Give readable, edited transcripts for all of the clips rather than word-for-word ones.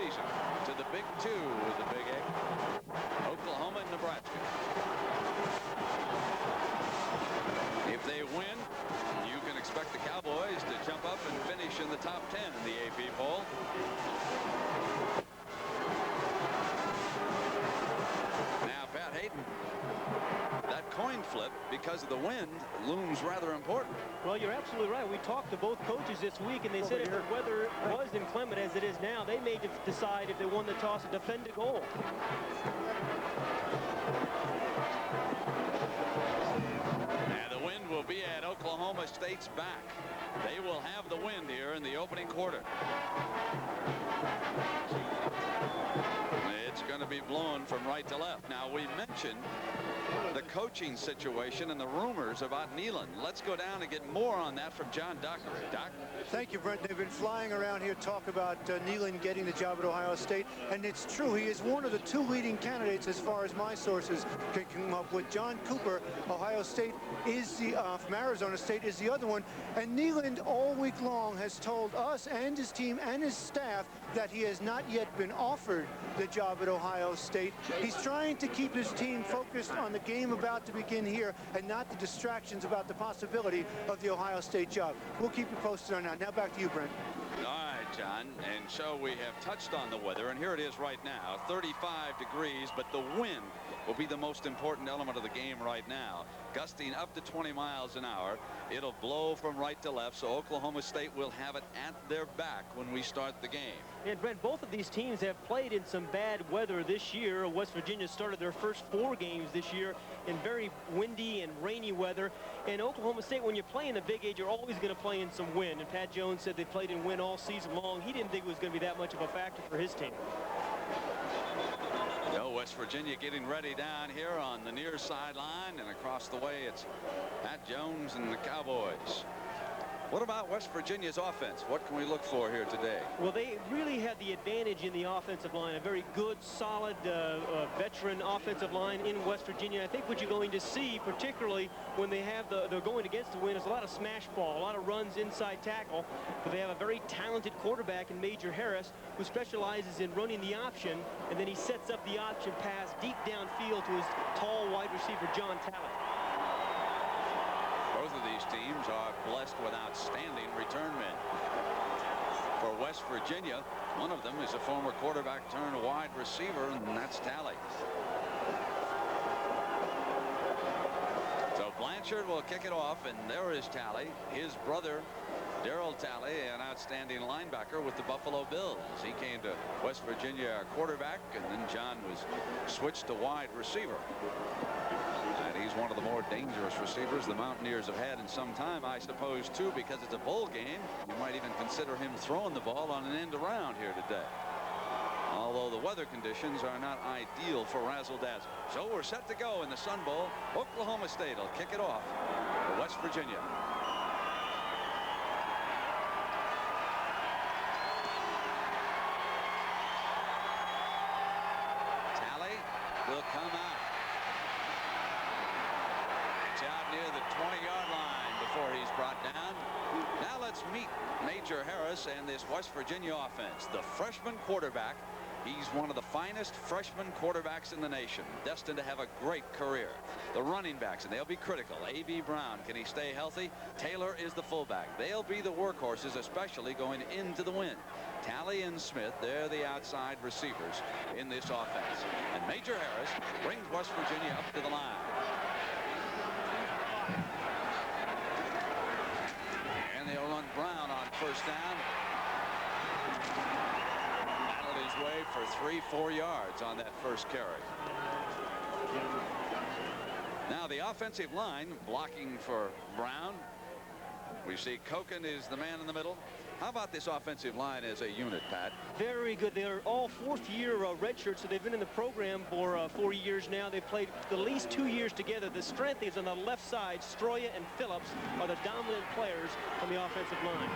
season to the Big Two with the Big Egg, Oklahoma and Nebraska. If they win, you can expect the Cowboys to jump up and finish in the top 10 in the AP poll. Now, Pat Hayden, that coin flip, because of the wind, looms rather important. Well, you're absolutely right. We talked to both coaches this week, and they said if the weather was inclement as it is now, they may decide if they won the toss to defend a goal. And the wind will be at Oklahoma State's back. They will have the wind here in the opening quarter. It's going to be blowing from right to left. Now, we mentioned the coaching situation and the rumors about Neyland. Let's go down and get more on that from John Docker. Doc? Thank you, Brent. They've been flying around here talk about Neyland getting the job at Ohio State, and it's true. He is one of the two leading candidates as far as my sources can come up with. John Cooper, Ohio State, is the from Arizona State, is the other one. And Neyland all week long has told us and his team and his staff that he has not yet been offered the job at Ohio State. He's trying to keep his team focused on the game about to begin here and not the distractions about the possibility of the Ohio State job. We'll keep you posted on that. Now back to you, Brent. All right, John. And so we have touched on the weather, and here it is right now, 35 degrees, but the wind will be the most important element of the game right now. Gusting up to 20 miles an hour. It'll blow from right to left, so Oklahoma State will have it at their back when we start the game. And Brent, both of these teams have played in some bad weather this year. West Virginia started their first 4 games this year in very windy and rainy weather. And Oklahoma State, when you're playing the Big 8, you're always going to play in some wind. And Pat Jones said they played in wind all season long. He didn't think it was going to be that much of a factor for his team. No, West Virginia getting ready down here on the near sideline, and across the way it's Pat Jones and the Cowboys. What about West Virginia's offense? What can we look for here today? Well, they really had the advantage in the offensive line, a very good, solid, veteran offensive line in West Virginia. I think what you're going to see, particularly when they have they're going against the wind, is a lot of smash ball, a lot of runs inside tackle. But they have a very talented quarterback in Major Harris, who specializes in running the option, and then he sets up the option pass deep downfield to his tall wide receiver, John Talley. Both of these teams are blessed with outstanding return men. For West Virginia, one of them is a former quarterback turned wide receiver, and that's Talley. So Blanchard will kick it off, and there is Talley. His brother, Darryl Talley, an outstanding linebacker with the Buffalo Bills. He came to West Virginia quarterback, and then John was switched to wide receiver. And he's one of the more dangerous receivers the Mountaineers have had in some time, I suppose, too, because it's a bowl game. You might even consider him throwing the ball on an end around here today. Although the weather conditions are not ideal for razzle-dazzle. So we're set to go in the Sun Bowl. Oklahoma State will kick it off for West Virginia. Talley will come out. Out near the 20-yard line before he's brought down. Now let's meet Major Harris and this West Virginia offense. The freshman quarterback. He's one of the finest freshman quarterbacks in the nation, destined to have a great career. The running backs, and they'll be critical. A.B. Brown, can he stay healthy? Taylor is the fullback. They'll be the workhorses, especially going into the wind. Talley and Smith, they're the outside receivers in this offense. And Major Harris brings West Virginia up to the line. And they'll run Brown on first down. Battled his way for 3-4 yards on that first carry. Now the offensive line blocking for Brown. We see Koken is the man in the middle. How about this offensive line as a unit, Pat? Very good. They're all fourth-year redshirts, so they've been in the program for 4 years now. They've played at least 2 years together. The strength is on the left side. Stroya and Phillips are the dominant players on the offensive line.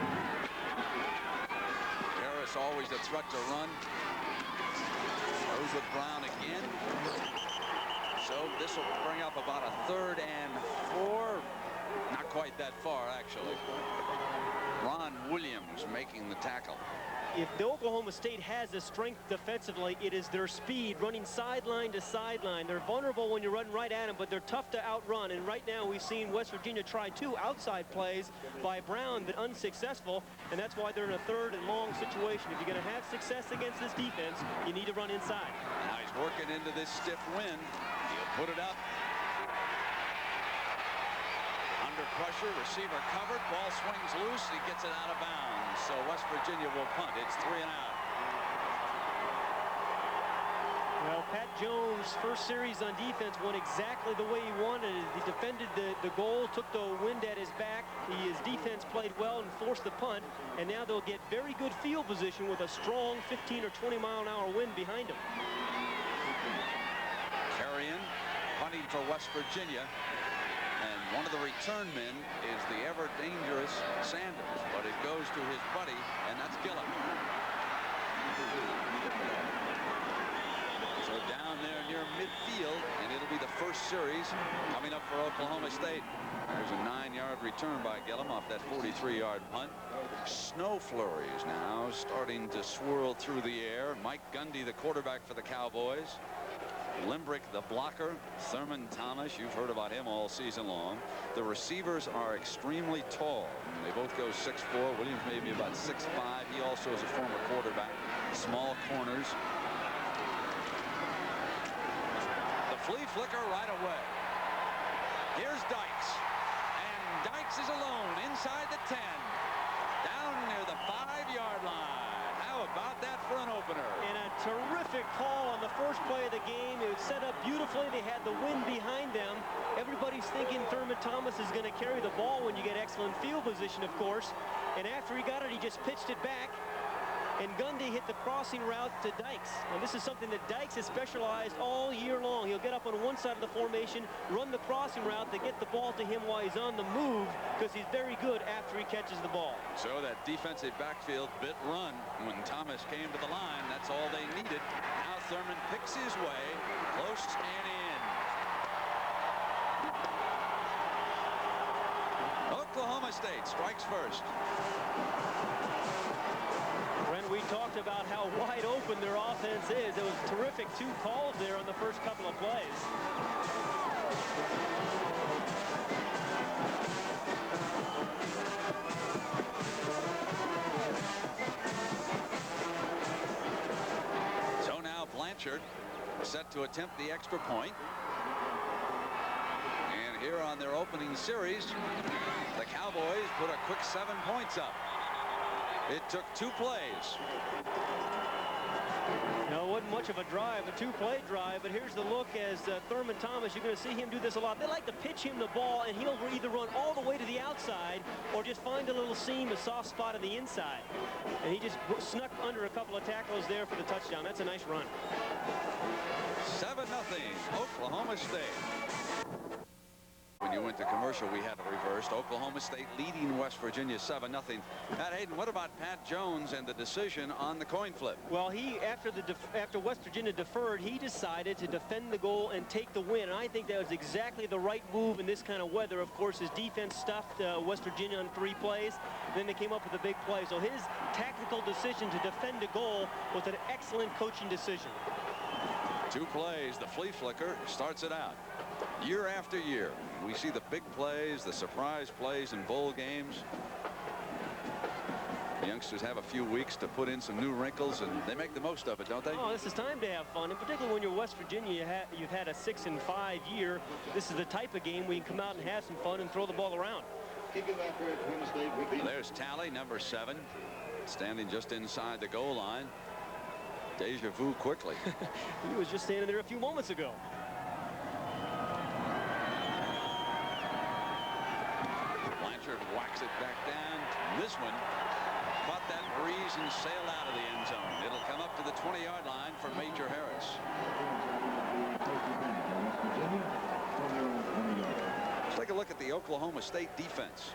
Harris always a threat to run. Goes with Brown again. So this will bring up about a 3rd and 4. Not quite that far, actually. Ron Williams making the tackle. if the Oklahoma State has a strength defensively, it is their speed, running sideline to sideline. They're vulnerable when you're running right at them, but they're tough to outrun. And right now we've seen West Virginia try 2 outside plays by Brown, but unsuccessful. And that's why they're in a 3rd and long situation. If you're going to have success against this defense, you need to run inside. Now he's working into this stiff wind. He'll put it up. Under pressure, receiver covered, ball swings loose, he gets it out of bounds. So West Virginia will punt. It's 3 and out. Well, Pat Jones' first series on defense went exactly the way he wanted it. He defended the goal, took the wind at his back. His defense played well and forced the punt. And now they'll get very good field position with a strong 15 or 20 mile an hour wind behind them. Carrion punting for West Virginia. And one of the return men is the ever-dangerous Sanders, but it goes to his buddy, and that's Gillum. So down there near midfield, and it'll be the first series coming up for Oklahoma State. There's a 9-yard return by Gillum off that 43-yard punt. Snow flurries now starting to swirl through the air. Mike Gundy, the quarterback for the Cowboys. Limbrick, the blocker. Thurman Thomas, you've heard about him all season long. The receivers are extremely tall. They both go 6'4". Williams maybe about 6'5". He also is a former quarterback. Small corners. The flea flicker right away. Here's Dykes. And Dykes is alone inside the 10. Down near the 5-yard line. How about that for an opener? And a terrific call on the first play of the game. It was set up beautifully. They had the wind behind them. Everybody's thinking Thurman Thomas is going to carry the ball when you get excellent field position, of course. And after he got it, he just pitched it back. And Gundy hit the crossing route to Dykes. And this is something that Dykes has specialized all year long. He'll get up on one side of the formation, run the crossing route to get the ball to him while he's on the move, because he's very good after he catches the ball. So that defensive backfield bit run when Thomas came to the line. That's all they needed. Now Thurman picks his way close and in. Oklahoma State strikes first. We talked about how wide open their offense is. It was terrific 2 calls there on the first couple of plays. So now Blanchard set to attempt the extra point. And here on their opening series, the Cowboys put a quick 7 points up. It took 2 plays. No, it wasn't much of a drive, a 2-play drive, but here's the look as Thurman Thomas. You're going to see him do this a lot. They like to pitch him the ball, and he'll either run all the way to the outside or just find a little seam, a soft spot on the inside. And he just snuck under a couple of tackles there for the touchdown. That's a nice run. 7-0, Oklahoma State. When you went to commercial, we had it reversed. Oklahoma State leading West Virginia 7-0. Pat Hayden, what about Pat Jones and the decision on the coin flip? Well, after West Virginia deferred, he decided to defend the goal and take the win. And I think that was exactly the right move in this kind of weather. Of course, his defense stuffed West Virginia on 3 plays. Then they came up with a big play. So his tactical decision to defend a goal was an excellent coaching decision. 2 plays. The flea flicker starts it out. Year after year, we see the big plays, the surprise plays in bowl games. The youngsters have a few weeks to put in some new wrinkles, and they make the most of it, don't they? Oh, this is time to have fun, and particularly when you're West Virginia, you've had a 6-5 year. This is the type of game where you can come out and have some fun and throw the ball around. There's Talley, number 7, standing just inside the goal line. Deja vu quickly. He was just standing there a few moments ago. Whacks it back down. This one caught that breeze and sailed out of the end zone. It'll come up to the 20-yard line for Major Harris. Let's take a look at the Oklahoma State defense.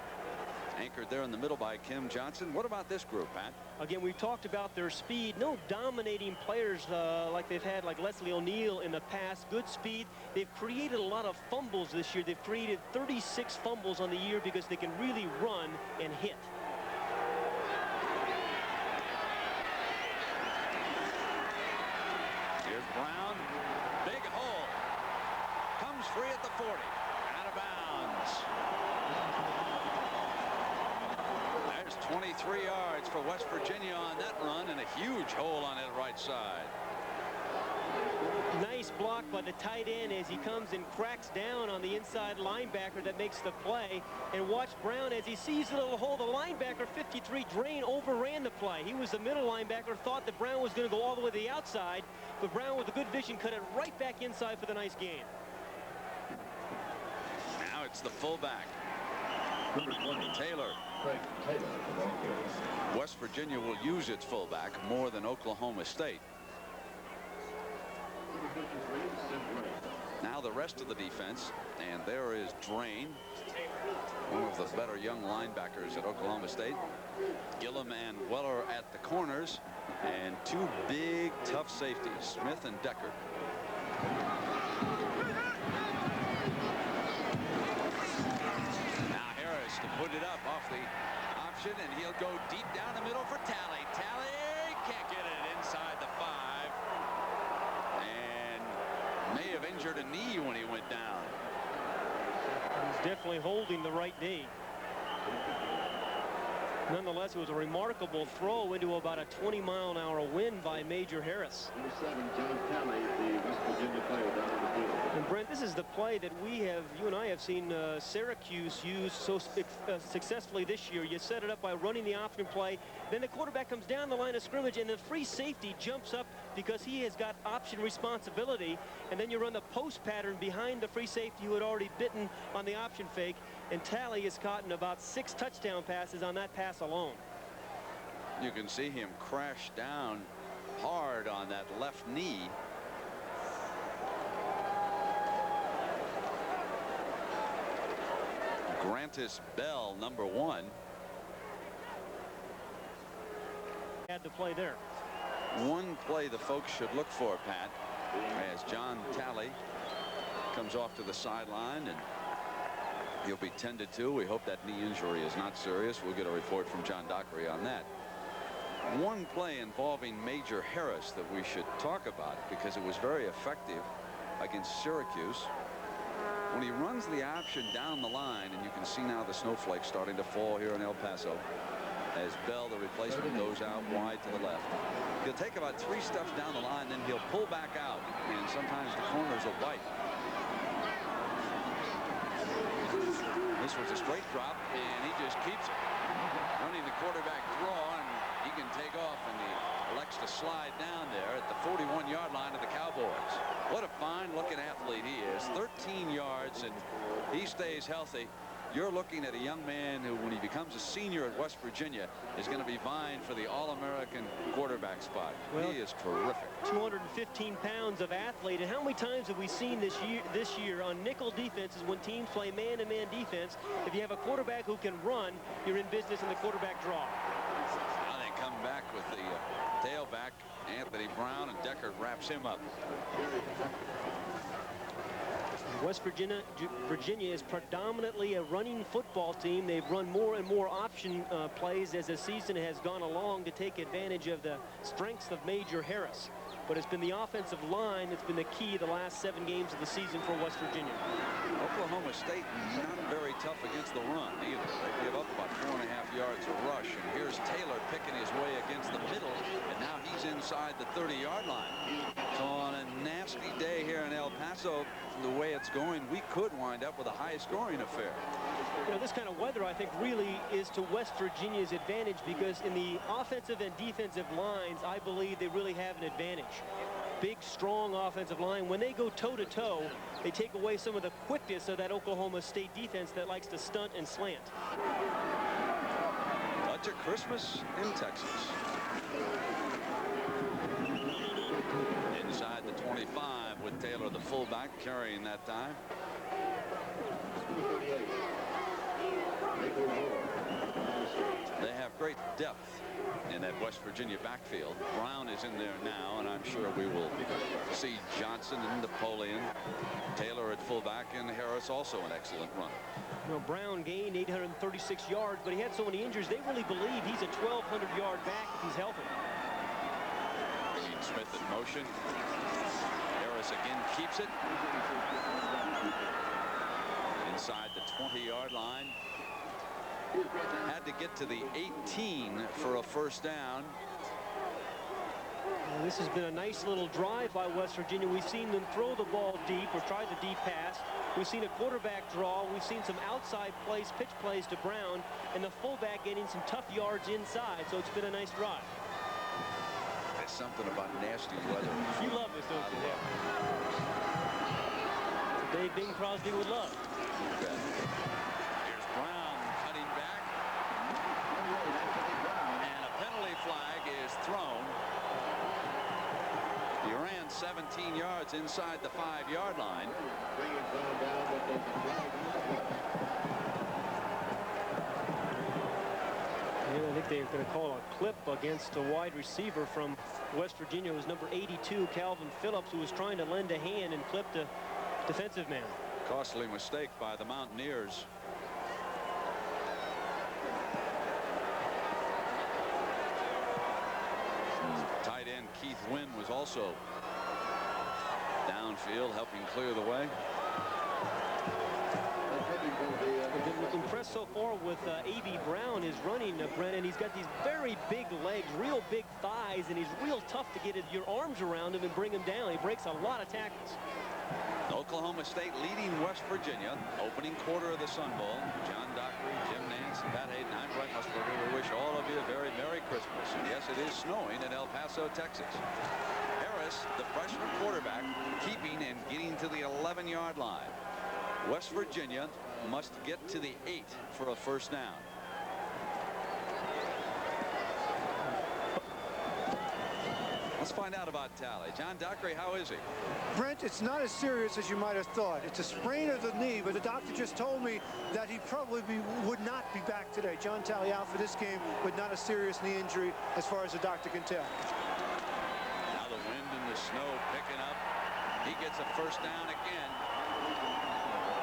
Anchored there in the middle by Kim Johnson. What about this group, Pat? Again, we've talked about their speed. No dominating players like they've had, like Leslie O'Neal in the past. Good speed. They've created a lot of fumbles this year. They've created 36 fumbles on the year because they can really run and hit. Brown, big hole. Comes free at the 40. Out of bounds. There's 23 yards for West Virginia on that run, and a huge hole on that right side. Nice block by the tight end as he comes and cracks down on the inside linebacker that makes the play. And watch Brown as he sees the little hole. The linebacker, 53, Drain, overran the play. He was the middle linebacker, thought that Brown was going to go all the way to the outside, but Brown with a good vision cut it right back inside for the nice gain. Now it's the fullback, Taylor. West Virginia will use its fullback more than Oklahoma State. Now the rest of the defense, and there is Drain, one of the better young linebackers at Oklahoma State. Gillum and Weller at the corners, and two big tough safeties, Smith and Decker. Now Harris to put it up off the option, and he'll go deep down the middle for Talley. Talley can't get it inside the 5. May have injured a knee when he went down. He's definitely holding the right knee. Nonetheless, it was a remarkable throw into about a 20-mile-an-hour wind by Major Harris. And Brent, this is the play that you and I have seen Syracuse use so successfully this year. You set it up by running the option play, then the quarterback comes down the line of scrimmage, and the free safety jumps up because he has got option responsibility, and then you run the post pattern behind the free safety who had already bitten on the option fake, and Talley has caught in about 6 touchdown passes on that pass alone. You can see him crash down hard on that left knee. Grantis Bell, number 1. Had to play there. One play the folks should look for, Pat, as John Talley comes off to the sideline, and he'll be tended to. We hope that knee injury is not serious. We'll get a report from John Dockery on that. One play involving Major Harris that we should talk about because it was very effective against Syracuse. When he runs the option down the line, and you can see now the snowflakes starting to fall here in El Paso as Bell, the replacement, goes out wide to the left. He'll take about 3 steps down the line, then he'll pull back out, and sometimes the corners will bite. This was a straight drop, and he just keeps it. Running the quarterback draw, and he can take off, and he elects to slide down there at the 41-yard line of the Cowboys. What a fine-looking athlete he is. 13 yards, and he stays healthy. You're looking at a young man who, when he becomes a senior at West Virginia, is going to be vying for the All-American quarterback spot. Well, he is terrific. 215 pounds of athlete. And how many times have we seen this year on nickel defenses when teams play man-to-man defense? If you have a quarterback who can run, you're in business in the quarterback draw. Now they come back with the tailback, Anthony Brown, and Decker wraps him up. West Virginia is predominantly a running football team. They've run more and more option plays as the season has gone along to take advantage of the strengths of Major Harris. But it's been the offensive line that's been the key the last 7 games of the season for West Virginia. Oklahoma State not very tough against the run either. They give up about 4.5 yards a rush. And here's Taylor picking his way against the middle, and now he's inside the 30-yard line. So on a nasty day here in El Paso, the way it's going, we could wind up with a high-scoring affair. You know, this kind of weather, I think, really is to West Virginia's advantage, because in the offensive and defensive lines, I believe they really have an advantage. Big, strong offensive line. When they go toe-to-toe, they take away some of the quickness of that Oklahoma State defense that likes to stunt and slant. Touch of Christmas in Texas. Inside the 25 with Taylor, the fullback, carrying that time. They have great depth in that West Virginia backfield. Brown is in there now, and I'm sure we will see Johnson and Napoleon, Taylor at fullback, and Harris also an excellent runner. You know, Brown gained 836 yards, but he had so many injuries, they really believe he's a 1,200-yard back if he's healthy. Smith in motion. Harris again keeps it inside the 20-yard line. Had to get to the 18 for a first down. Well, this has been a nice little drive by West Virginia. We've seen them throw the ball deep or try the deep pass. We've seen a quarterback draw. We've seen some outside plays, pitch plays to Brown, and the fullback getting some tough yards inside. So it's been a nice drive. There's something about nasty weather. You love this, don't you? Yeah. Today, Bing Crosby would love. Here's Brown cutting back. And a penalty flag is thrown. He ran 17 yards inside the 5-yard line. Yeah, I think they're going to call a clip against a wide receiver from West Virginia. It was number 82, Calvin Phillips, who was trying to lend a hand and clipped a defensive man. Costly mistake by the Mountaineers. Tight end Keith Wynn was also downfield helping clear the way. I've been impressed so far with A.B. Brown, his running, Brennan. He's got these very big legs, real big thighs, and he's real tough to get your arms around him and bring him down. He breaks a lot of tackles. Oklahoma State leading West Virginia. Opening quarter of the Sun Bowl. John Dockery, Jim Nance, and Pat Hayden. I'm Brent Musburger. We wish all of you a very Merry Christmas. And yes, it is snowing in El Paso, Texas. Harris, the freshman quarterback, keeping and getting to the 11-yard line. West Virginia must get to the 8 for a first down. Let's find out about Talley. John Dockery, how is he? Brent, it's not as serious as you might have thought. It's a sprain of the knee, but the doctor just told me that he probably would not be back today. John Talley out for this game with not a serious knee injury as far as the doctor can tell. Now the wind and the snow picking up. He gets a first down again.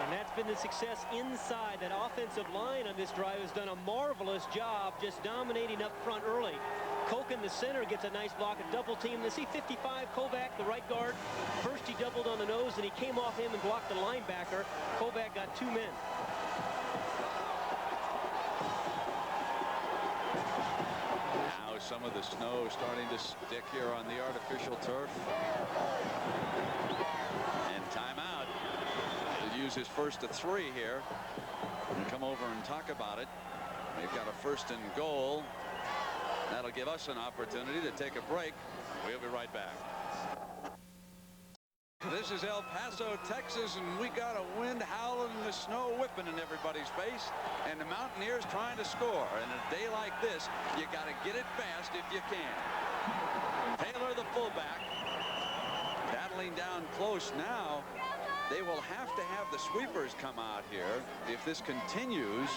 And that's been the success inside. That offensive line on this drive has done a marvelous job just dominating up front early. Koch in the center gets a nice block, a double team. They see 55, Kovac, the right guard. First he doubled on the nose, and he came off him and blocked the linebacker. Kovac got 2 men. Now some of the snow starting to stick here on the artificial turf. And timeout. He'll use his first of 3 here and come over and talk about it. They've got a 1st and goal. That'll give us an opportunity to take a break. We'll be right back. This is El Paso, Texas, and we got a wind howling and the snow whipping in everybody's face, and the Mountaineers trying to score. And a day like this, you got to get it fast if you can. Taylor, the fullback, battling down close now. They will have to have the sweepers come out here if this continues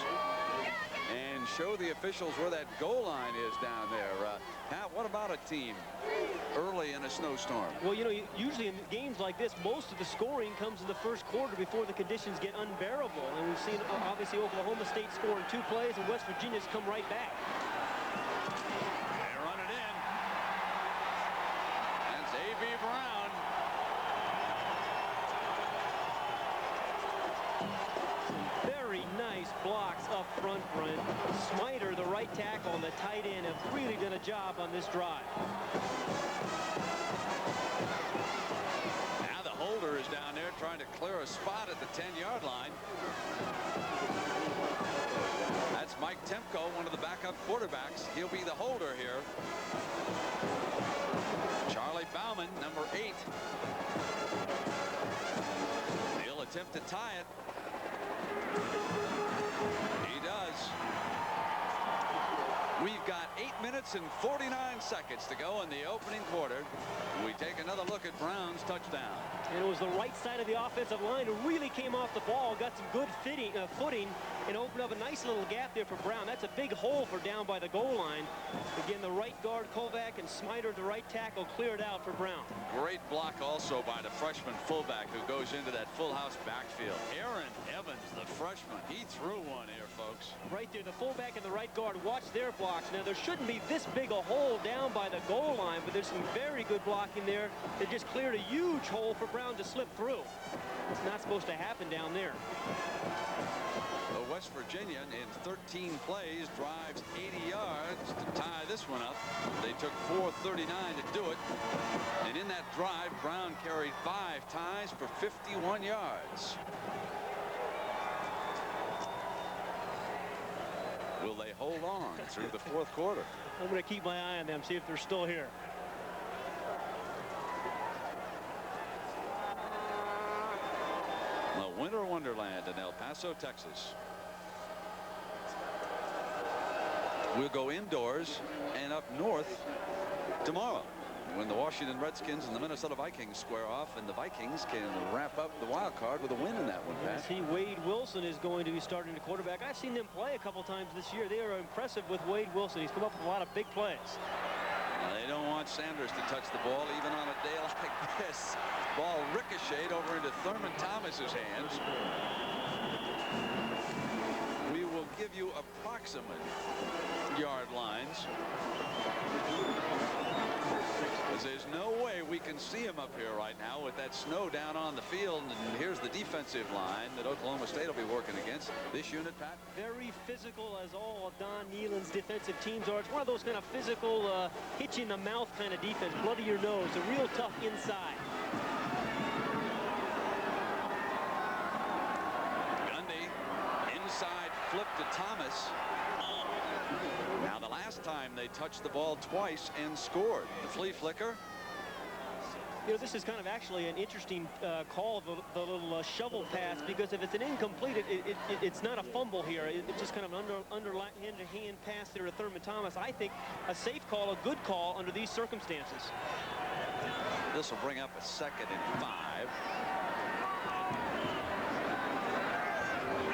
and show the officials where that goal line is down there. Pat, what about a team early in a snowstorm? Well, you know, usually in games like this, most of the scoring comes in the first quarter before the conditions get unbearable. And we've seen, obviously, Oklahoma State score in 2 plays, and West Virginia's come right back. They run it in. That's A.B. Brown. Nice blocks up front, Brent. Smiter, the right tackle, and the tight end have really done a job on this drive. Now the holder is down there trying to clear a spot at the 10-yard line. That's Mike Temko, one of the backup quarterbacks. He'll be the holder here. Charlie Bauman, number 8. He'll attempt to tie it. He does. We've got 8 minutes and 49 seconds to go in the opening quarter. We take another look at Brown's touchdown. And it was the right side of the offensive line who really came off the ball, got some good footing, and opened up a nice little gap there for Brown. That's a big hole for down by the goal line. Again, the right guard, Kovac, and Smiter, the right tackle, cleared out for Brown. Great block also by the freshman fullback who goes into that full house backfield. Aaron Evans, the freshman, he threw one here, folks. Right there, the fullback and the right guard, watch their blocks. Now, there shouldn't be this big a hole down by the goal line, but there's some very good blocking there that just cleared a huge hole for Brown. Brown to slip through. It's not supposed to happen down there. The West Virginia in 13 plays drives 80 yards to tie this one up. They took 4:39 to do it. And in that drive, Brown carried 5 ties for 51 yards. Will they hold on through the 4th quarter? I'm going to keep my eye on them, see if they're still here. The Winter Wonderland in El Paso, Texas. We'll go indoors and up north tomorrow when the Washington Redskins and the Minnesota Vikings square off, and the Vikings can wrap up the wild card with a win in that one, Pat. See, Wade Wilson is going to be starting the quarterback. I've seen them play a couple times this year. They are impressive with Wade Wilson. He's come up with a lot of big plays. They don't want Sanders to touch the ball even on a day like this. Ball ricocheted over into Thurman Thomas's hands. We will give you approximate yard lines. There's no way we can see him up here right now with that snow down on the field. And here's the defensive line that Oklahoma State will be working against. This unit, Pat? Very physical, as all of Don Nehlen's defensive teams are. It's one of those kind of physical, hit you in the mouth kind of defense. Blood to your nose. A real tough inside. Gundy, inside flip to Thomas. Now, the last time they touched the ball twice and scored. The flea flicker. You know, this is kind of actually an interesting call, the little shovel pass, because if it's an incomplete, it's not a fumble here. It's just kind of an underhand pass there to Thurman Thomas. I think a safe call, a good call under these circumstances. This will bring up a 2nd and 5.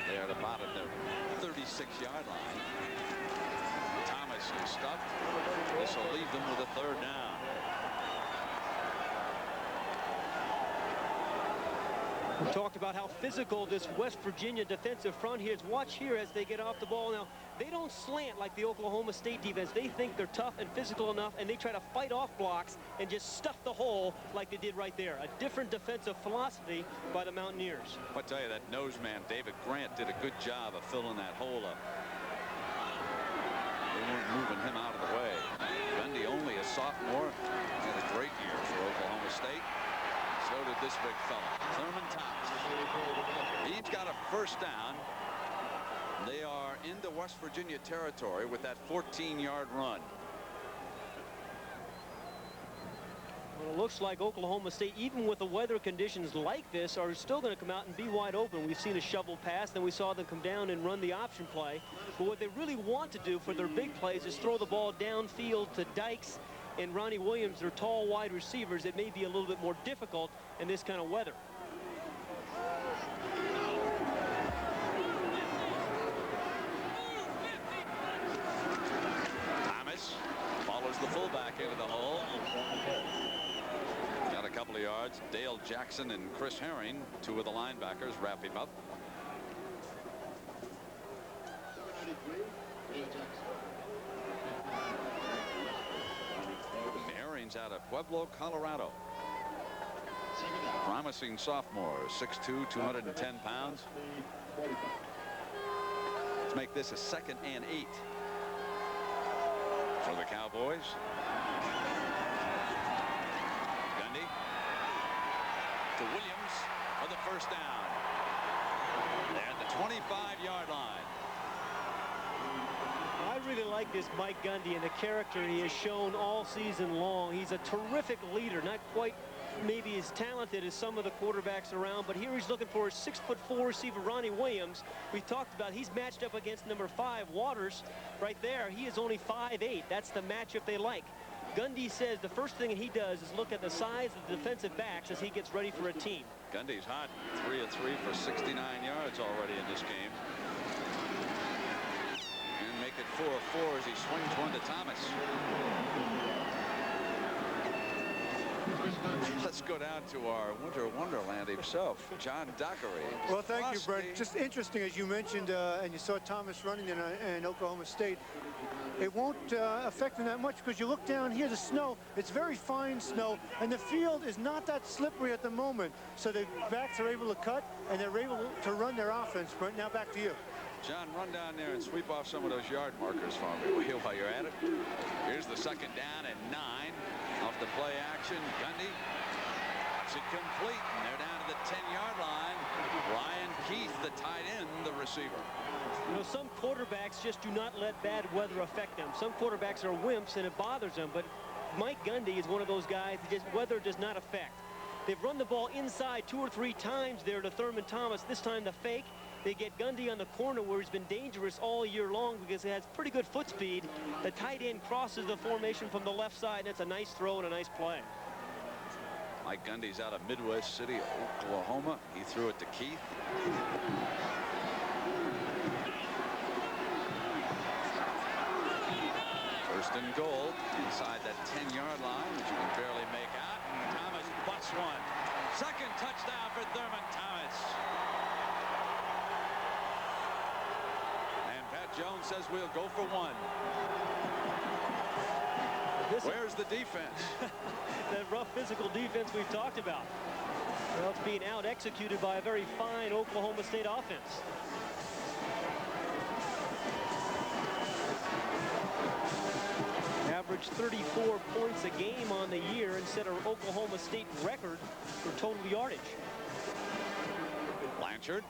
They're at about the 36-yard line. Thomas is stuffed. This will leave them with a 3rd down. We talked about how physical this West Virginia defensive front here is. Watch here as they get off the ball. Now, they don't slant like the Oklahoma State defense. They think they're tough and physical enough, and they try to fight off blocks and just stuff the hole like they did right there. A different defensive philosophy by the Mountaineers. I'll tell you, that nose man, David Grant, did a good job of filling that hole up. They weren't moving him out of the way. Gundy, only a sophomore, had a great year for Oklahoma State. So did this big fella, Thurman Thomas. He's got a 1st down. They are into West Virginia territory with that 14-yard run. Well, it looks like Oklahoma State, even with the weather conditions like this, are still going to come out and be wide open. We've seen a shovel pass, then we saw them come down and run the option play. But what they really want to do for their big plays is throw the ball downfield to Dykes and Ronnie Williams. They're tall, wide receivers. It may be a little bit more difficult in this kind of weather. Thomas follows the fullback into the hole. Got a couple of yards. Dale Jackson and Chris Herring, 2 of the linebackers, wrap him up. Herring's out of Pueblo, Colorado. Promising sophomore, 6'2", 210 pounds. Let's make this a 2nd and 8 for the Cowboys. Gundy to Williams for the 1st down. They're at the 25-yard line. I really like this Mike Gundy and the character he has shown all season long. He's a terrific leader, not quite maybe as talented as some of the quarterbacks around, but here he's looking for a 6'4" receiver, Ronnie Williams. We talked about he's matched up against number 5, Waters, right there. He is only 5'8". That's the matchup they like. Gundy says the first thing he does is look at the size of the defensive backs as he gets ready for a team. Gundy's hot, 3 of 3 for 69 yards already in this game. And make it 4 of 4 as he swings one to Thomas. Let's go down to our winter wonderland himself, John Dockery. Well, thank you, Brent. Just interesting, as you mentioned, and you saw Thomas running in Oklahoma State. It won't affect them that much because you look down here, the snow, it's very fine snow, and the field is not that slippery at the moment. So the backs are able to cut, and they're able to run their offense. Brent, now back to you. John, run down there and sweep off some of those yard markers for me while you're at it. Here's the second down and 9 off the play action. Gundy gets it complete, and they're down to the 10-yard line. Ryan Keith, the tight end, the receiver. You know, some quarterbacks just do not let bad weather affect them. Some quarterbacks are wimps, and it bothers them. But Mike Gundy is one of those guys that just weather does not affect. They've run the ball inside 2 or 3 times there to Thurman Thomas. This time the fake. They get Gundy on the corner where he's been dangerous all year long because he has pretty good foot speed. The tight end crosses the formation from the left side. That's a nice throw and a nice play. Mike Gundy's out of Midwest City, Oklahoma. He threw it to Keith. First and goal inside that 10-yard line, which you can barely make out. And Thomas butts one. Second touchdown for Thurman Thomas. And Pat Jones says we'll go for 1. Where's the defense? That rough physical defense we've talked about. Well, it's being out-executed by a very fine Oklahoma State offense. Averaged 34 points a game on the year and set an Oklahoma State record for total yardage. Blanchard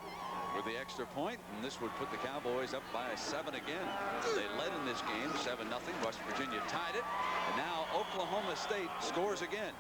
with the extra point, and this would put the Cowboys up by 7 again. They led in this game 7-0. West Virginia tied it, and now Oklahoma State scores again.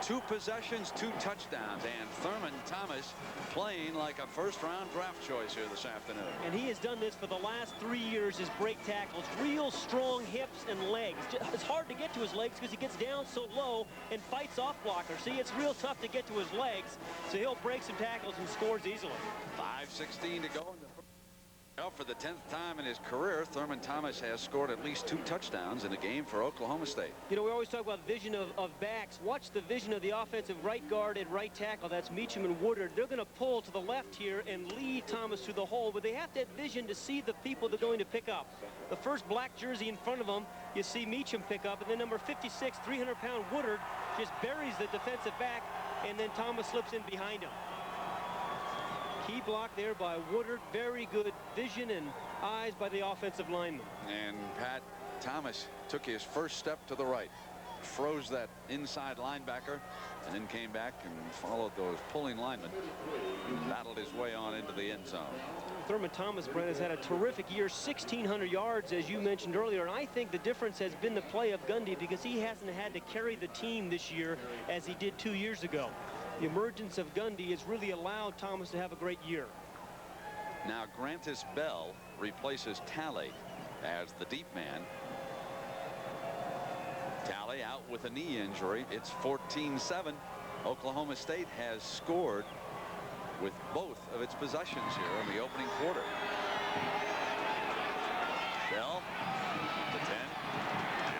2 possessions, 2 touchdowns, and Thurman Thomas playing like a first-round draft choice here this afternoon. And he has done this for the last 3 years, his break tackles. Real strong hips and legs. It's hard to get to his legs because he gets down so low and fights off blockers. See, it's real tough to get to his legs, so he'll break some tackles and scores easily. 5:16 to go in the first. Well, for the 10th time in his career, Thurman Thomas has scored at least 2 touchdowns in a game for Oklahoma State. You know, we always talk about vision of backs. Watch the vision of the offensive right guard and right tackle. That's Meacham and Woodard. They're going to pull to the left here and lead Thomas through the hole, but they have to have vision to see the people they're going to pick up. The first black jersey in front of them, you see Meacham pick up, and then number 56, 300-pound Woodard just buries the defensive back, and then Thomas slips in behind him. Key block there by Woodard. Very good vision and eyes by the offensive lineman. And Pat Thomas took his first step to the right, froze that inside linebacker, and then came back and followed those pulling linemen and battled his way on into the end zone. Thurman Thomas, Brent, has had a terrific year, 1,600 yards, as you mentioned earlier, and I think the difference has been the play of Gundy because he hasn't had to carry the team this year as he did 2 years ago. The emergence of Gundy has really allowed Thomas to have a great year. Now Grantis Bell replaces Talley as the deep man. Talley out with a knee injury. It's 14-7. Oklahoma State has scored with both of its possessions here in the opening quarter. Bell to 10,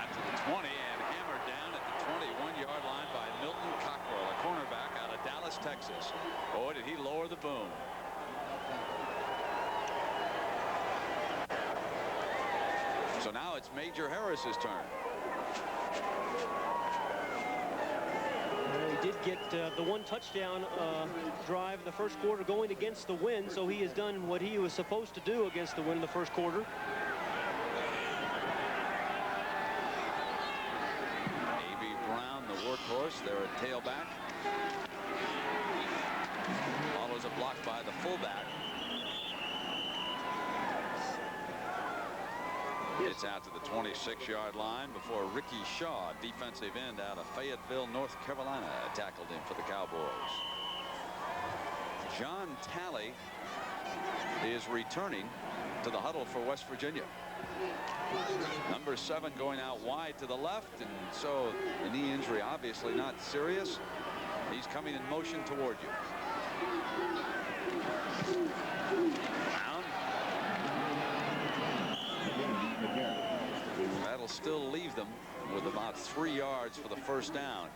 out to the 20, and hammered down at the 21-yard line by Milton Cockrell, a cornerback out of Dallas, Texas. Boy, did he lower the boom. So now it's Major Harris's turn. He did get the 1 touchdown drive in the first quarter going against the wind, so he has done what he was supposed to do against the wind in the first quarter. A.B. Brown, the workhorse, there at tailback. Follows a block by the fullback. It's out to the 26-yard line before Ricky Shaw, defensive end out of Fayetteville, North Carolina, tackled him for the Cowboys. John Talley is returning to the huddle for West Virginia. Number 7 going out wide to the left, and so the knee injury obviously not serious. He's coming in motion toward you. Brown. That'll still leave them with about 3 yards for the first down.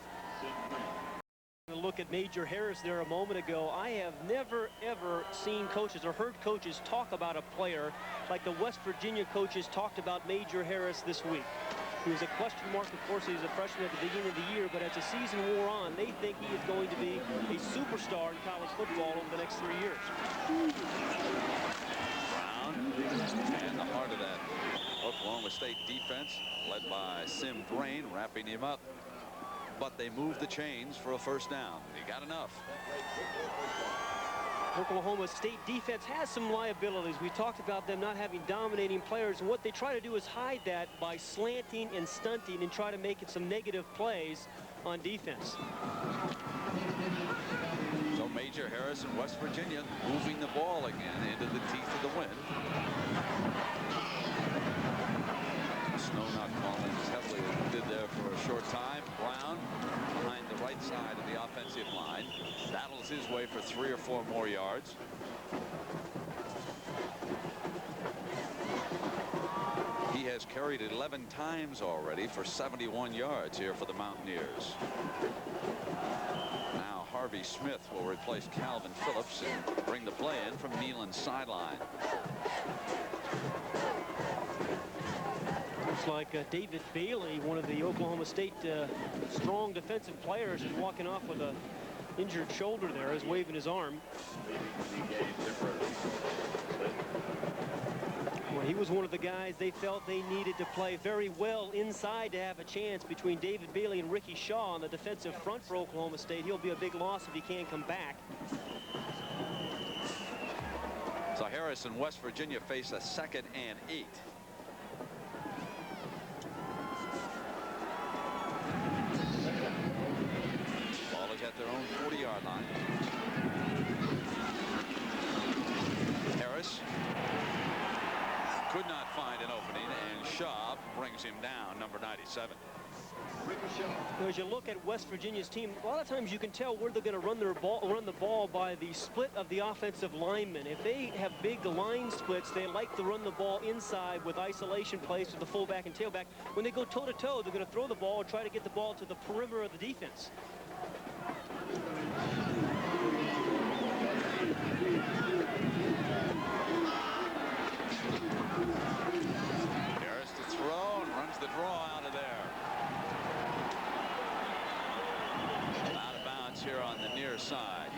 look at Major Harris there a moment ago. I have never, ever seen coaches or heard coaches talk about a player like the West Virginia coaches talked about Major Harris this week. He was a question mark, of course. He was a freshman at the beginning of the year, but as the season wore on, they think he is going to be a superstar in college football over the next 3 years. Brown and the heart of that Oklahoma State defense, led by Sim Brain, wrapping him up. But they moved the chains for a first down. He got enough. Oklahoma State defense has some liabilities. We talked about them not having dominating players, and what they try to do is hide that by slanting and stunting and try to make it some negative plays on defense. So Major Harris and West Virginia moving the ball again into the teeth of the wind. Snow not falling as heavily as it did there for a short time. Brown behind the right side of the offensive line. Battles his way for 3 or 4 more yards. He has carried 11 times already for 71 yards here for the Mountaineers. Now Harvey Smith will replace Calvin Phillips and bring the play in from Neyland's sideline. Looks like David Bailey, one of the Oklahoma State strong defensive players, is walking off with a injured shoulder there, is waving his arm. Well, he was one of the guys they felt they needed to play very well inside to have a chance between David Bailey and Ricky Shaw on the defensive front for Oklahoma State. He'll be a big loss if he can't come back. So Harris and West Virginia face a 2nd and 8. Ball is at their own 40-yard line. Harris could not find an opening, and Shaw brings him down, number 97. As you look at West Virginia's team, a lot of times you can tell where they're going to run the ball by the split of the offensive linemen. If they have big line splits, they like to run the ball inside with isolation plays to the fullback and tailback. When they go toe-to-toe, they're going to throw the ball or try to get the ball to the perimeter of the defense. Harris to throw and runs the draw out of there. Out of bounds here on the near side.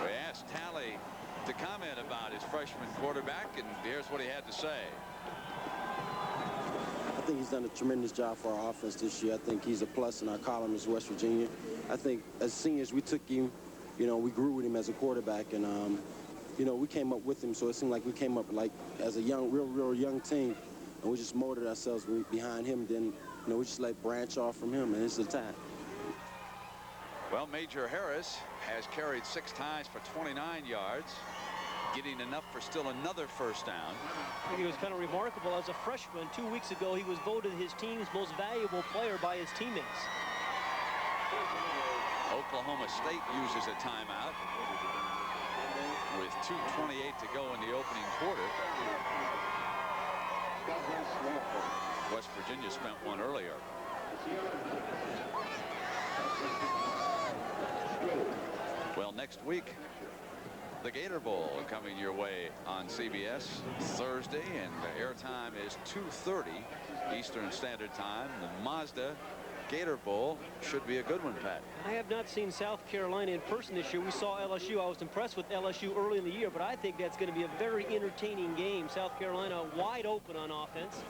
We asked Talley to comment about his freshman quarterback, and here's what he had to say. I think he's done a tremendous job for our offense this year. I think he's a plus in our column as West Virginia. I think as seniors, we took him, you know, we grew with him as a quarterback, and you know, we came up with him, so it seemed like we came up like as a young, real young team, and we just molded ourselves behind him. Then, you know, we just like branch off from him, and it's attack. Well, Major Harris has carried 6 times for 29 yards, getting enough for still another first down. I think it was kind of remarkable. As a freshman 2 weeks ago, he was voted his team's most valuable player by his teammates. Oklahoma State uses a timeout with 2:28 to go in the opening quarter. West Virginia spent one earlier. Well, next week, the Gator Bowl coming your way on CBS Thursday, and the airtime is 2:30 Eastern Standard Time. The Mazda Gator Bowl should be a good one, Pat. I have not seen South Carolina in person this year. We saw LSU. I was impressed with LSU early in the year, but I think that's going to be a very entertaining game. South Carolina wide open on offense.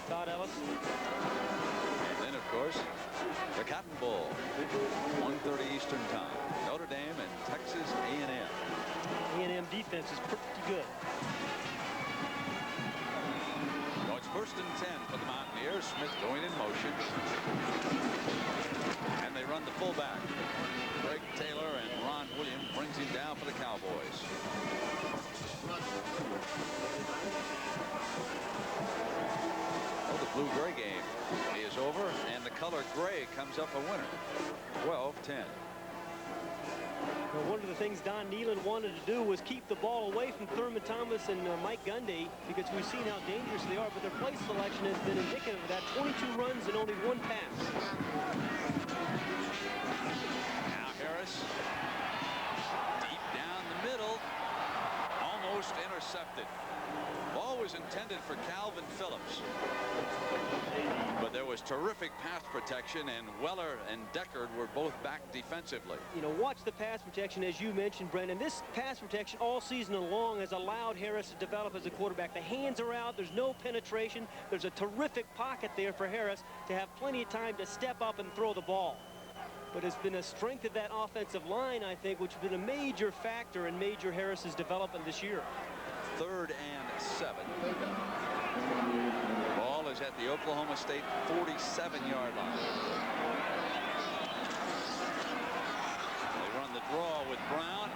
Todd Ellis. And then, of course, the Cotton Bowl, 1:30 Eastern Time. Notre Dame and Texas A&M. A&M defense is pretty good. So it's 1st and 10 for the Mountaineers. Smith going in motion. And they run the fullback. Greg Taylor and Ron Williams brings him down for the Cowboys. Well, the blue-gray game is over, and the color gray comes up a winner. 12-10. Well, one of the things Don Neyland wanted to do was keep the ball away from Thurman Thomas and Mike Gundy, because we've seen how dangerous they are, but their play selection has been indicative of that. 22 runs and only 1 pass. terrific pass protection, and Weller and Deckard were both back defensively. You know, watch the pass protection, as you mentioned, Brendan. This pass protection all season long has allowed Harris to develop as a quarterback. The hands are out. There's no penetration. There's a terrific pocket there for Harris to have plenty of time to step up and throw the ball. But it's been a strength of that offensive line, I think, which has been a major factor in Major Harris's development this year. 3rd and 7. Ball is at the Oklahoma State 47-yard line. They run the draw with Brown.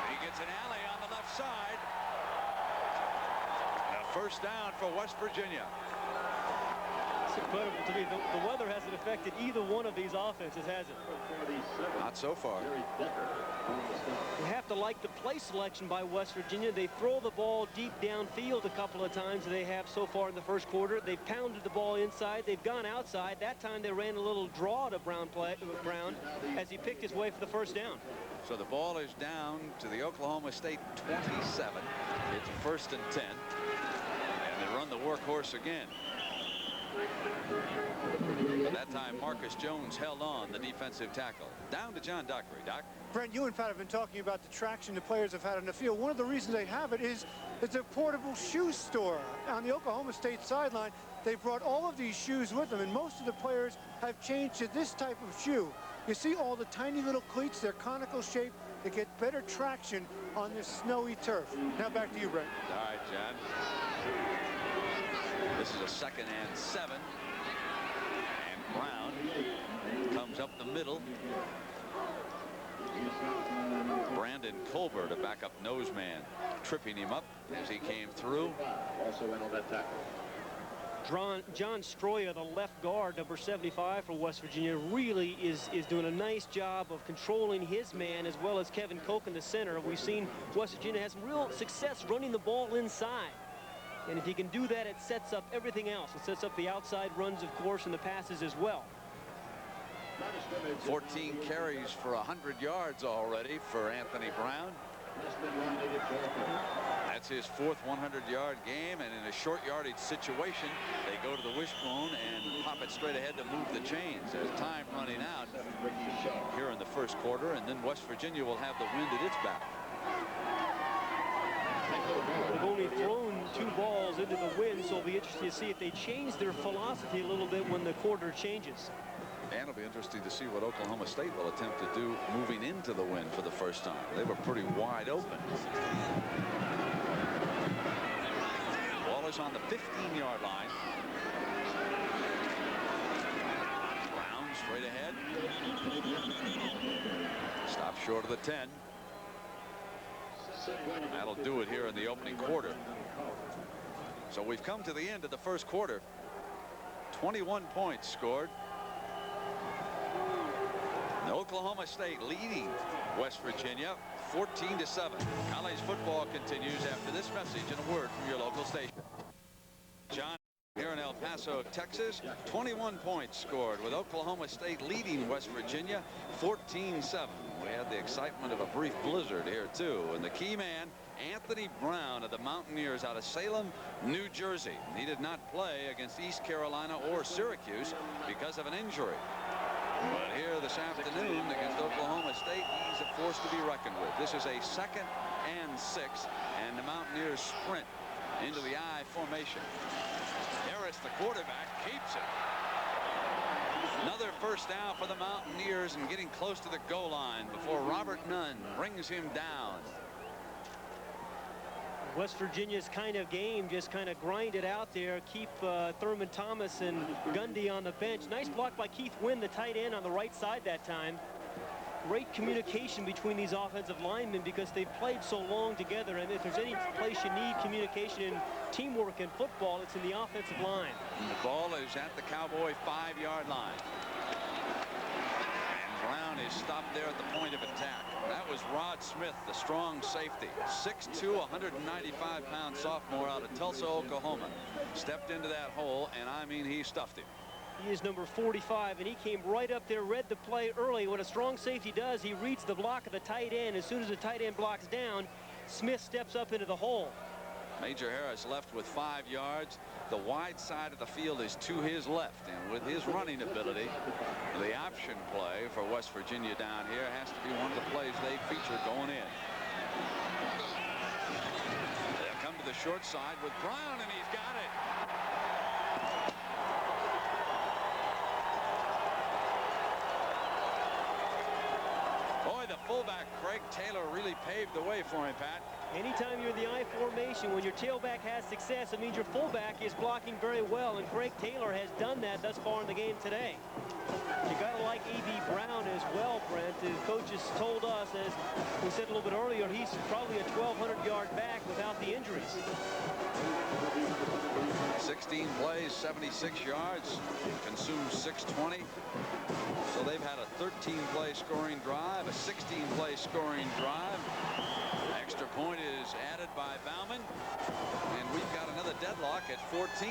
He gets an alley on the left side. A first down for West Virginia. It's incredible to me. The weather hasn't affected either one of these offenses, has it? Not so far. You have to like the play selection by West Virginia. They throw the ball deep downfield a couple of times. They have so far in the first quarter. They've pounded the ball inside. They've gone outside. That time they ran a little draw to Brown as he picked his way for the first down. So the ball is down to the Oklahoma State 27. It's 1st and 10. And they run the workhorse again. That time Marcus Jones held on, the defensive tackle. Down to John Dockery. Doc. Brent, you and Pat have been talking about the traction the players have had on the field. One of the reasons they have it is it's a portable shoe store. On the Oklahoma State sideline, they brought all of these shoes with them, and most of the players have changed to this type of shoe. You see all the tiny little cleats, they're conical shaped. They get better traction on this snowy turf. Now back to you, Brent. All right, John. This is a 2nd and 7. And Brown comes up the middle. Brandon Colbert, a backup nose man, tripping him up as he came through. Also in on that tackle. John Stroya, the left guard, number 75 for West Virginia, really is doing a nice job of controlling his man, as well as Kevin Koch in the center. We've seen West Virginia has some real success running the ball inside. And if he can do that, it sets up everything else. It sets up the outside runs, of course, and the passes as well. 14 carries for 100 yards already for Anthony Brown. That's his 4th 100-yard game, and in a short yardage situation, they go to the wishbone and pop it straight ahead to move the chains. There's time running out here in the first quarter, and then West Virginia will have the wind at its back. They've only thrown 2 balls into the wind, so it'll be interesting to see if they change their philosophy a little bit when the quarter changes. And it'll be interesting to see what Oklahoma State will attempt to do moving into the wind for the first time. They were pretty wide open. Ball is on the 15-yard line. Brown straight ahead. Stop short of the 10. That'll do it here in the opening quarter. So we've come to the end of the first quarter. 21 points scored. And Oklahoma State leading West Virginia 14-7. College football continues after this message and a word from your local station. John, here in El Paso, Texas, 21 points scored with Oklahoma State leading West Virginia 14-7. We had the excitement of a brief blizzard here too, and the key man, Anthony Brown of the Mountaineers out of Salem, New Jersey. He did not play against East Carolina or Syracuse because of an injury. But here this afternoon against Oklahoma State, he's a force to be reckoned with. This is a 2nd and 6, and the Mountaineers sprint into the I formation. Harris, the quarterback, keeps it. Another first down for the Mountaineers and getting close to the goal line before Robert Nunn brings him down. West Virginia's kind of game, just kind of grind it out there, keep Thurman Thomas and Gundy on the bench. Nice block by Keith Wynn, the tight end, on the right side that time. Great communication between these offensive linemen because they've played so long together, and if there's any place you need communication and teamwork in football, it's in the offensive line. And the ball is at the Cowboy 5-yard line. Brown is stopped there at the point of attack. That was Rod Smith, the strong safety. 6'2", 195-pound sophomore out of Tulsa, Oklahoma. Stepped into that hole, and I mean, he stuffed him. He is number 45, and he came right up there, read the play early. What a strong safety does, he reads the block of the tight end. As soon as the tight end blocks down, Smith steps up into the hole. Major Harris left with 5 yards. The wide side of the field is to his left, and with his running ability, the option play for West Virginia down here has to be one of the plays they feature going in. They'll come to the short side with Brown, and he's got it. Boy, the fullback Craig Taylor really paved the way for him, Pat. Anytime you're in the I formation, when your tailback has success, it means your fullback is blocking very well, and Craig Taylor has done that thus far in the game today. You got to like A.B. Brown as well, Brent. The coaches told us, as we said a little bit earlier, he's probably a 1,200-yard back without the injuries. 16 plays, 76 yards, consumed 620. So they've had a 13-play scoring drive, a 16-play scoring drive. Extra point is added by Bauman, and we've got another deadlock at 14.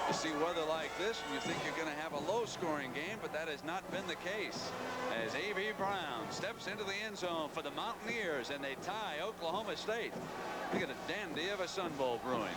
You see weather like this, and you think you're going to have a low-scoring game, but that has not been the case. As A.B. Brown steps into the end zone for the Mountaineers, and they tie Oklahoma State. Look at a dandy of a Sun Bowl brewing.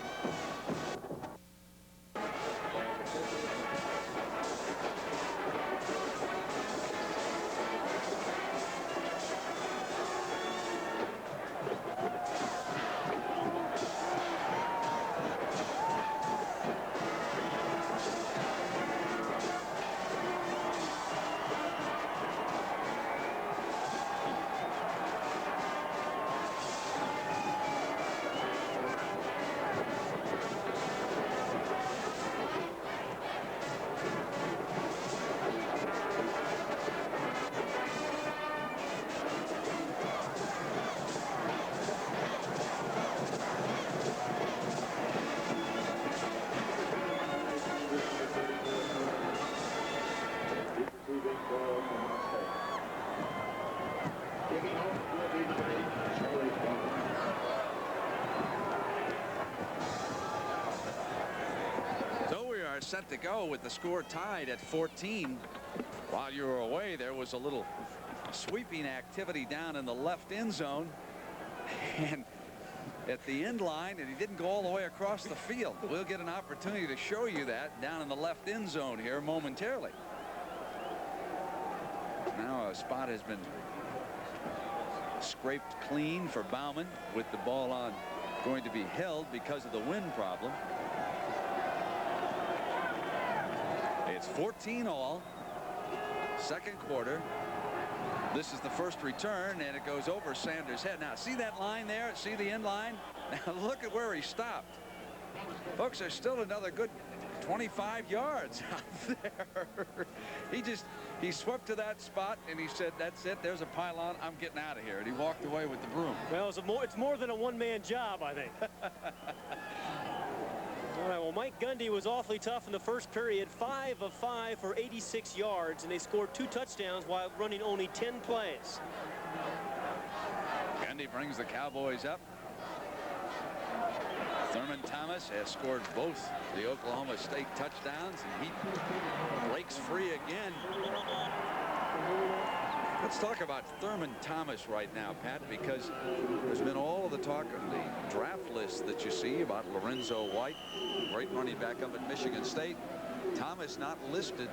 Set to go with the score tied at 14. While you were away, there was a little sweeping activity down in the left end zone and at the end line, and he didn't go all the way across the field. We'll get an opportunity to show you that down in the left end zone here momentarily. Now a spot has been scraped clean for Bauman with the ball on going to be held because of the wind problem. It's 14 all. Second quarter. This is the first return, and it goes over Sanders' head. Now, see that line there? See the end line? Now, look at where he stopped. Folks, there's still another good 25 yards out there. He swept to that spot, and he said, that's it. There's a pylon. I'm getting out of here. And he walked away with the broom. Well, it's more than a one-man job, I think. All right, well, Mike Gundy was awfully tough in the first period. 5 of 5 for 86 yards, and they scored 2 touchdowns while running only 10 plays. Gundy brings the Cowboys up. Thurman Thomas has scored both the Oklahoma State touchdowns, and he breaks free again. Let's talk about Thurman Thomas right now, Pat, because there's been all of the talk of the draft list that you see about Lorenzo White, great running back up at Michigan State. Thomas not listed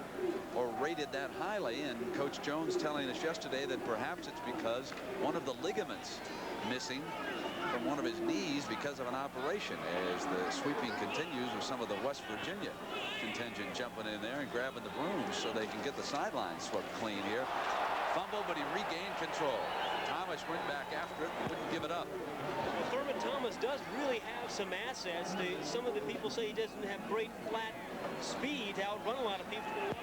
or rated that highly, and Coach Jones telling us yesterday that perhaps it's because one of the ligaments missing from one of his knees because of an operation, as the sweeping continues with some of the West Virginia contingent jumping in there and grabbing the brooms so they can get the sideline swept clean here. Fumble, but he regained control. Thomas went back after it and wouldn't give it up. Well, Thurman Thomas does really have some assets. Some of the people say he doesn't have great flat speed to outrun a lot of people. I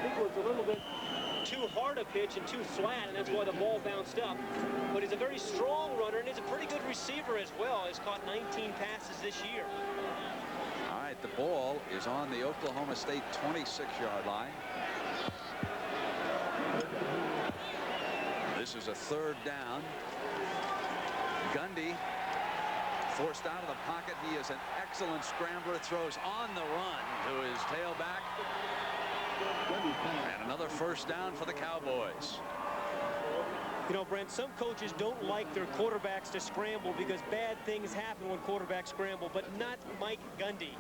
think it was a little bit too hard a pitch and too flat, and that's why the ball bounced up. But he's a very strong runner, and he's a pretty good receiver as well. He's caught 19 passes this year. All right, the ball is on the Oklahoma State 26-yard line. This is a third down. Gundy forced out of the pocket. He is an excellent scrambler. Throws on the run to his tailback. And another first down for the Cowboys. You know, Brent, some coaches don't like their quarterbacks to scramble because bad things happen when quarterbacks scramble, but not Mike Gundy.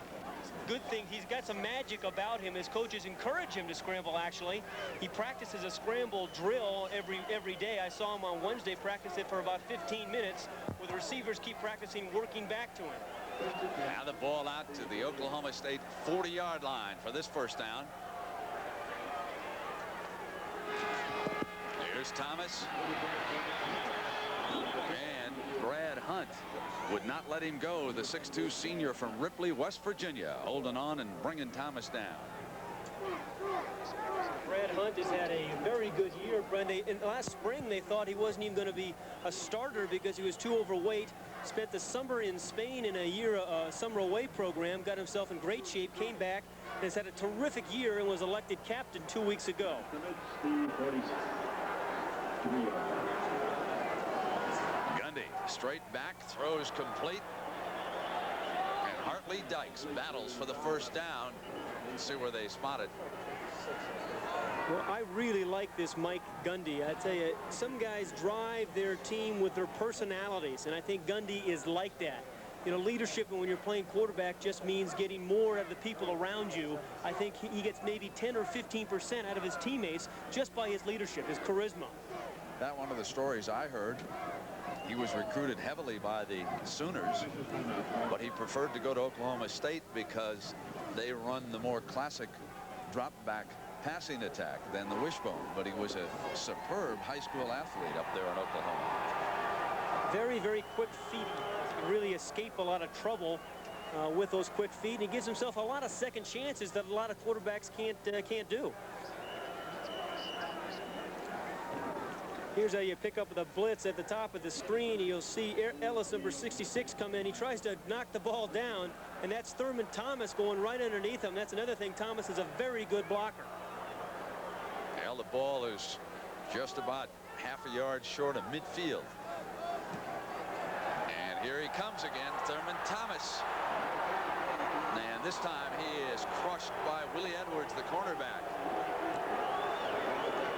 Good thing he's got some magic about him. His coaches encourage him to scramble, actually. He practices a scramble drill every day. I saw him on Wednesday practice it for about 15 minutes, where the receivers keep practicing working back to him. Now the ball out to the Oklahoma State 40-yard line for this first down. Here's Thomas. And Brad Hunt would not let him go. The 6'2 senior from Ripley, West Virginia, holding on and bringing Thomas down. Brad Hunt has had a very good year, Brenda. In last spring, they thought he wasn't even going to be a starter because he was too overweight. Spent the summer in Spain in a summer away program, got himself in great shape, came back, and has had a terrific year and was elected captain 2 weeks ago. Gundy straight back, throws complete. And Hart Lee Dykes battles for the first down. Let's see where they spot it. Well, I really like this Mike Gundy. I tell you, some guys drive their team with their personalities, and I think Gundy is like that. You know, leadership when you're playing quarterback just means getting more out of the people around you. I think he gets maybe 10 or 15% out of his teammates just by his leadership, his charisma. That one of the stories I heard. He was recruited heavily by the Sooners, but he preferred to go to Oklahoma State because they run the more classic drop back passing attack than the wishbone. But he was a superb high school athlete up there in Oklahoma. Very, very quick feet. Really escape a lot of trouble with those quick feet, and he gives himself a lot of second chances that a lot of quarterbacks can't do. Here's how you pick up the blitz at the top of the screen. You'll see Ellis, number 66, come in. He tries to knock the ball down, and that's Thurman Thomas going right underneath him. That's another thing. Thomas is a very good blocker. Well, the ball is just about half a yard short of midfield. And here he comes again, Thurman Thomas. And this time he is crushed by Willie Edwards, the cornerback.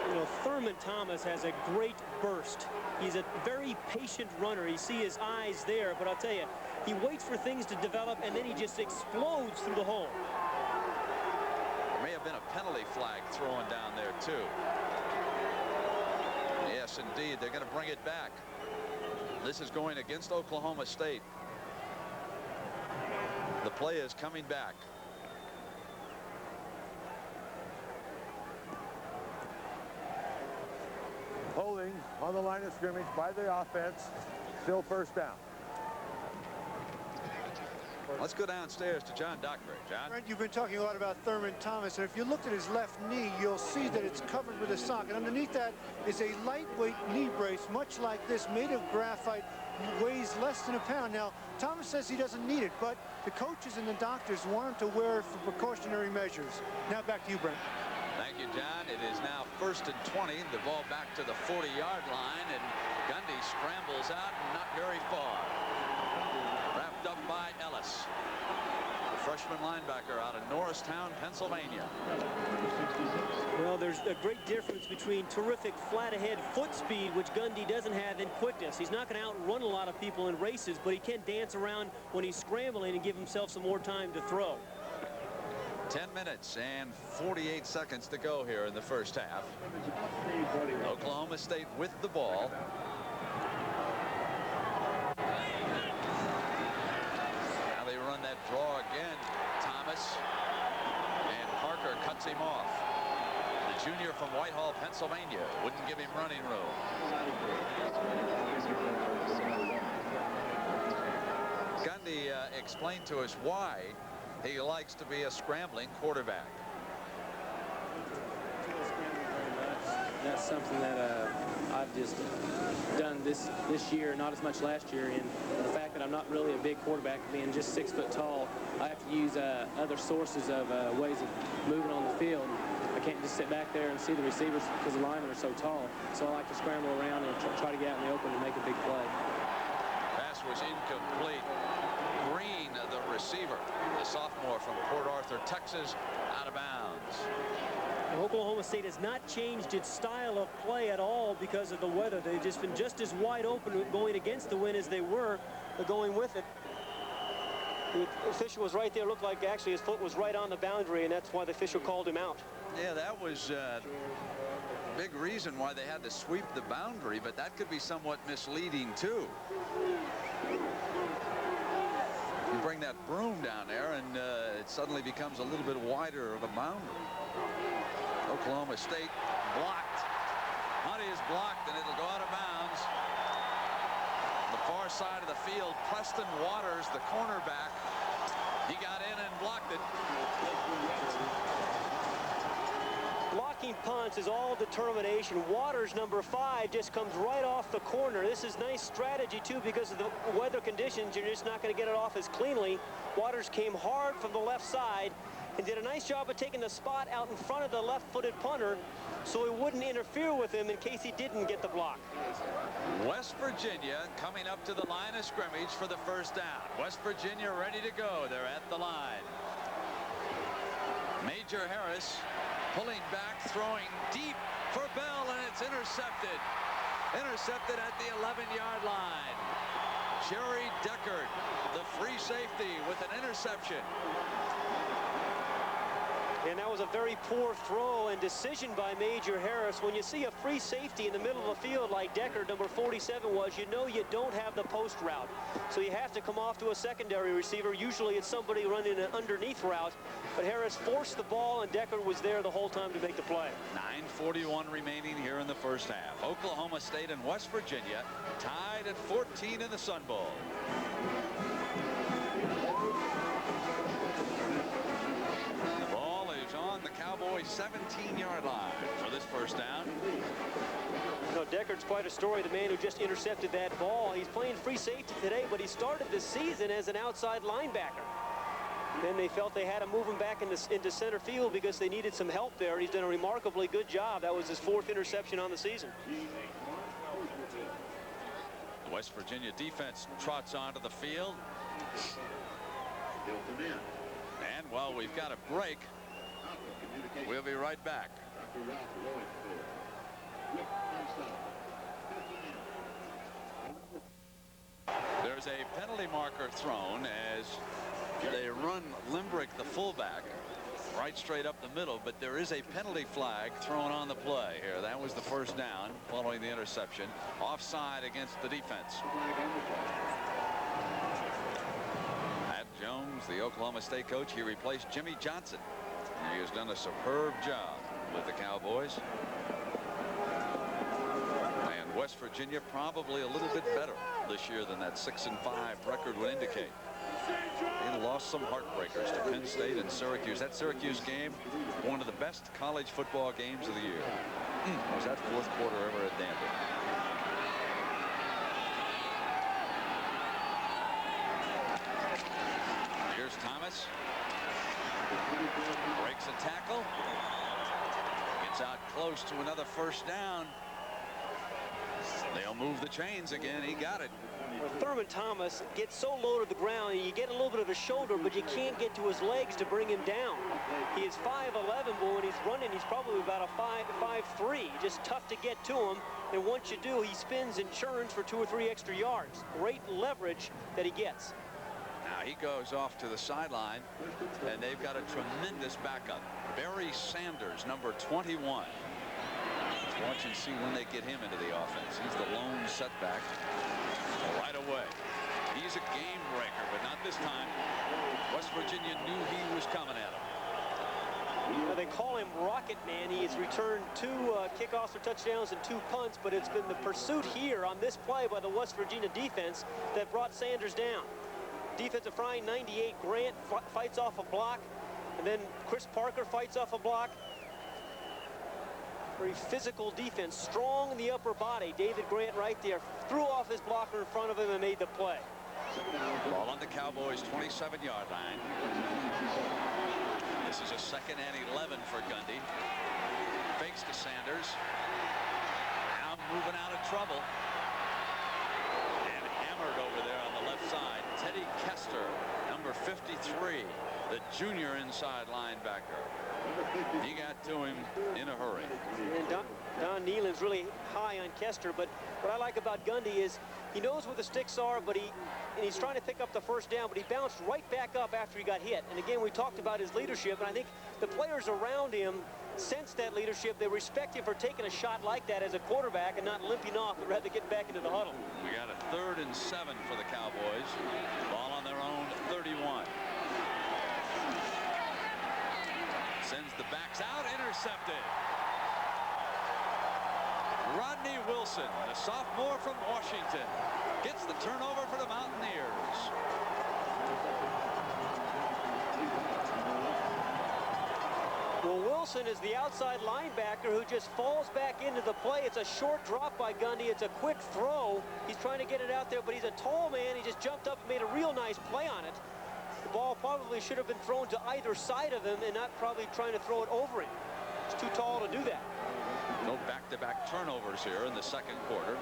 You know, Thurman Thomas has a great burst. He's a very patient runner. You see his eyes there, but I'll tell you, he waits for things to develop, and then he just explodes through the hole. There may have been a penalty flag thrown down there, too. Yes, indeed. They're going to bring it back. This is going against Oklahoma State. The play is coming back. Holding on the line of scrimmage by the offense. Still first down. Let's go downstairs to John Dockery. John? Brent, you've been talking a lot about Thurman Thomas, and if you looked at his left knee, you'll see that it's covered with a sock. And underneath that is a lightweight knee brace, much like this, made of graphite, weighs less than a pound. Now, Thomas says he doesn't need it, but the coaches and the doctors want him to wear it for precautionary measures. Now back to you, Brent. Thank you, John. It is now 1st and 20. The ball back to the 40-yard line, and Gundy scrambles out, not very far. Wrapped up by Ellis, the freshman linebacker out of Norristown, Pennsylvania. Well, there's a great difference between terrific flat-ahead foot speed, which Gundy doesn't have, and quickness. He's not going to outrun a lot of people in races, but he can dance around when he's scrambling and give himself some more time to throw. 10 minutes and 48 seconds to go here in the first half. Oklahoma State with the ball. Now they run that draw again. Thomas, and Parker cuts him off. The junior from Whitehall, Pennsylvania, wouldn't give him running room. Gundy explained to us why he likes to be a scrambling quarterback. That's something that I've just done this year, not as much last year. And the fact that I'm not really a big quarterback, being just 6 foot tall, I have to use other sources of ways of moving on the field. I can't just sit back there and see the receivers because the linemen are so tall. So I like to scramble around and try to get out in the open and make a big play. Pass was incomplete. Green, the receiver, the sophomore from Port Arthur, Texas, out of bounds. Oklahoma State has not changed its style of play at all because of the weather. They've just been just as wide open going against the wind as they were going with it. The official was right there. Looked like actually his foot was right on the boundary, and that's why the official called him out. Yeah, that was a big reason why they had to sweep the boundary, but that could be somewhat misleading too. You bring that broom down there and it suddenly becomes a little bit wider of a boundary. Oklahoma State blocked. Hunt is blocked, and it'll go out of bounds. The far side of the field, Preston Waters, the cornerback, he got in and blocked it. Blocking punts is all determination. Waters, number 5, just comes right off the corner. This is nice strategy too because of the weather conditions. You're just not going to get it off as cleanly. Waters came hard from the left side and did a nice job of taking the spot out in front of the left-footed punter so he wouldn't interfere with him in case he didn't get the block. West Virginia coming up to the line of scrimmage for the first down. West Virginia ready to go. They're at the line. Major Harris pulling back, throwing deep for Bell, and it's intercepted. Intercepted at the 11-yard line. Jerry Deckard, the free safety, with an interception. And that was a very poor throw and decision by Major Harris. When you see a free safety in the middle of the field like Deckard, number 47 was, you know you don't have the post route. So you have to come off to a secondary receiver. Usually it's somebody running an underneath route. But Harris forced the ball, and Deckard was there the whole time to make the play. 9:41 remaining here in the first half. Oklahoma State and West Virginia tied at 14 in the Sun Bowl. The Cowboys' 17-yard line for this first down. You know, Deckard's quite a story. The man who just intercepted that ball. He's playing free safety today, but he started the season as an outside linebacker. Then they felt they had to move him back into center field because they needed some help there. He's done a remarkably good job. That was his 4th interception on the season. The West Virginia defense trots onto the field. And while we've got a break, we'll be right back. There's a penalty marker thrown as they run Limbrick, the fullback, right straight up the middle, but there is a penalty flag thrown on the play here. That was the first down following the interception. Offside against the defense. Matt Jones, the Oklahoma State coach, he replaced Jimmy Johnson. He has done a superb job with the Cowboys. And West Virginia probably a little bit better this year than that 6-5 record would indicate. They lost some heartbreakers to Penn State and Syracuse. That Syracuse game, one of the best college football games of the year. Was that 4th quarter ever at Danville? Here's Thomas. Breaks a tackle. Gets out close to another first down. They'll move the chains again. He got it. Well, Thurman Thomas gets so low to the ground, and you get a little bit of a shoulder, but you can't get to his legs to bring him down. He is 5'11", but when he's running, he's probably about a 5'3". Just tough to get to him. And once you do, he spins and churns for 2 or 3 extra yards. Great leverage that he gets. Now he goes off to the sideline, and they've got a tremendous backup. Barry Sanders, number 21. Let's watch and see when they get him into the offense. He's the lone setback right away. He's a game breaker, but not this time. West Virginia knew he was coming at him. Well, they call him Rocket Man. He has returned 2 kickoffs for touchdowns and 2 punts, but it's been the pursuit here on this play by the West Virginia defense that brought Sanders down. Defensive front 98, Grant fights off a block, and then Chris Parker fights off a block. Very physical defense, strong in the upper body. David Grant right there threw off his blocker in front of him and made the play. Ball on the Cowboys' 27-yard line. This is a 2nd and 11 for Gundy. Fakes to Sanders. Now moving out of trouble. And hammered over there on the left side. Teddy Kester, number 53, the junior inside linebacker. He got to him in a hurry. And Don Nealon's really high on Kester, but what I like about Gundy is he knows where the sticks are, but he's trying to pick up the first down, but he bounced right back up after he got hit. And again, we talked about his leadership, and I think the players around him sense that leadership. They respect him for taking a shot like that as a quarterback and not limping off, but rather getting back into the huddle. We got a 3rd and 7 for the Cowboys. Ball on their own 31. Sends the backs out, intercepted. Rodney Wilson, the sophomore from Washington, gets the turnover for the Mountaineers. Well, Wilson is the outside linebacker who just falls back into the play. It's a short drop by Gundy. It's a quick throw. He's trying to get it out there, but he's a tall man. He just jumped up and made a real nice play on it. The ball probably should have been thrown to either side of him and not probably trying to throw it over him. He's too tall to do that. No back-to-back turnovers here in the second quarter.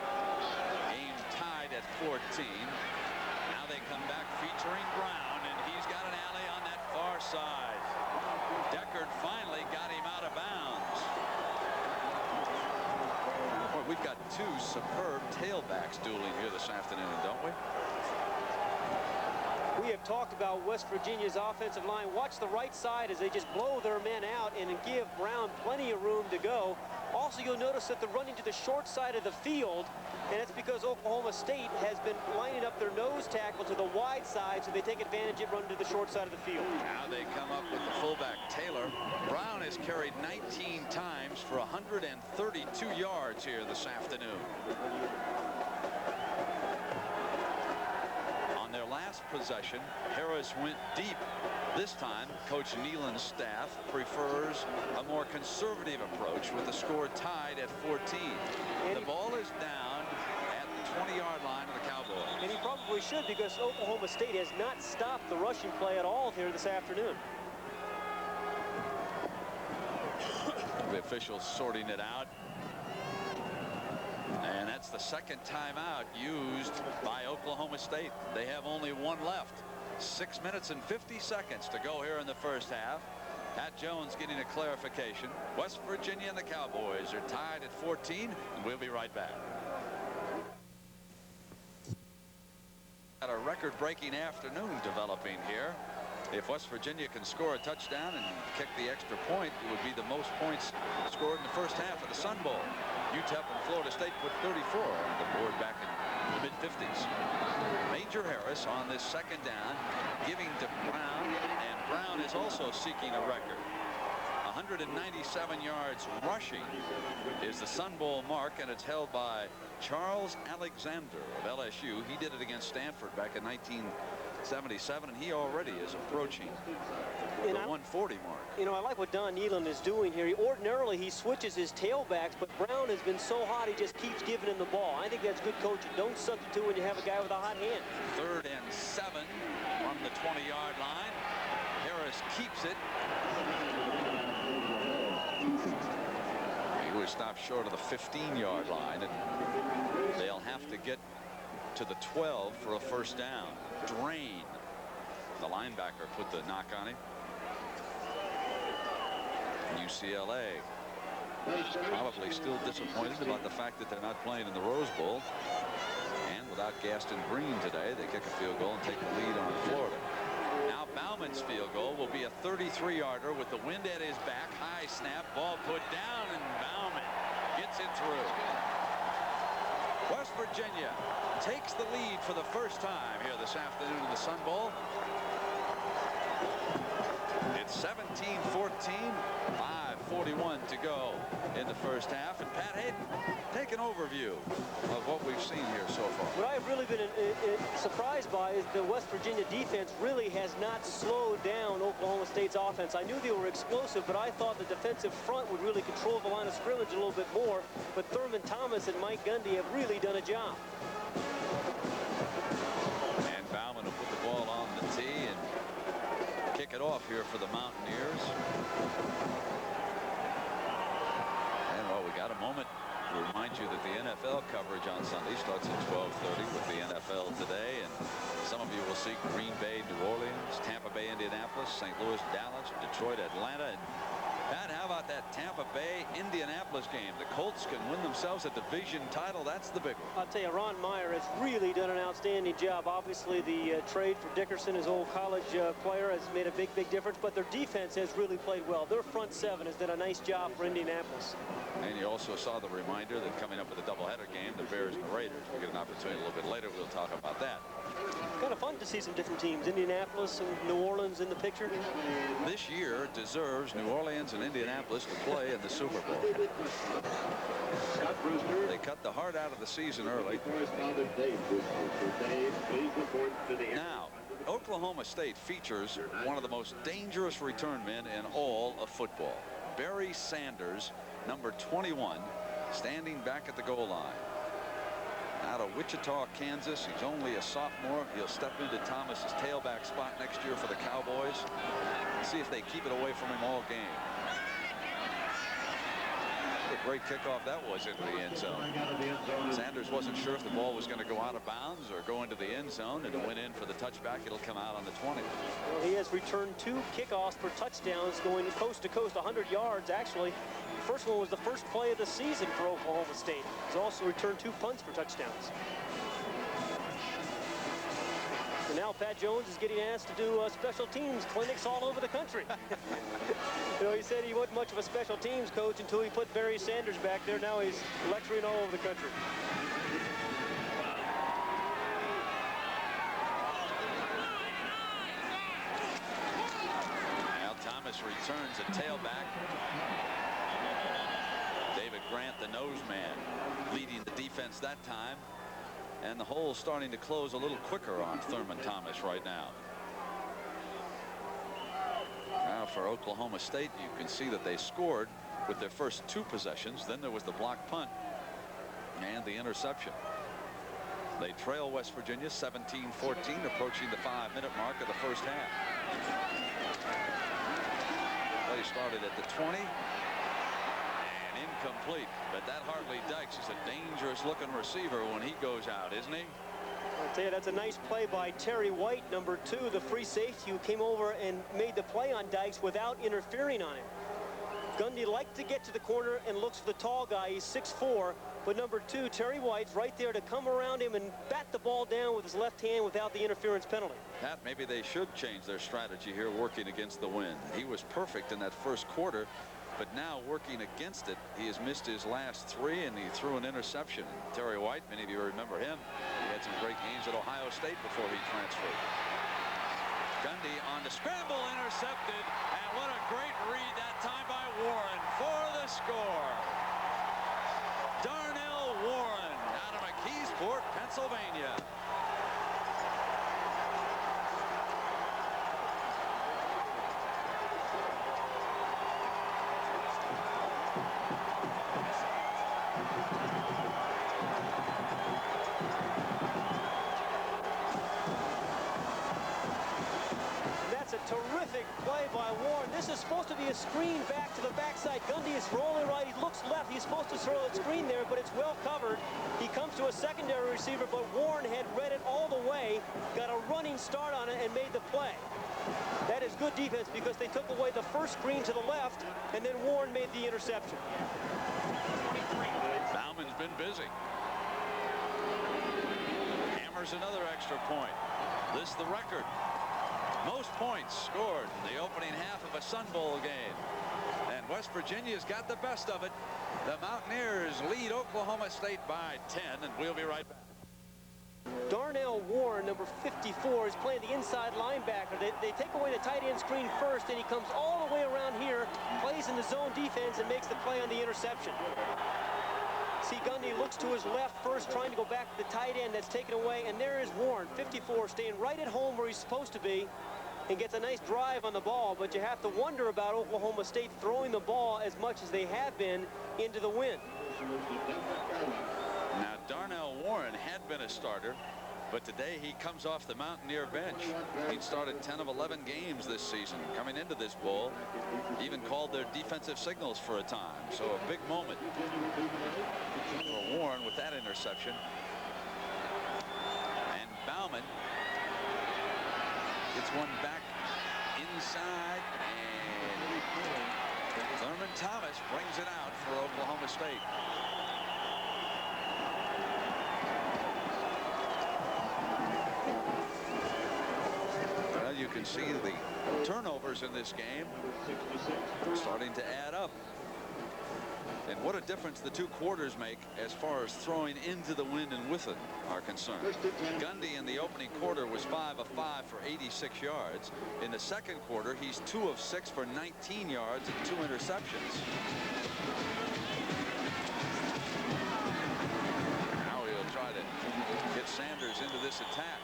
Game tied at 14. Now they come back featuring Brown, and he's got an alley on that far side. Deckard finally got him out of bounds. Boy, we've got 2 superb tailbacks dueling here this afternoon, don't we? We have talked about West Virginia's offensive line. Watch the right side as they just blow their men out and give Brown plenty of room to go. Also, you'll notice that they're running to the short side of the field, and it's because Oklahoma State has been lining up their nose tackle to the wide side, so they take advantage of running to the short side of the field. Now they come up with the fullback Taylor. Brown has carried 19 times for 132 yards here this afternoon. On their last possession, Harris went deep. This time, Coach Nealon's staff prefers a more conservative approach with the score tied at 14. The ball is down at the 20-yard line of the Cowboys. And he probably should, because Oklahoma State has not stopped the rushing play at all here this afternoon. The officials sorting it out. And that's the second timeout used by Oklahoma State. They have only 1 left. 6 minutes and 50 seconds to go here in the first half. Pat Jones getting a clarification. West Virginia and the Cowboys are tied at 14, and we'll be right back. Got a record-breaking afternoon developing here. If West Virginia can score a touchdown and kick the extra point, it would be the most points scored in the first half of the Sun Bowl. UTEP and Florida State put 34 on the board back in the mid-50s. Major Harris on this second down, giving to Brown, and Brown is also seeking a record. 197 yards rushing is the Sun Bowl mark, and it's held by Charles Alexander of LSU. He did it against Stanford back in 1977, and he already is approaching the 140 mark. You know, I like what Don Nealon is doing here. Ordinarily, he switches his tailbacks, but Brown has been so hot, he just keeps giving him the ball. I think that's good coaching. Don't substitute when you have a guy with a hot hand. 3rd and 7 from the 20-yard line. Harris keeps it. He was stopped short of the 15-yard line, and they'll have to get to the 12 for a first down. Drain, the linebacker, put the knock on him. UCLA probably still disappointed about the fact that they're not playing in the Rose Bowl. And without Gaston Green today, they kick a field goal and take the lead on Florida. Now Bauman's field goal will be a 33-yarder with the wind at his back. High snap, ball put down, and Bauman gets it through. West Virginia takes the lead for the first time here this afternoon in the Sun Bowl. It's 17-14, 5:41 to go in the first half. And Pat Hayden, take an overview of what we've seen here so far. What I've really been surprised by is the West Virginia defense really has not slowed down Oklahoma State's offense. I knew they were explosive, but I thought the defensive front would really control the line of scrimmage a little bit more. But Thurman Thomas and Mike Gundy have really done a job. And Bauman will put the ball on the tee and kick it off here for the Mountaineers. And well, we got a moment to remind you that the NFL coverage on Sunday starts at 12:30 with the NFL Today, and some of you will see Green Bay, New Orleans, Tampa Bay, Indianapolis, St. Louis, Dallas, Detroit, Atlanta, and Pat, how about that Tampa Bay Indianapolis game? The Colts can win themselves a division title. That's the big one. I'll tell you, Ron Meyer has really done an outstanding job. Obviously, the trade for Dickerson, his old college player, has made a big difference, but their defense has really played well. Their front seven has done a nice job for Indianapolis. And you also saw the reminder that coming up with a doubleheader game, the Bears and the Raiders. We'll get an opportunity a little bit later. We'll talk about that. Kind of fun to see some different teams. Indianapolis and New Orleans in the picture. This year deserves New Orleans and Indianapolis to play in the Super Bowl. They cut the heart out of the season early. Now, Oklahoma State features one of the most dangerous return men in all of football. Barry Sanders, number 21, standing back at the goal line. Out of Wichita, Kansas. He's only a sophomore. He'll step into Thomas's tailback spot next year for the Cowboys. See if they keep it away from him all game. What a great kickoff that was into the end zone. Sanders wasn't sure if the ball was going to go out of bounds or go into the end zone, and it went in for the touchback. It'll come out on the 20. Well, he has returned 2 kickoffs for touchdowns, going coast to coast, 100 yards actually. The first one was the first play of the season for Oklahoma State. He's also returned 2 punts for touchdowns. And now Pat Jones is getting asked to do special teams clinics all over the country. You know, he said he wasn't much of a special teams coach until he put Barry Sanders back there. Now he's lecturing all over the country. Now Thomas returns a tailback. David Grant, the nose man, leading the defense that time. And the hole starting to close a little quicker on Thurman Thomas right now. Now for Oklahoma State, you can see that they scored with their first 2 possessions. Then there was the block punt and the interception. They trail West Virginia 17-14, approaching the 5-minute mark of the first half. Play started at the 20. Incomplete, but that Hart Lee Dykes is a dangerous looking receiver when he goes out, isn't he? I'll tell you, that's a nice play by Terry White, number 2, the free safety, who came over and made the play on Dykes without interfering on him. Gundy liked to get to the corner and looks for the tall guy. He's 6'4", but number 2, Terry White's right there to come around him and bat the ball down with his left hand without the interference penalty. Pat, maybe they should change their strategy here, working against the wind. He was perfect in that first quarter. But now working against it, he has missed his last 3, and he threw an interception. Terry White, many of you remember him. He had some great games at Ohio State before he transferred. Gundy on the scramble, intercepted, and what a great read that time by Warren for the score. Darnell Warren out of McKeesport, Pennsylvania. Terrific play by Warren. This is supposed to be a screen back to the backside. Gundy is rolling right. He looks left. He's supposed to throw a screen there, but it's well covered. He comes to a secondary receiver, but Warren had read it all the way, got a running start on it, and made the play. That is good defense because they took away the first screen to the left, and then Warren made the interception. Bauman's been busy. Hammers another extra point. This is the record. Most points scored in the opening half of a Sun Bowl game. And West Virginia's got the best of it. The Mountaineers lead Oklahoma State by 10, and we'll be right back. Darnell Warren, number 54, is playing the inside linebacker. They take away the tight end screen first, and he comes all the way around here, plays in the zone defense, and makes the play on the interception. See, Gundy looks to his left first, trying to go back to the tight end that's taken away, and there is Warren, 54, staying right at home where he's supposed to be, and gets a nice drive on the ball. But you have to wonder about Oklahoma State throwing the ball as much as they have been into the wind. Now, Darnell Warren had been a starter, but today he comes off the Mountaineer bench. He'd started 10 of 11 games this season. Coming into this bowl, even called their defensive signals for a time. So a big moment for Warren with that interception. And Bauman gets one back inside, and Thomas brings it out for Oklahoma State. Well, you can see the turnovers in this game starting to add up. And what a difference the two quarters make as far as throwing into the wind and with it are concerned. Gundy in the opening quarter was 5 of 5 for 86 yards. In the second quarter, he's 2 of 6 for 19 yards and 2 interceptions. Now he'll try to get Sanders into this attack.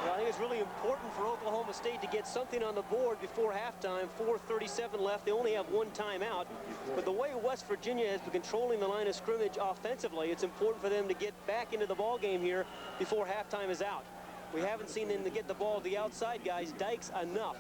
Well, I think it's really important for Oklahoma State to get something on the board before halftime. 4:37 left. They only have one timeout. But the way West Virginia has been controlling the line of scrimmage offensively, it's important for them to get back into the ball game here before halftime is out. We haven't seen them to get the ball to the outside guys. Dykes enough.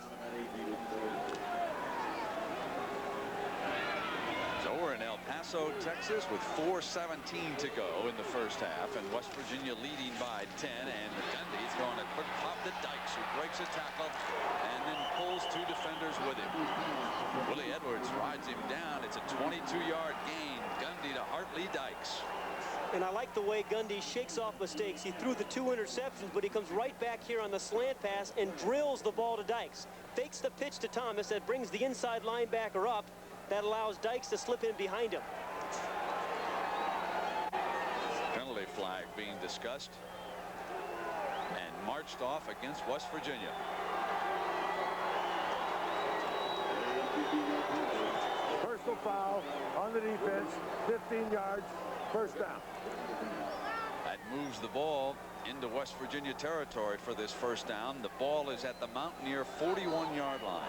So we're in El Paso, Texas, with 4:17 to go in the first half, and West Virginia leading by 10. And Gundy throwing a quick pop to Dykes, who breaks a tackle and then pulls 2 defenders with him. Willie Edwards rides him down. It's a 22-yard gain. Gundy to Hart Lee Dykes. And I like the way Gundy shakes off mistakes. He threw the 2 interceptions, but he comes right back here on the slant pass and drills the ball to Dykes. Fakes the pitch to Thomas. That brings the inside linebacker up. That allows Dykes to slip in behind him. Penalty flag being discussed and marched off against West Virginia. Personal foul on the defense, 15 yards, first down. That moves the ball into West Virginia territory for this first down. The ball is at the Mountaineer 41-yard line.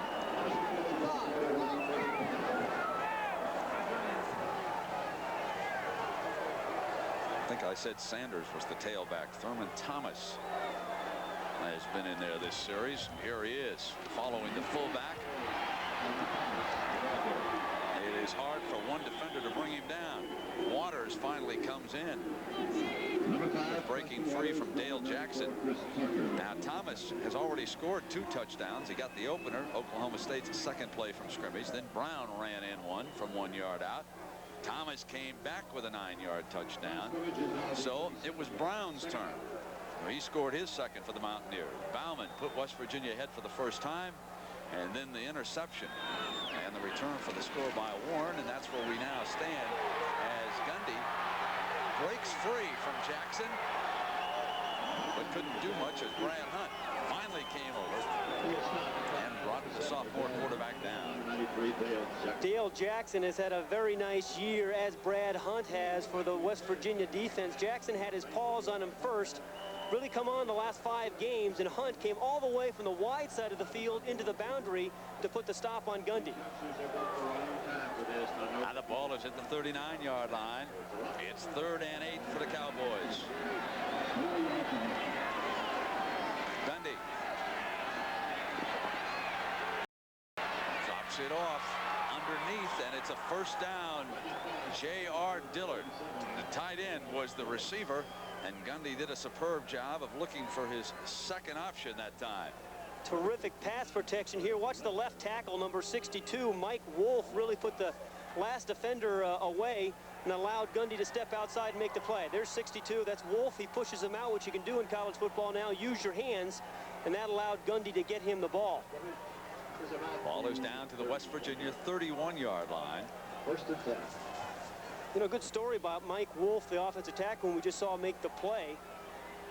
I think I said Sanders was the tailback. Thurman Thomas has been in there this series. Here he is following the fullback. It is hard for one defender to bring him down. Waters finally comes in, breaking free from Dale Jackson. Now Thomas has already scored 2 touchdowns. He got the opener, Oklahoma State's second play from scrimmage. Then Brown ran in one from 1 yard out. Thomas came back with a 9-yard touchdown. So it was Brown's turn. He scored his second for the Mountaineers. Bauman put West Virginia ahead for the first time, and then the interception and the return for the score by Warren, and that's where we now stand as Gundy breaks free from Jackson, but couldn't do much as Brad Hunt finally came over and brought the sophomore quarterback down. Dale Jackson has had a very nice year, as Brad Hunt has, for the West Virginia defense. Jackson had his paws on him first, really come on the last 5 games, and Hunt came all the way from the wide side of the field into the boundary to put the stop on Gundy. Now the ball is at the 39-yard line. It's 3rd and 8 for the Cowboys. Gundy drops it off underneath, and it's a first down. J.R. Dillard, the tight end, was the receiver, and Gundy did a superb job of looking for his second option that time. Terrific pass protection here. Watch the left tackle, number 62, Mike Wolf, really put the last defender away and allowed Gundy to step outside and make the play. There's 62. That's Wolf. He pushes him out, which you can do in college football now. Use your hands, and that allowed Gundy to get him the ball. Ball is down to the West Virginia 31-yard line. You know, good story about Mike Wolf, the offensive tackle, when we just saw him make the play.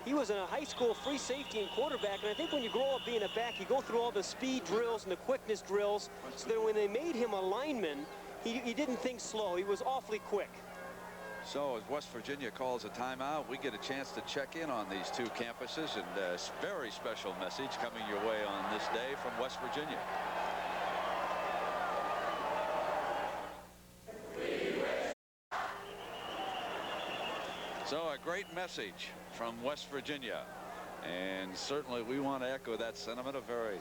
He was a high school free safety and quarterback, and I think when you grow up being a back, you go through all the speed drills and the quickness drills, so that when they made him a lineman, he didn't think slow. He was awfully quick. So as West Virginia calls a timeout, we get a chance to check in on these 2 campuses, and a very special message coming your way on this day from West Virginia. So a great message from West Virginia, and certainly we want to echo that sentiment. A very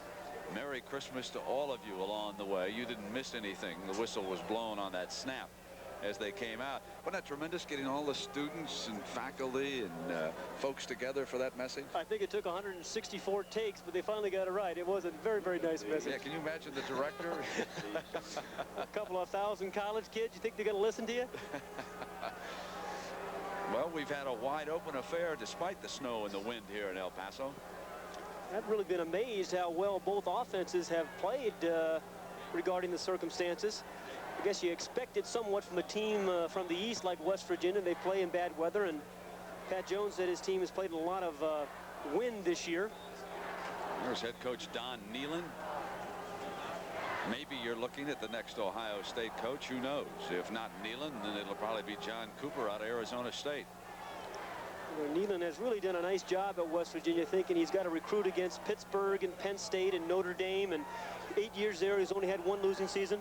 Merry Christmas to all of you along the way. You didn't miss anything. The whistle was blown on that snap. as they came out. Wasn't that tremendous, getting all the students and faculty and folks together for that message? I think it took 164 takes, but they finally got it right. It was a very, very nice message. Yeah, can you imagine the director? A couple of thousand college kids, you think they're going to listen to you? Well, we've had a wide open affair despite the snow and the wind here in El Paso. I've really been amazed how well both offenses have played regarding the circumstances. I guess you expected somewhat from a team from the east like West Virginia. They play in bad weather, and Pat Jones said his team has played in a lot of wind this year. There's head coach Don Nealon. Maybe you're looking at the next Ohio State coach. Who knows? If not Nealon, then it'll probably be John Cooper out of Arizona State. Well, Nealon has really done a nice job at West Virginia, thinking he's got to recruit against Pittsburgh and Penn State and Notre Dame. And 8 years there, he's only had one losing season.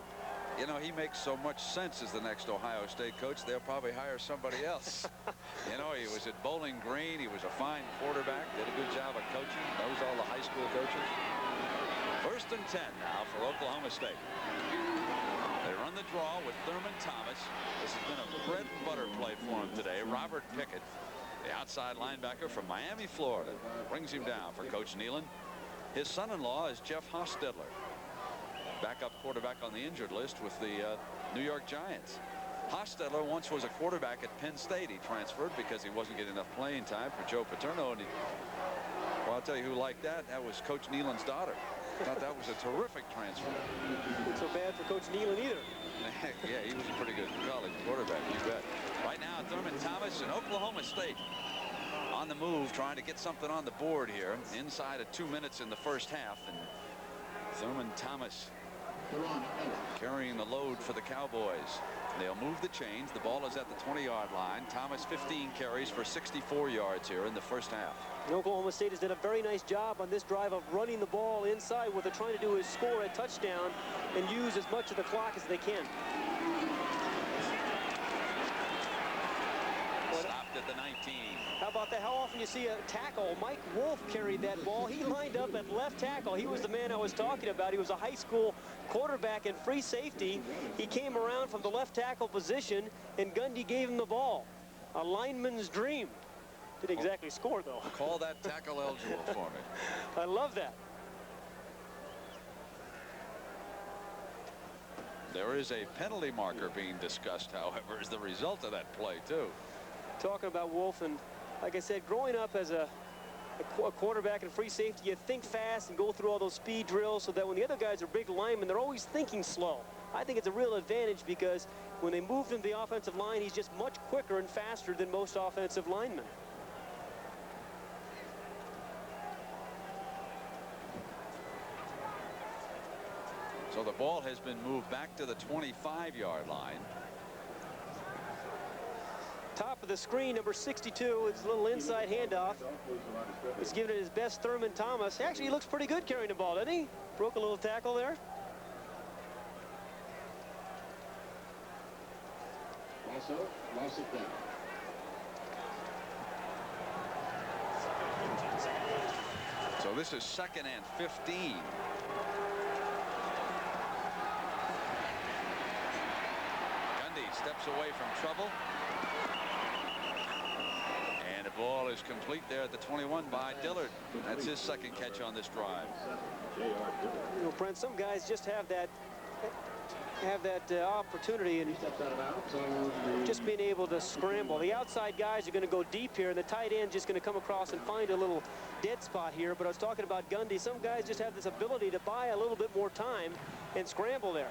You know, he makes so much sense as the next Ohio State coach, they'll probably hire somebody else. You know, he was at Bowling Green. He was a fine quarterback, did a good job of coaching, knows all the high school coaches. 1st and 10 now for Oklahoma State. They run the draw with Thurman Thomas. This has been a bread and butter play for him today. Robert Pickett, the outside linebacker from Miami, Florida, brings him down for Coach Nealon. His son-in-law is Jeff Hostetler, backup quarterback on the injured list with the New York Giants. Hostetler once was a quarterback at Penn State. He transferred because he wasn't getting enough playing time for Joe Paterno. And well, I'll tell you who liked that. That was Coach Nealon's daughter. Thought that was a terrific transfer. Not so bad for Coach Nealon either. Yeah, he was a pretty good college quarterback, you bet. Right now, Thurman Thomas and Oklahoma State on the move, trying to get something on the board here inside of 2 minutes in the first half. And Thurman Thomas carrying the load for the Cowboys. They'll move the chains. The ball is at the 20-yard line. Thomas 15 carries for 64 yards here in the first half. And Oklahoma State has done a very nice job on this drive of running the ball inside. What they're trying to do is score a touchdown and use as much of the clock as they can. Stopped at the 19. How about that? How often you see a tackle? Mike Wolf carried that ball. He lined up at left tackle. He was the man I was talking about. He was a high school quarterback and free safety. He came around from the left tackle position, and Gundy gave him the ball. A lineman's dream. Didn't exactly score, though. Call that tackle eligible for me. I love that. There is a penalty marker being discussed, however, as the result of that play, too. Talking about Wolf, and like I said, growing up as a quarterback and free safety, you think fast and go through all those speed drills so that when the other guys are big linemen, they're always thinking slow. I think it's a real advantage because when they moved him to the offensive line, he's just much quicker and faster than most offensive linemen. So the ball has been moved back to the 25-yard line. Top of the screen, number 62. It's a little inside handoff. He's giving it his best, Thurman Thomas. Actually, he looks pretty good carrying the ball, doesn't he? Broke a little tackle there. Paso lost it down. So this is 2nd and 15. Gundy steps away from trouble. And the ball is complete there at the 21 by Dillard. That's his 2nd catch on this drive. You know, Brent, some guys just have that opportunity and just being able to scramble. The outside guys are going to go deep here, and the tight end just going to come across and find a little dead spot here. But I was talking about Gundy. Some guys just have this ability to buy a little bit more time and scramble there.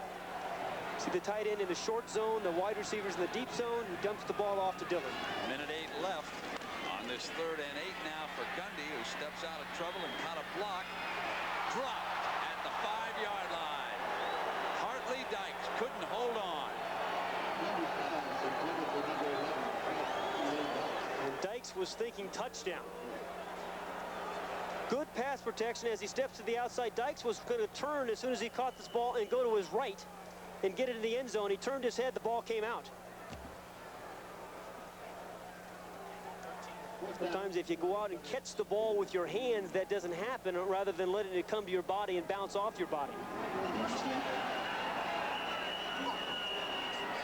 See the tight end in the short zone, the wide receivers in the deep zone, who dumps the ball off to Dillard. Minute 8 left on this 3rd and 8 now for Gundy, who steps out of trouble and caught a block. Dropped at the 5-yard line. Hart Lee Dykes couldn't hold on. And Dykes was thinking touchdown. Good pass protection as he steps to the outside. Dykes was going to turn as soon as he caught this ball and go to his right and get it in the end zone. He turned his head, the ball came out. Sometimes if you go out and catch the ball with your hands, that doesn't happen, rather than letting it come to your body and bounce off your body.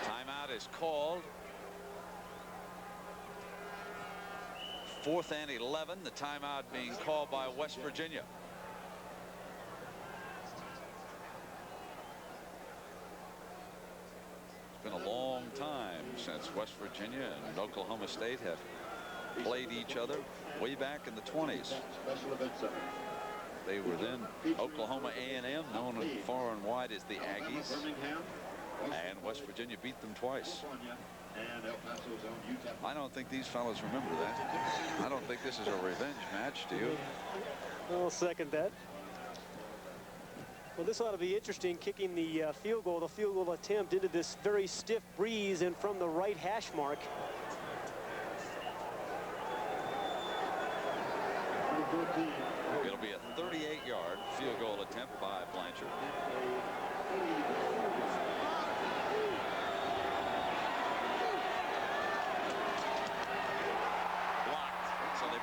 Timeout is is called. 4th and 11. The timeout being called by West Virginia. It's been a long time since West Virginia and Oklahoma State have played each other, way back in the 20s. They were then Oklahoma A&M, known far and wide as the Aggies, and West Virginia beat them twice. I don't think these fellows remember that. I don't think this is a revenge match, do you? I'll second that. Well, this ought to be interesting, kicking the field goal attempt into this very stiff breeze and from the right hash mark. It'll be a 38-yard field goal attempt by Blanchard.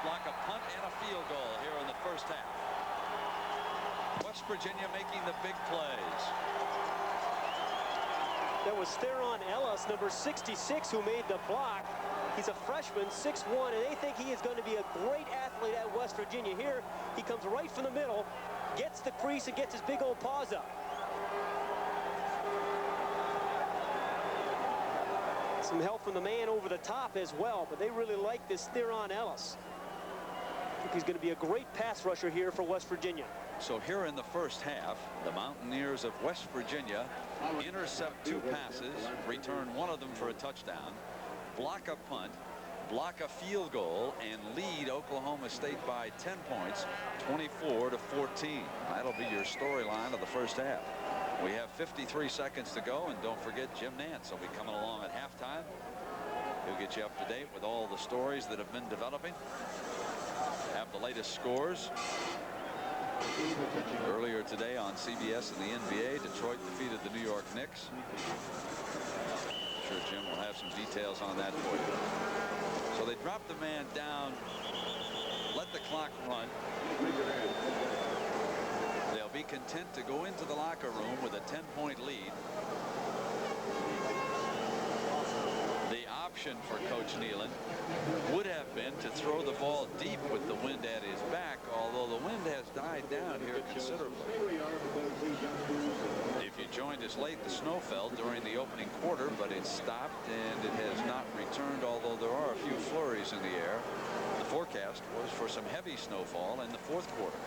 Block a punt and a field goal here in the first half. West Virginia making the big plays. That was Theron Ellis, number 66, who made the block. He's a freshman, 6'1", and they think he is going to be a great athlete at West Virginia. Here, he comes right from the middle, gets the crease, and gets his big old paws up. Some help from the man over the top as well, but they really like this Theron Ellis. I think he's going to be a great pass rusher here for West Virginia. So here in the first half, the Mountaineers of West Virginia intercept 2 passes, return 1 of them for a touchdown, block a punt, block a field goal, and lead Oklahoma State by 10 points, 24-14. That'll be your storyline of the first half. We have 53 seconds to go, and don't forget Jim Nantz will be coming along at halftime. He'll get you up to date with all the stories that have been developing. Have the latest scores. Earlier today on CBS and the NBA, Detroit defeated the New York Knicks. I'm sure Jim will have some details on that for you. So they dropped the man down, let the clock run. They'll be content to go into the locker room with a 10-point lead. The option for Coach Nealon would have been to throw the ball deep with the wind at his back, although the wind has died down here considerably. If you joined us late, the snow fell during the opening quarter, but it stopped and it has not returned, although there are a few flurries in the air. The forecast was for some heavy snowfall in the 4th quarter.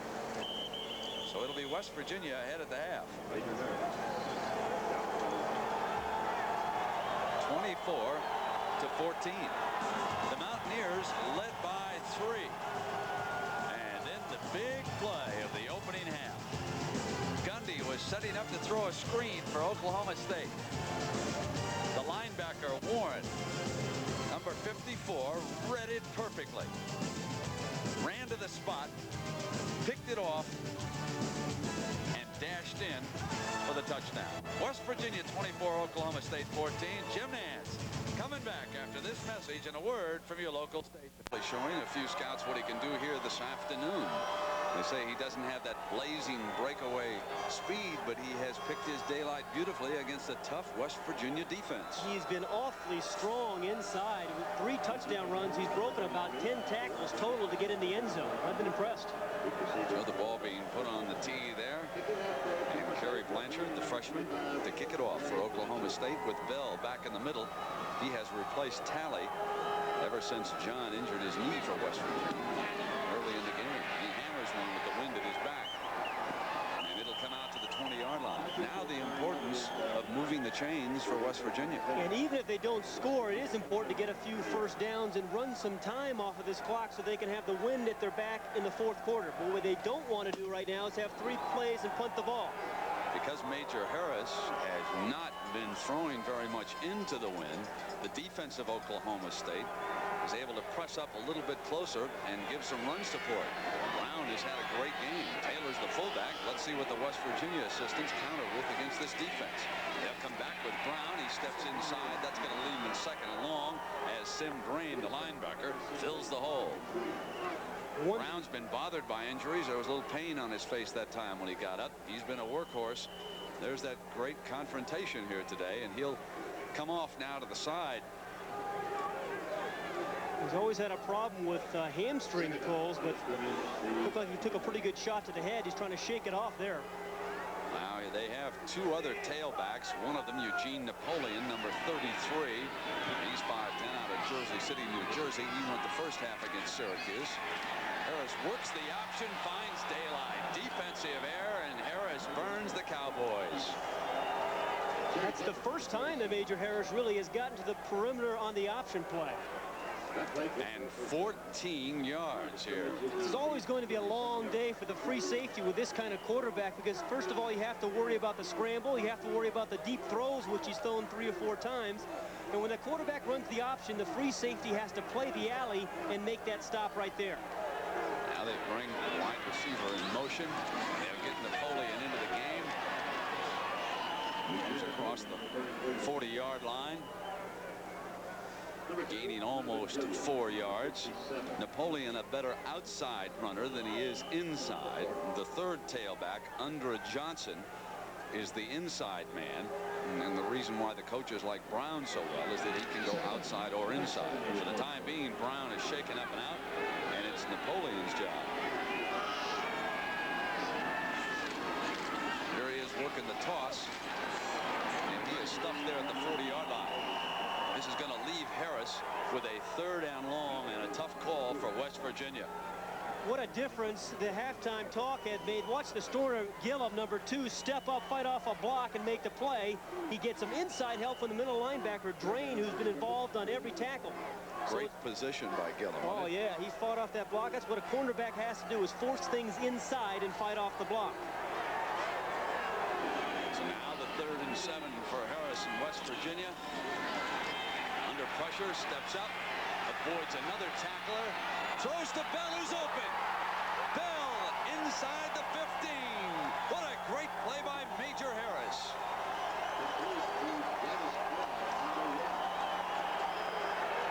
So it'll be West Virginia ahead at the half. 24-14. The Mountaineers led by 3. And then the big play of the opening half. Gundy was setting up to throw a screen for Oklahoma State. The linebacker, Warren, number 54, read it perfectly. Ran to the spot, picked it off, and dashed in for the touchdown. West Virginia 24, Oklahoma State 14. Jim Nantz coming back after this message and a word from your local station. Showing a few scouts what he can do here this afternoon. They say he doesn't have that blazing breakaway speed, but he has picked his daylight beautifully against a tough West Virginia defense. He's been awfully strong inside. With 3 touchdown runs, he's broken about 10 tackles total to get in the end zone. I've been impressed. So the ball being put on the tee there. And Kerry Blanchard, the freshman, to kick it off for Oklahoma State with Bell back in the middle. He has replaced Talley ever since John injured his knee for West Virginia early in the game. He hammers one with the wind at his back. And it'll come out to the 20-yard line. Now the importance of moving the chains for West Virginia. And even if they don't score, it is important to get a few first downs and run some time off of this clock so they can have the wind at their back in the 4th quarter. But what they don't want to do right now is have 3 plays and punt the ball. Because Major Harris has not been throwing very much into the wind, the defense of Oklahoma State is able to press up a little bit closer and give some run support. Brown has had a great game. Taylor's the fullback. Let's see what the West Virginia assistants counter with against this defense. They'll come back with Brown. He steps inside. That's going to leave him in 2nd and long as Sim Drain, the linebacker, fills the hole. Brown's been bothered by injuries. There was a little pain on his face that time when he got up. He's been a workhorse. there's that great confrontation here today, and he'll come off now to the side. He's always had a problem with hamstring pulls, but looked like he took a pretty good shot to the head. He's trying to shake it off there. Now they have two other tailbacks. One of them, Eugene Napoleon, number 33. He's 5'10", out of Jersey City, New Jersey. He went the first half against Syracuse. Harris works the option, finds daylight. Defensive error, and Harris burns the Cowboys. That's the first time that Major Harris really has gotten to the perimeter on the option play. And 14 yards here. This is always going to be a long day for the free safety with this kind of quarterback, because first of all, you have to worry about the scramble. You have to worry about the deep throws, which he's thrown 3 or 4 times. And when the quarterback runs the option, the free safety has to play the alley and make that stop right there. Now they bring the wide receiver in motion. They'll get Napoleon into the game. Moves across the 40-yard line, gaining almost 4 yards. Napoleon a better outside runner than he is inside. The third tailback, Andra Johnson, is the inside man. And the reason why the coaches like Brown so well is that he can go outside or inside. For the time being, Brown is shaken up and out, and it's Napoleon's job. Here he is working the toss, and he is stuffed there at the 40-yard line. This is going to leave Harris with a 3rd and long and a tough call for West Virginia. What a difference the halftime talk had made. Watch the Stoner Gillum, number 2, step up, fight off a block, and make the play. He gets some inside help from the middle linebacker, Drain, who's been involved on every tackle. Great position by Gillum. Oh, yeah, he fought off that block. That's what a cornerback has to do, is force things inside and fight off the block. So now the 3rd and 7 for Harris in West Virginia. Under pressure, steps up, avoids another tackler, throws to Bell, who's open. Bell inside the 15. What a great play by Major Harris.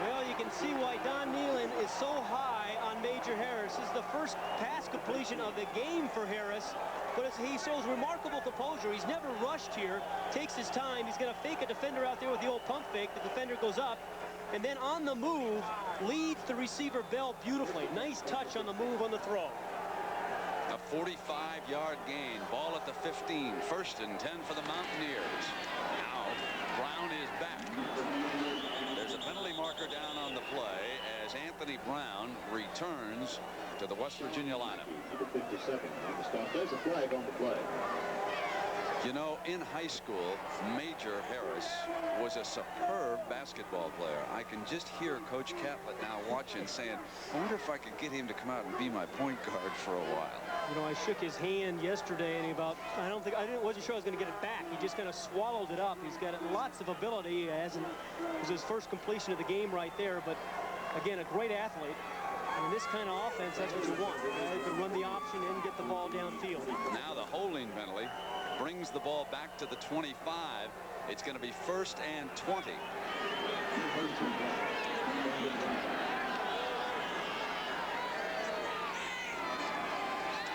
Well, you can see why Don Nealon is so high on Major Harris. This is the first pass completion of the game for Harris, but he shows remarkable composure. He's never rushed here, takes his time. He's going to fake a defender out there with the old pump fake. The defender goes up, and then on the move, leads the receiver Bell beautifully. Nice touch on the move on the throw. A 45-yard gain. Ball at the 15. 1st and 10 for the Mountaineers. Now Brown is back. There's a penalty marker down on the play as Anthony Brown returns to the West Virginia lineup. Number 57 on the stop. There's a flag on the play. You know, in high school, Major Harris was a superb basketball player. I can just hear Coach Catlett now watching saying, I wonder if I could get him to come out and be my point guard for a while. You know, I shook his hand yesterday, and wasn't sure I was going to get it back. He just kind of swallowed it up. He's got lots of ability. It was his first completion of the game right there, but again, a great athlete. And in this kind of offense, that's what you want. You can run the option and get the ball downfield. Now the holding penalty brings the ball back to the 25. It's going to be 1st and 20.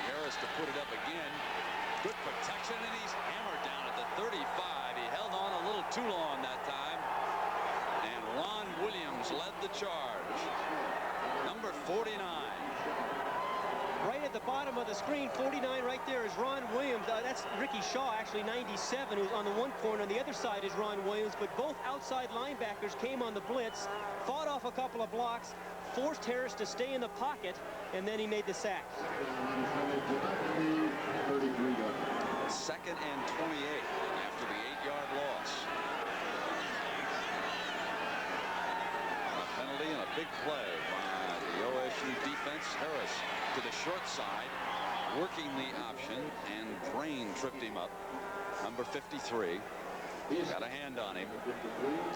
Harris to put it up again. Good protection, and he's hammered down at the 35. He held on a little too long that time. And Ron Williams led the charge. Number 49. Right at the bottom of the screen, 49 right there is Ron Williams. That's Ricky Shaw, actually 97, who's on the one corner. On the other side is Ron Williams, but both outside linebackers came on the blitz, fought off a couple of blocks, forced Harris to stay in the pocket, and then he made the sack. 2nd and 28 after the 8-yard loss. A penalty and a big play by the OSU defense. Harris to the short side, working the option, and Drain tripped him up. Number 53. Got a hand on him.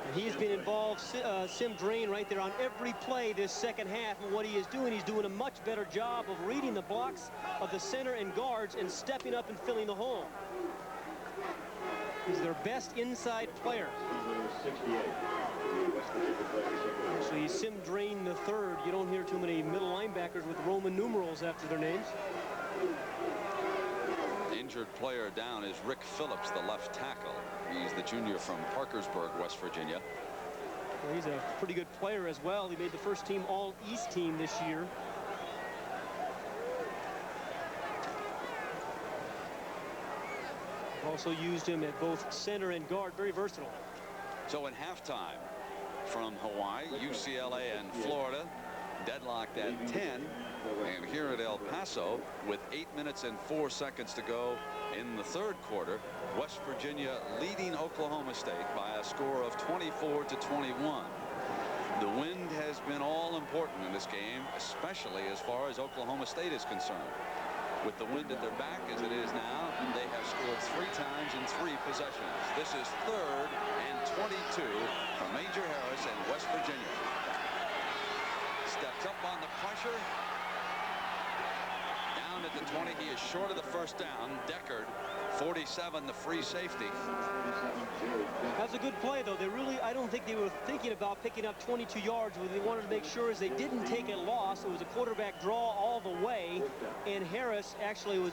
And he's been involved, Sim Drain, right there on every play this second half. And what he is doing, he's doing a much better job of reading the blocks of the center and guards and stepping up and filling the hole. He's their best inside player. Actually, Sim Drain the third. You don't hear too many middle linebackers with Roman numerals after their names. injured player down is Rick Phillips, the left tackle. He's the junior from Parkersburg, West Virginia. Well, he's a pretty good player as well. He made the first team All-East team this year. Also used him at both center and guard. Very versatile. So in halftime from Hawaii, UCLA and Florida deadlocked at 10. And here at El Paso, with 8 minutes and 4 seconds to go in the third quarter, West Virginia leading Oklahoma State by a score of 24-21. The wind has been all important in this game, especially as far as Oklahoma State is concerned. With the wind at their back as it is now, they have scored 3 times in 3 possessions. This is 3rd and 22 for Major Harris and West Virginia. Steps up on the pressure. Down at the 20. He is short of the first down. Deckard, 47, the free safety. That's a good play, though. They really, I don't think they were thinking about picking up 22 yards. What they wanted to make sure is they didn't take a loss. It was a quarterback draw all the way, and Harris actually was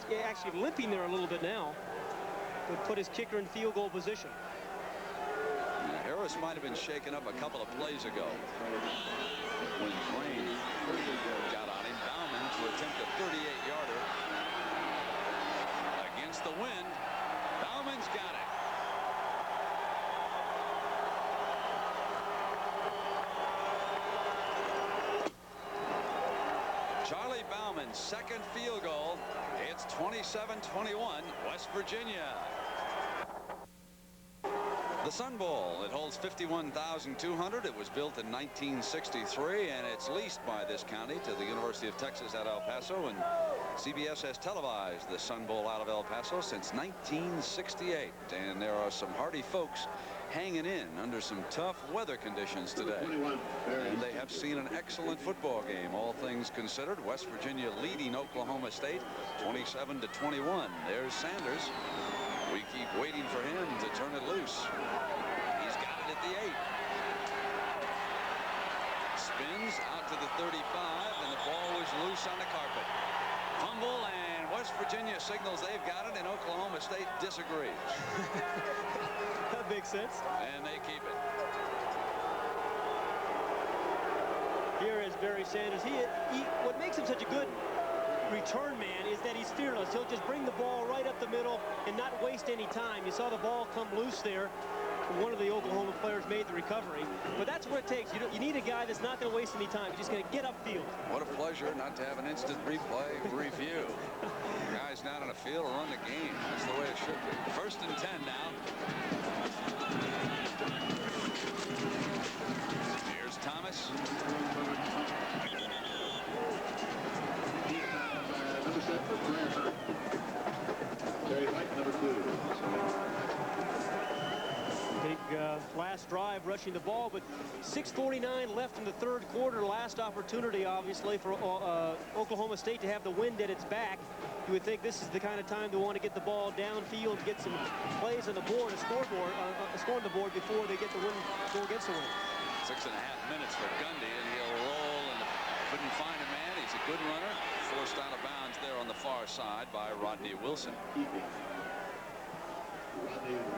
limping there a little bit now. Would put his kicker in field goal position. Now, Harris might have been shaken up a couple of plays ago when Crane got on him. Bauman to attempt a 38-yarder against the wind. Bauman's got it. Charlie Bauman's second field goal. It's 27-21, West Virginia. The Sun Bowl, it holds 51,200. It was built in 1963, and it's leased by this county to the University of Texas at El Paso, and CBS has televised the Sun Bowl out of El Paso since 1968. And there are some hardy folks hanging in under some tough weather conditions today. And they have seen an excellent football game, all things considered. West Virginia leading Oklahoma State 27-21. There's Sanders. We keep waiting for him to turn it loose. He's got it at the 8. Spins out to the 35, and the ball was loose on the carpet. Fumble, and West Virginia signals they've got it, and Oklahoma State disagrees. That makes sense. And they keep it. Here is Barry Sanders. What makes him such a good return man is that he's fearless. He'll just bring the ball right up the middle and not waste any time. You saw the ball come loose there. One of the Oklahoma players made the recovery, but that's what it takes. You need a guy that's not going to waste any time. He's just going to get upfield. What a pleasure not to have an instant replay review. Guys down on the field will run the game. That's the way it should be. 1st and 10 now. Here's Thomas. Number 2. Big last drive rushing the ball, but 6:49 left in the third quarter. Last opportunity, obviously, for Oklahoma State to have the wind at its back. You would think this is the kind of time to want to get the ball downfield, get some plays on the board, a score on the board before they get the wind, go against the wind. 6.5 minutes for Gundy, and he'll roll, and couldn't find a man. He's a good runner. Forced out of bounds there on the far side by Rodney Wilson.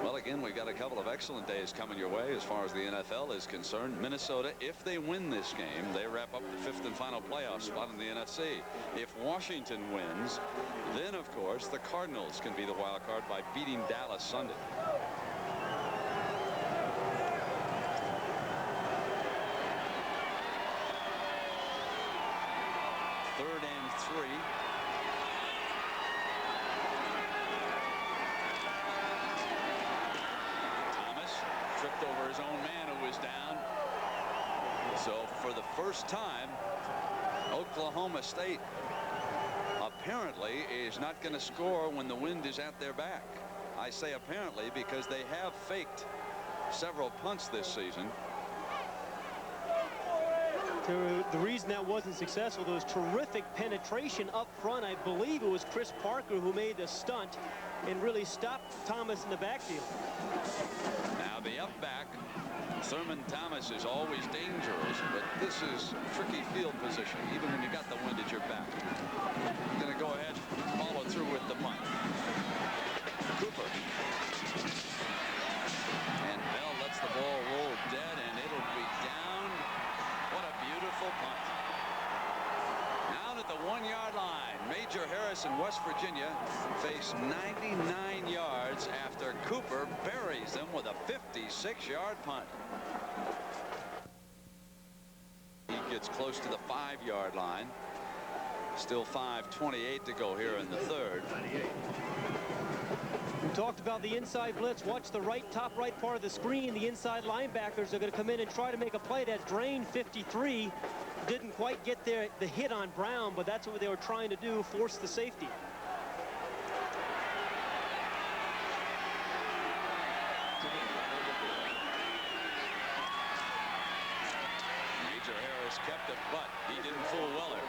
Well, again, we've got a couple of excellent days coming your way as far as the NFL is concerned. Minnesota, if they win this game, they wrap up the 5th and final playoff spot in the NFC. If Washington wins, then, of course, the Cardinals can be the wild card by beating Dallas Sunday. Third and 3. Tripped over his own man who was down. So for the first time, Oklahoma State apparently is not going to score when the wind is at their back. I say apparently because they have faked several punts this season. The reason that wasn't successful, there was terrific penetration up front. I believe it was Chris Parker who made the stunt and really stopped Thomas in the backfield. Now the up back, Thurman Thomas is always dangerous, but this is tricky field position, even when you got the wind at your back. Going to go ahead and follow through with the punt. Cooper. And Bell lets the ball roll dead, and it'll be down. What a beautiful punt. Down at the 1-yard line. Major Harris and West Virginia face 99 yards after Cooper buries them with a 56-yard punt. He gets close to the 5-yard line. Still 5:28 to go here in the third. We talked about the inside blitz. Watch the top right part of the screen. The inside linebackers are going to come in and try to make a play. That drain 53 didn't quite get the hit on Brown, but that's what they were trying to do, force the safety. Major Harris kept it, but he didn't fool Weller.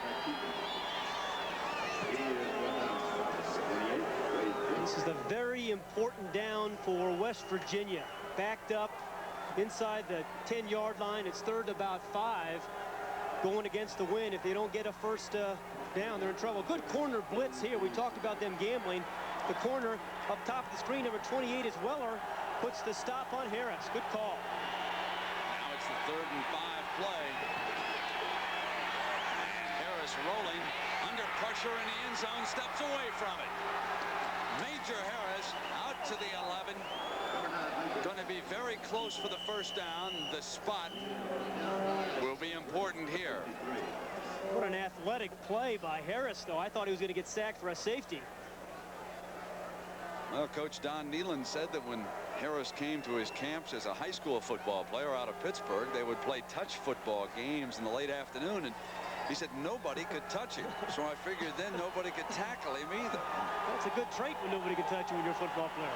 This is a very important down for West Virginia. Backed up inside the 10-yard line. It's third about 5. Going against the wind. If they don't get a first down, they're in trouble. Good corner blitz here. We talked about them gambling. The corner up top of the screen, number 28 is Weller. Puts the stop on Harris. Good call. Now it's the 3rd and 5 play. Harris rolling under pressure in the end zone, steps away from it. Major Harris out to the 11. Going to be very close for the first down. The spot will be important here. What an athletic play by Harris, though. I thought he was going to get sacked for a safety. Well, Coach Don Nehlen said that when Harris came to his camps as a high school football player out of Pittsburgh, they would play touch football games in the late afternoon, and he said nobody could touch him. So I figured then nobody could tackle him either. That's a good trait when nobody can touch you when you're a football player.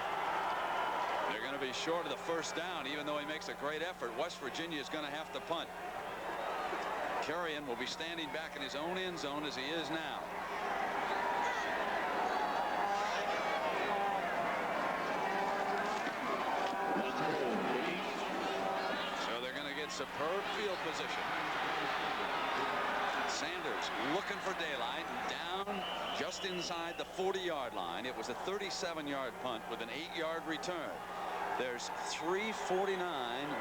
They're going to be short of the first down, even though he makes a great effort. West Virginia is going to have to punt. Carrion will be standing back in his own end zone as he is now. So they're going to get superb field position. Sanders looking for daylight, down just inside the 40-yard line. It was a 37-yard punt with an 8-yard return. There's 3:49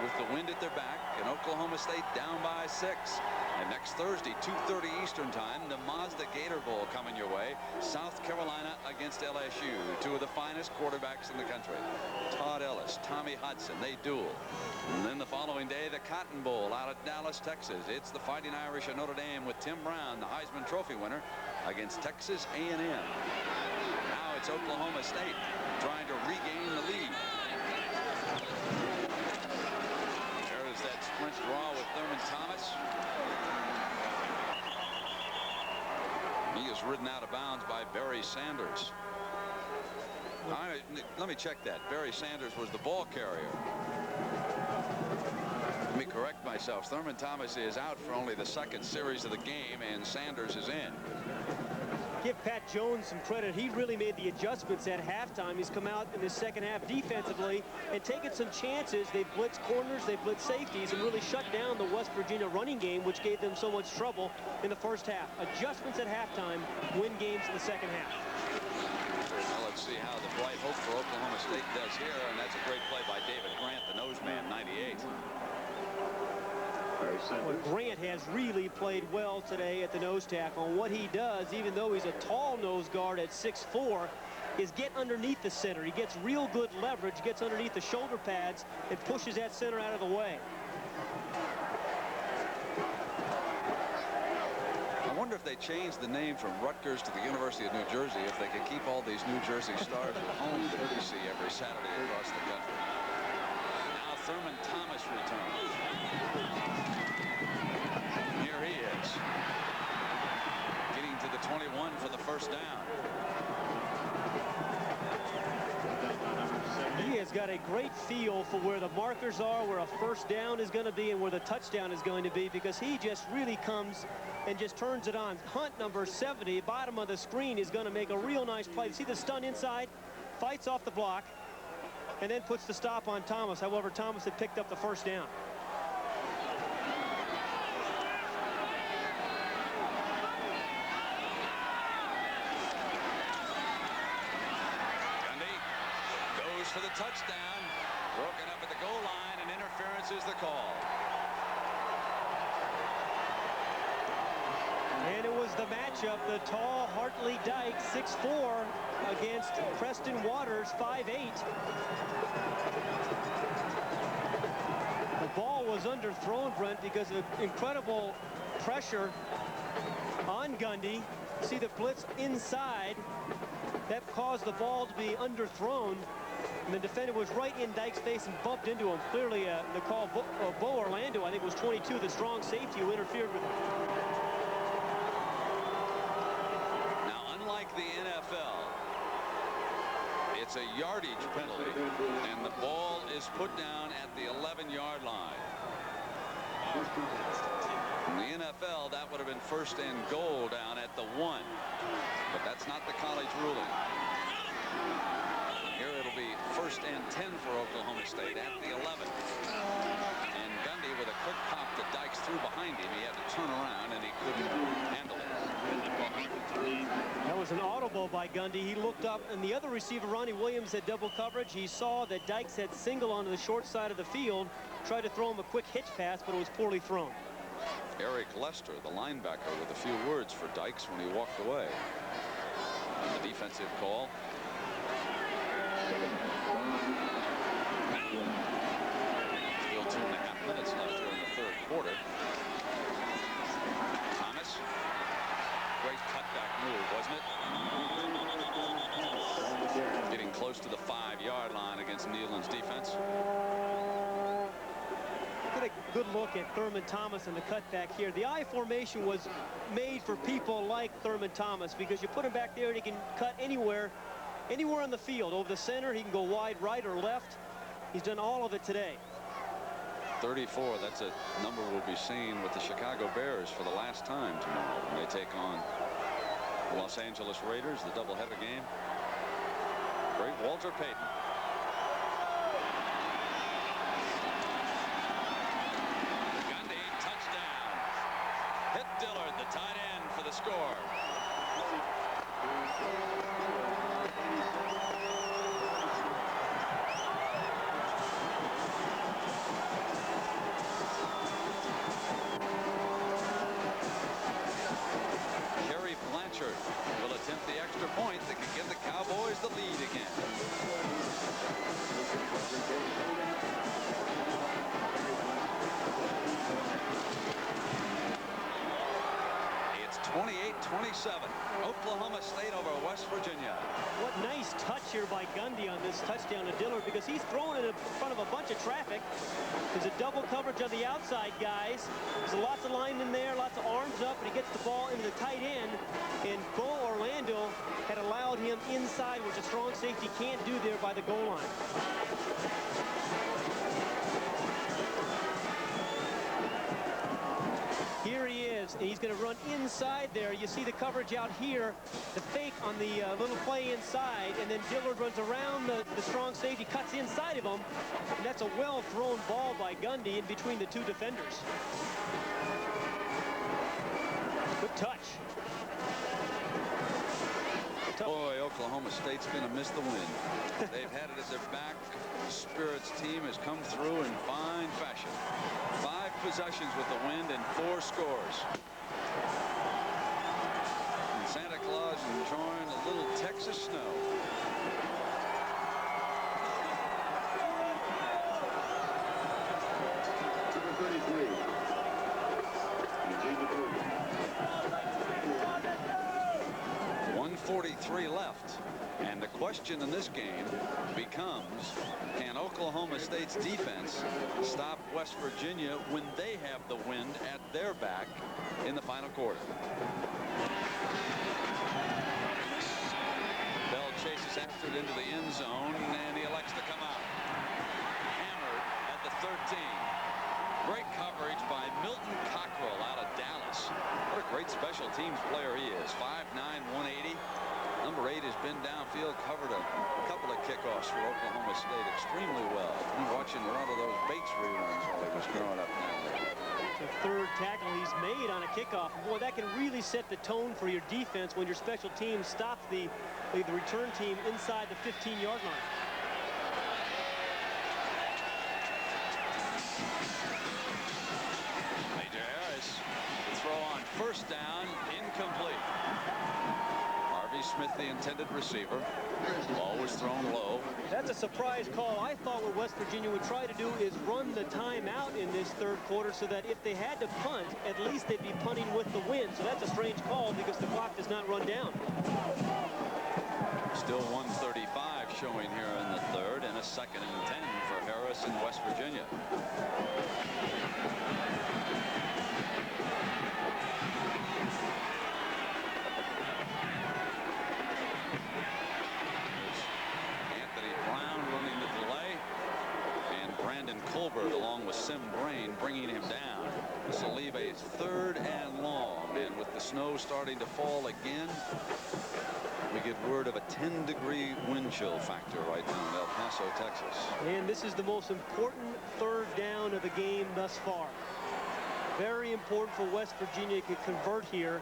with the wind at their back, and Oklahoma State down by 6. And next Thursday, 2:30 Eastern Time, the Mazda Gator Bowl coming your way. South Carolina against LSU, 2 of the finest quarterbacks in the country. Todd Ellis, Tommy Hudson, they duel. And then the following day, the Cotton Bowl out of Dallas, Texas. It's the Fighting Irish of Notre Dame with Tim Brown, the Heisman Trophy winner, against Texas A&M. Now it's Oklahoma State trying to regain the lead. There is that sprint draw with Thurman Thomas. He is ridden out of bounds by Barry Sanders. Let me check that. Barry Sanders was the ball carrier. Let me correct myself. Thurman Thomas is out for only the second series of the game, and Sanders is in. Give Pat Jones some credit. He really made the adjustments at halftime. He's come out in the second half defensively and taken some chances. They blitzed corners, they blitzed safeties, and really shut down the West Virginia running game, which gave them so much trouble in the first half. Adjustments at halftime win games in the second half. Well, let's see how the bright hope for Oklahoma State does here, and that's a great play by David Grant, the nose man, 98. Well, Grant has really played well today at the nose tackle. What he does, even though he's a tall nose guard at 6'4", is get underneath the center. He gets real good leverage, gets underneath the shoulder pads, and pushes that center out of the way. I wonder if they changed the name from Rutgers to the University of New Jersey, if they could keep all these New Jersey stars at home to see every Saturday across the country. Now Thurman Thomas returns. Here he is, getting to the 21 for the first down. He has got a great feel for where the markers are, where a first down is going to be, and where the touchdown is going to be, because he just really comes and just turns it on. Hunt, number 70, bottom of the screen, is going to make a real nice play. See the stun inside, fights off the block, and then puts the stop on Thomas. However, Thomas had picked up the first down. for the touchdown. Broken up at the goal line, and interference is the call. And it was the matchup, the tall Hart Lee Dykes, 6'4", against Preston Waters, 5'8". The ball was underthrown, Brent, because of incredible pressure on Gundy. See the blitz inside. That caused the ball to be underthrown. And the defender was right in Dykes' face and bumped into him. Clearly, the call, Bo Orlando, I think, was 22, the strong safety who interfered with him. Unlike the NFL, it's a yardage penalty, and the ball is put down at the 11-yard line. In the NFL, that would have been 1st and goal down at the 1, but that's not the college ruling. Here it'll be 1st and 10 for Oklahoma State at the 11. And Gundy, with a quick pop that Dykes threw behind him, he had to turn around and he couldn't handle it. That was an audible by Gundy. He looked up, and the other receiver, Ronnie Williams, had double coverage. He saw that Dykes had single onto the short side of the field, tried to throw him a quick hitch pass, but it was poorly thrown. Eric Lester, the linebacker, with a few words for Dykes when he walked away. And the defensive call. Still 2.5 minutes left here in the 3rd quarter. Thomas. Great cutback move, wasn't it? Getting close to the 5-yard line against Neyland's defense. Get a good look at Thurman Thomas and the cutback here. The I formation was made for people like Thurman Thomas because you put him back there and he can cut anywhere on the field. Over the center, he can go wide right or left. He's done all of it today. 34, that's a number we'll be seeing with the Chicago Bears for the last time tomorrow when they take on the Los Angeles Raiders, the doubleheader game. Great Walter Payton. Gundy, touchdown. Hit Dillard, the tight end, for the score. Will attempt the extra point that could give the Cowboys the lead again. It's 28-27. Oklahoma State over West Virginia. What nice touch here by Gundy on this touchdown to Dillard, because he's throwing it in front of a bunch of traffic. There's a double coverage on the outside guys. There's lots of linemen there, lots of arms up, and he gets the ball into the tight end. And Bo Orlando had allowed him inside, which a strong safety can't do there by the goal line. Here he is, and he's going to run inside there. You see the coverage out here, the fake on the little play inside, and then Dillard runs around the strong safety, cuts inside of him, and that's a well-thrown ball by Gundy in between the 2 defenders. Good touch. Boy, Oklahoma State's going to miss the win. They've had it at their back. Spirit's team has come through in fine fashion. 5 possessions with the wind and 4 scores. And Santa Claus enjoying a little Texas snow. Number 33. 1:43 left, and the question in this game becomes, can Oklahoma State's defense stop West Virginia when they have the wind at their back in the final quarter? Bell chases after it into the end zone, and he elects to come out. Hammered at the 13. Great coverage by Milton Cockrell out of Dallas. What a great special teams player he is. 5'9", 180. Number 8 has been downfield, covered a couple of kickoffs for Oklahoma State extremely well. Been watching a lot of those Bates reruns while he was growing up down there. The 3rd tackle he's made on a kickoff. Boy, that can really set the tone for your defense when your special team stops the return team inside the 15-yard line. incomplete. Harvey Smith, the intended receiver. Ball was thrown low. That's a surprise call. I thought what West Virginia would try to do is run the timeout in this third quarter so that if they had to punt, at least they'd be punting with the wind. So that's a strange call because the clock does not run down. Still 1:35 showing here in the third, and a 2nd and 10 for Harris in West Virginia. Colbert along with Sim Brain bringing him down. This will leave a 3rd and long, and with the snow starting to fall again, we get word of a 10-degree wind chill factor right now in El Paso, Texas. And this is the most important 3rd down of the game thus far. Very important for West Virginia to convert here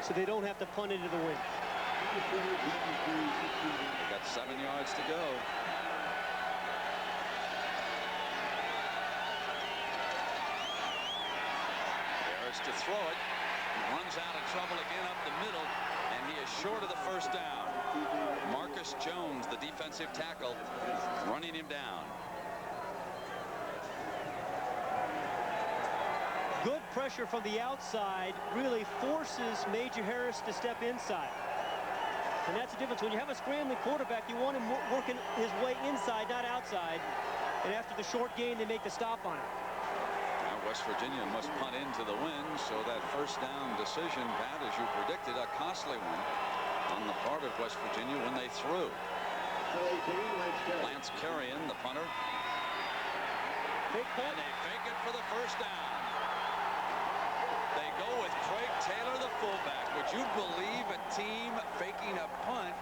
so they don't have to punt into the wind. They've got 7 yards to go. To throw it, he runs out of trouble again up the middle, and he is short of the 1st down. Marcus Jones, the defensive tackle, running him down. Good pressure from the outside really forces Major Harris to step inside. And that's the difference. When you have a scrambling quarterback, you want him working his way inside, not outside. And after the short gain, they make the stop on it. West Virginia must punt into the wind, so that 1st down decision, Pat, as you predicted, a costly one on the part of West Virginia when they threw. Lance Carrion, the punter. And they fake it for the 1st down. They go with Craig Taylor, the fullback. Would you believe a team faking a punt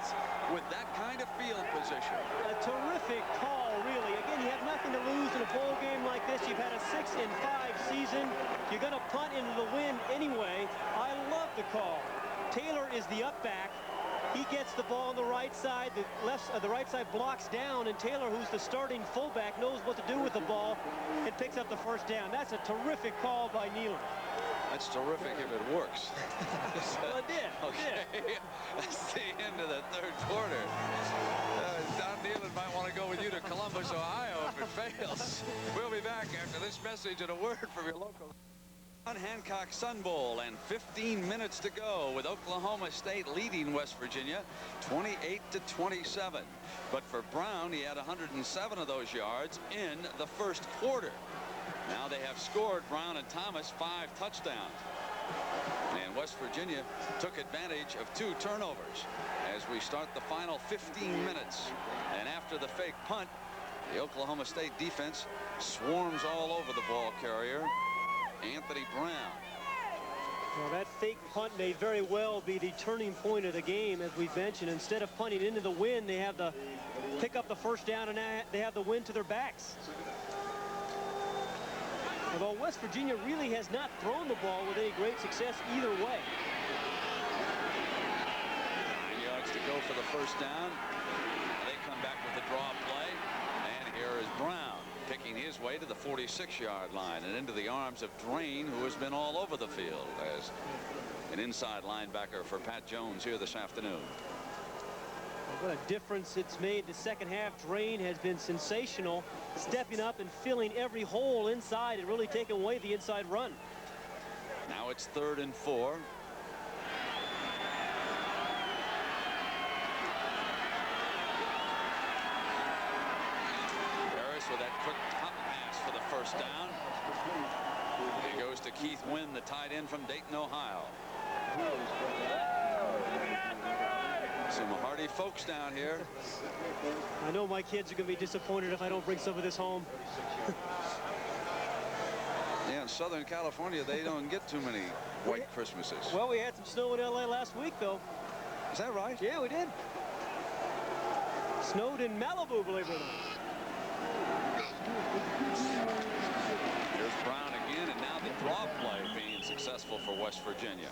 with that kind of field position? A terrific call, really. Again, you have nothing to lose in a bowl game like this. You've had a 6-5 season. You're going to punt into the wind anyway. I love the call. Taylor is the up back. He gets the ball on the right side. The right side blocks down, and Taylor, who's the starting fullback, knows what to do with the ball and picks up the 1st down. That's a terrific call by Nealon. That's terrific if it works. Well, it did. Okay. That's the end of the 3rd quarter. Don Nealon might want to go with you to Columbus, Ohio if it fails. We'll be back after this message and a word from your local Hancock Sun Bowl, and 15 minutes to go with Oklahoma State leading West Virginia 28-27. But for Brown, he had 107 of those yards in the 1st quarter. Now they have scored, Brown and Thomas, 5 touchdowns. And West Virginia took advantage of 2 turnovers as we start the final 15 minutes. And after the fake punt, the Oklahoma State defense swarms all over the ball carrier, Anthony Brown. Well, that fake punt may very well be the turning point of the game, as we've mentioned. Instead of punting into the wind, they have to pick up the 1st down, and they have the wind to their backs. Although West Virginia really has not thrown the ball with any great success either way. 9 yards to go for the 1st down. They come back with the draw play, and here is Brown picking his way to the 46-yard line and into the arms of Drain, who has been all over the field as an inside linebacker for Pat Jones here this afternoon. What a difference it's made. The 2nd half, Drain has been sensational, stepping up and filling every hole inside and really taking away the inside run. Now it's 3rd and 4. Harris with that quick top pass for the 1st down. It goes to Keith Wynn, the tight end from Dayton, Ohio. Some hardy folks down here. I know my kids are going to be disappointed if I don't bring some of this home. Yeah, in Southern California, they don't get too many white Christmases. Well, we had some snow in LA last week, though. Is that right? Yeah, we did. Snowed in Malibu, believe it or not. Here's Brown again, and now the draw play being successful for West Virginia.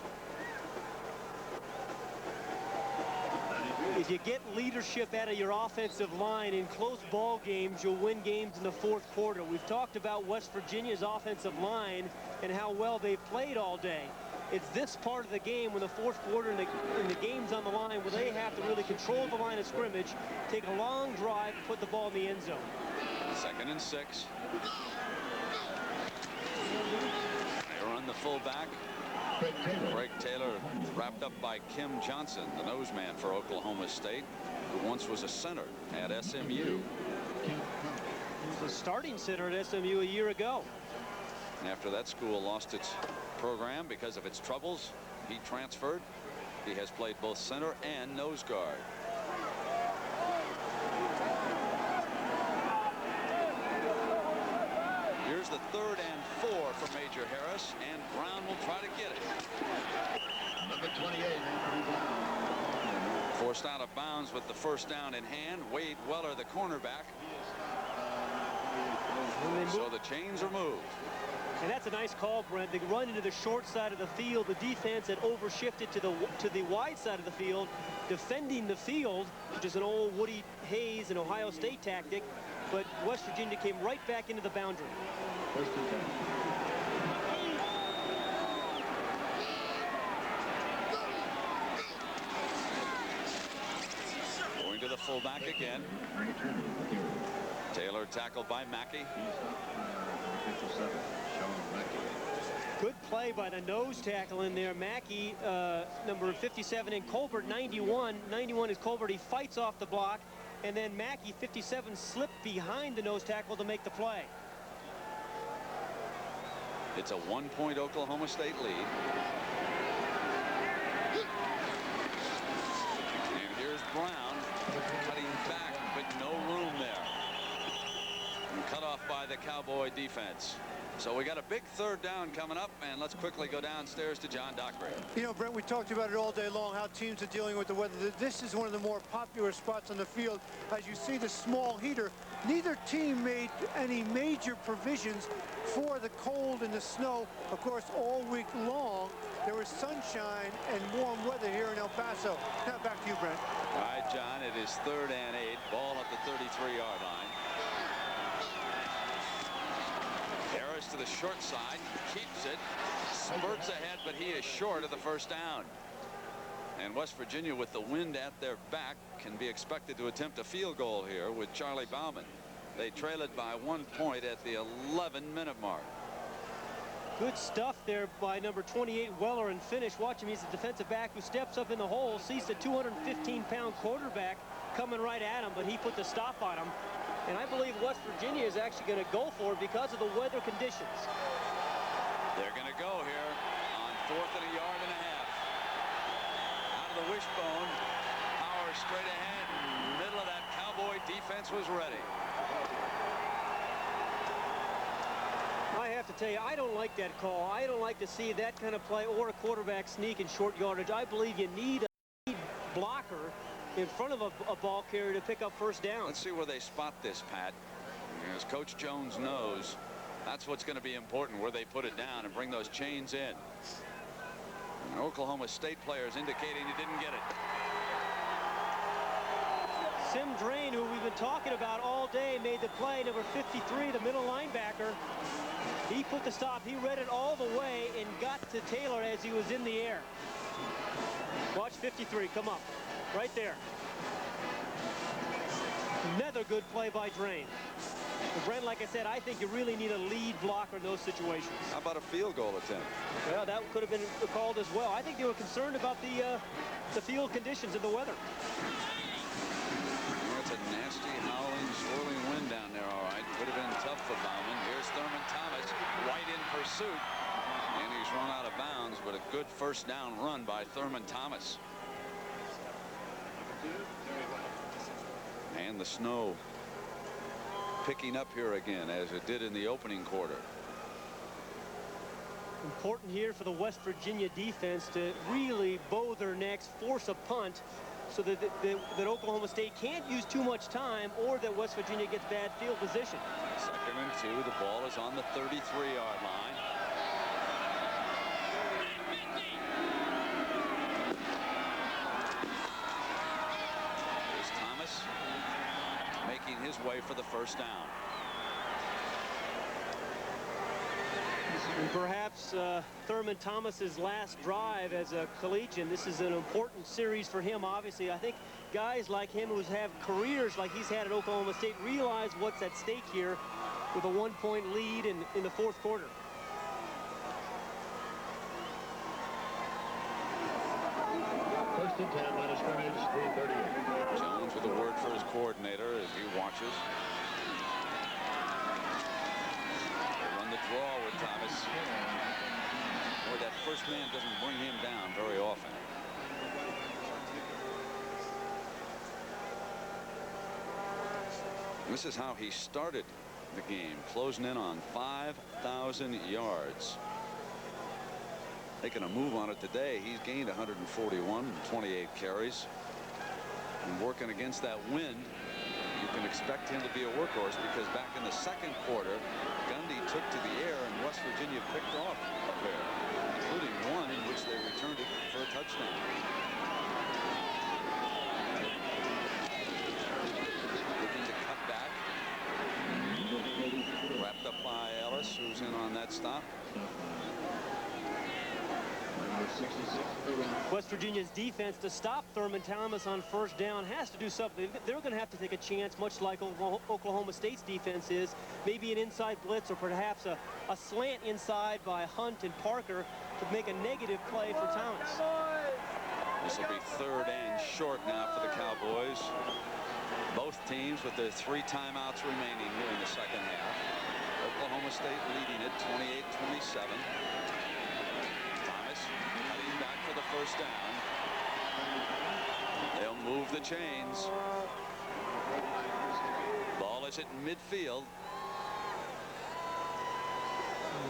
If you get leadership out of your offensive line in close ball games, you'll win games in the 4th quarter. We've talked about West Virginia's offensive line and how well they've played all day. It's this part of the game when the fourth quarter and the game's on the line where they have to really control the line of scrimmage, take a long drive, and put the ball in the end zone. 2nd and 6. They run the fullback. Craig Taylor wrapped up by Kim Johnson, the nose man for Oklahoma State, who once was a center at SMU. He was a starting center at SMU a year ago. After that school lost its program because of its troubles, he transferred. He has played both center and nose guard. Here's the 3rd and 4 for Major Harris, and Brown will try to get it. Number 28. Forced out of bounds with the first down in hand. Wade Weller, the cornerback. So the chains are moved. And that's a nice call, Brent. They run into the short side of the field. The defense had overshifted to the wide side of the field, defending the field, which is an old Woody Hayes and Ohio State tactic. But West Virginia came right back into the boundary. First and 10. Going to the fullback again. Taylor tackled by Mackey. 57. Good play by the nose tackle in there. Mackey, number 57, and Colbert, 91. 91 is Colbert. He fights off the block. And then Mackey, 57, slipped behind the nose tackle to make the play. It's a 1-point Oklahoma State lead. And here's Brown cutting back, but no room there. And cut off by the Cowboy defense. So we got a big 3rd down coming up, and let's quickly go downstairs to John Dockray. You know, Brent, we talked about it all day long, how teams are dealing with the weather. This is one of the more popular spots on the field. As you see the small heater, neither team made any major provisions for the cold and the snow. Of course, all week long, there was sunshine and warm weather here in El Paso. Now back to you, Brent. All right, John, it is 3rd and 8. Ball at the 33-yard line. Harris to the short side, keeps it, spurts ahead, but he is short of the first down. And West Virginia, with the wind at their back, can be expected to attempt a field goal here with Charlie Bauman. They trail it by 1 point at the 11-minute mark. Good stuff there by number 28, Weller, and finish. Watch him. He's a defensive back who steps up in the hole, sees the 215-pound quarterback coming right at him, but he put the stop on him. And I believe West Virginia is actually going to go for it because of the weather conditions. They're going to go here on 4th and a yard and a half. Out of the wishbone, power straight ahead. Middle of that Cowboy defense was ready. I have to tell you, I don't like that call. I don't like to see that kind of play or a quarterback sneak in short yardage. I believe you need a blocker in front of a ball carrier to pick up first down. Let's see where they spot this, Pat. As Coach Jones knows, that's what's going to be important, where they put it down and bring those chains in. And Oklahoma State players indicating he didn't get it. Sim Drain, who we've been talking about all day, made the play. Number 53, the middle linebacker. He put the stop. He read it all the way and got to Taylor as he was in the air. Watch 53 come up. Right there. Another good play by Drain. But Brent, like I said, I think you really need a lead blocker in those situations. How about a field goal attempt? Well, that could have been called as well. I think they were concerned about the field conditions and the weather. That's a nasty, howling, swirling wind down there, all right. Would have been tough for Bauman. Here's Thurman Thomas, right in pursuit. And he's run out of bounds, but a good first down run by Thurman Thomas. And the snow picking up here again, as it did in the opening quarter. Important here for the West Virginia defense to really bow their necks, force a punt, so that Oklahoma State can't use too much time, or that West Virginia gets bad field position. 2nd and 2. The ball is on the 33-yard line. Here's Thomas making his way for the first down. And perhaps Thurman Thomas's last drive as a collegian. This is an important series for him, obviously. I think guys like him who have careers like he's had at Oklahoma State realize what's at stake here with a 1-point lead in the fourth quarter. First and 10, line of scrimmage, 338. Jones with a word for his coordinator as he watches. They run the draw with Thomas. Boy, that first man doesn't bring him down very often. This is how he started the game, closing in on 5,000 yards. Taking a move on it today. He's gained 141, 28 carries. And working against that wind, you can expect him to be a workhorse, because back in the second quarter, Gundy took to the air and West Virginia picked off a pair, including one in which they returned it for a touchdown. Looking to cut back. Wrapped up by Ellis, who's in on that stop. West Virginia's defense, to stop Thurman Thomas on first down, has to do something. They're going to have to take a chance, much like Oklahoma State's defense is. Maybe an inside blitz, or perhaps a slant inside by Hunt and Parker to make a negative play for Thomas. This will be 3rd and short now for the Cowboys. Both teams with their 3 timeouts remaining here in the second half. Oklahoma State leading it 28-27. For the first down. They'll move the chains. Ball is at midfield.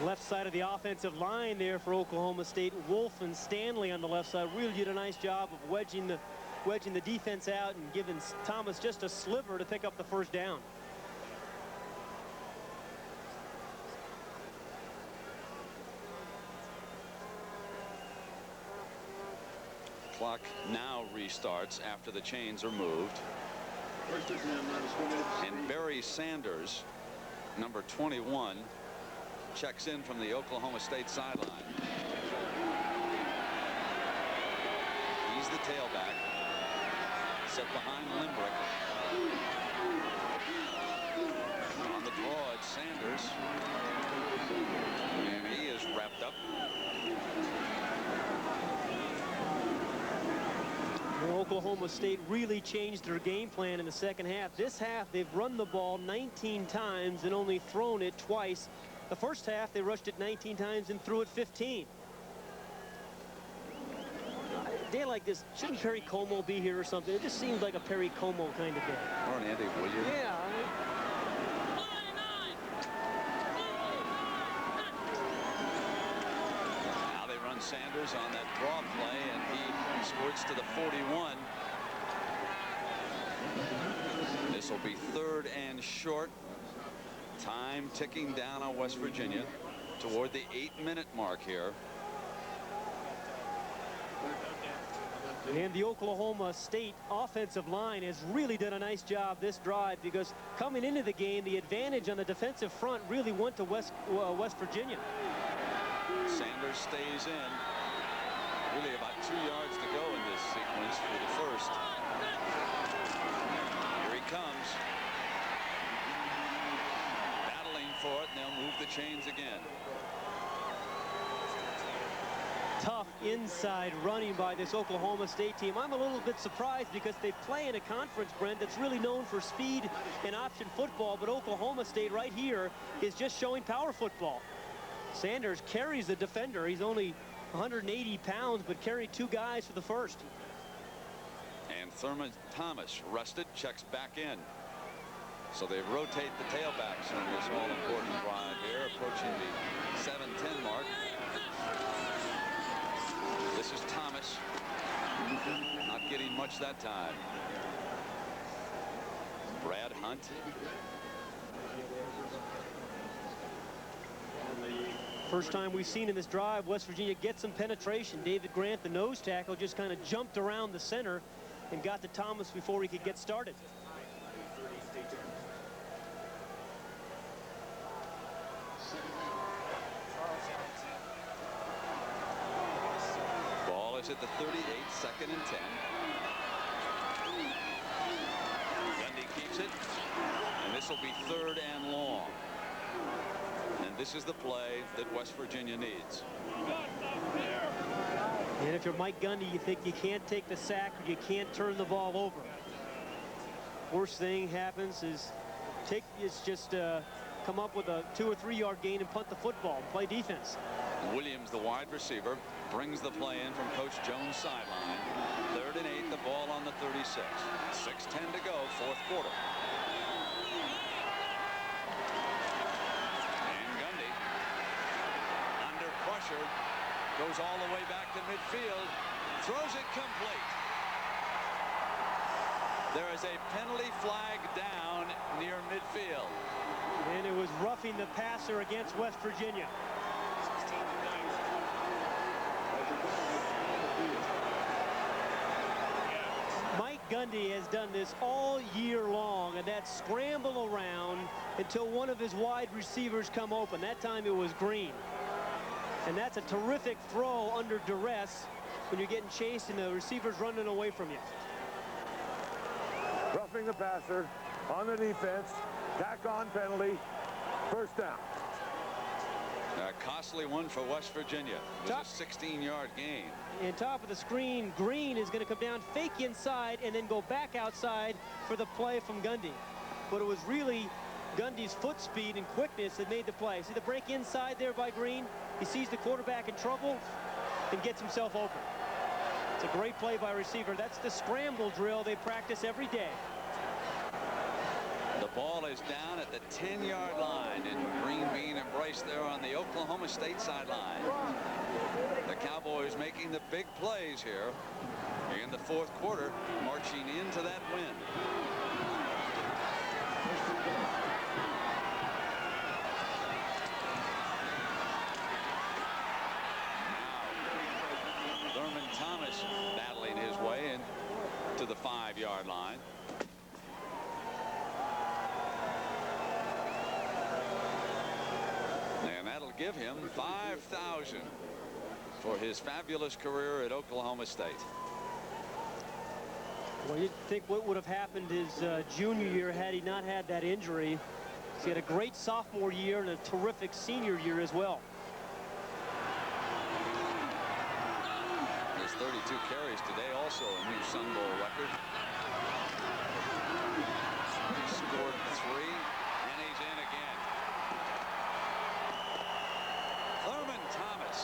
Left side of the offensive line there for Oklahoma State. Wolf and Stanley on the left side really did a nice job of wedging the defense out and giving Thomas just a sliver to pick up the first down. Clock now restarts after the chains are moved. And Barry Sanders, number 21, checks in from the Oklahoma State sideline. He's the tailback, set behind Limbrick. On the draw, it's Sanders, and he is wrapped up. Oklahoma State really changed their game plan in the second half. This half, they've run the ball 19 times and only thrown it twice. The first half, they rushed it 19 times and threw it 15. A day like this, shouldn't Perry Como be here or something? It just seems like a Perry Como kind of day. Or an Andy Williams. Yeah. Sanders on that draw play, and he squirts to the 41. This will be 3rd and short. Time ticking down on West Virginia toward the 8-minute mark here. And the Oklahoma State offensive line has really done a nice job this drive, because coming into the game, the advantage on the defensive front really went to West Virginia. Sanders stays in. Really about 2 yards to go in this sequence for the first. Here he comes. Battling for it, and they'll move the chains again. Tough inside running by this Oklahoma State team. I'm a little bit surprised, because they play in a conference, Brent, that's really known for speed and option football, but Oklahoma State right here is just showing power football. Sanders carries the defender. He's only 180 pounds, but carried 2 guys for the first. And Thurman Thomas, rested, checks back in. So they rotate the tailbacks on this all-important drive here, approaching the 7:10 mark. This is Thomas. Not getting much that time. Brad Hunt. First time we've seen in this drive West Virginia get some penetration. David Grant, the nose tackle, just kind of jumped around the center and got to Thomas before he could get started. is at the 38, 2nd and 10. Gundy keeps it, and this will be 3rd and long. And this is the play that West Virginia needs. And if you're Mike Gundy, you think you can't take the sack or you can't turn the ball over. Worst thing happens is just come up with a 2 or 3 yard gain and punt the football, play defense. Williams, the wide receiver, brings the play in from Coach Jones' sideline. 3rd and 8, the ball on the 36. 6:10 to go, 4th quarter. And Gundy, under pressure, goes all the way back to midfield, throws it complete. There is a penalty flag down near midfield. And it was roughing the passer against West Virginia. Mike Gundy has done this all year long, and that scramble around until one of his wide receivers come open. That time it was Green. And that's a terrific throw under duress when you're getting chased and the receiver's running away from you. Roughing the passer on the defense. Tack-on penalty. 1st down. A costly one for West Virginia. It was a 16-yard gain. And top of the screen, Green is going to come down, fake inside, and then go back outside for the play from Gundy. But it was really Gundy's foot speed and quickness that made the play. See the break inside there by Green? He sees the quarterback in trouble and gets himself open. It's a great play by a receiver. That's the scramble drill they practice every day. The ball is down at the 10-yard line, and Green being embraced there on the Oklahoma State sideline. The Cowboys making the big plays here in the 4th quarter, marching into that win. Now, Thurman Thomas battling his way into the 5-yard line. And that'll give him $5,000 for his fabulous career at Oklahoma State. Well, you'd think what would have happened his junior year had he not had that injury. He had a great sophomore year and a terrific senior year as well. His 32 carries today, also a new Sun Bowl record. He scored 3, and he's in again. Thurman Thomas.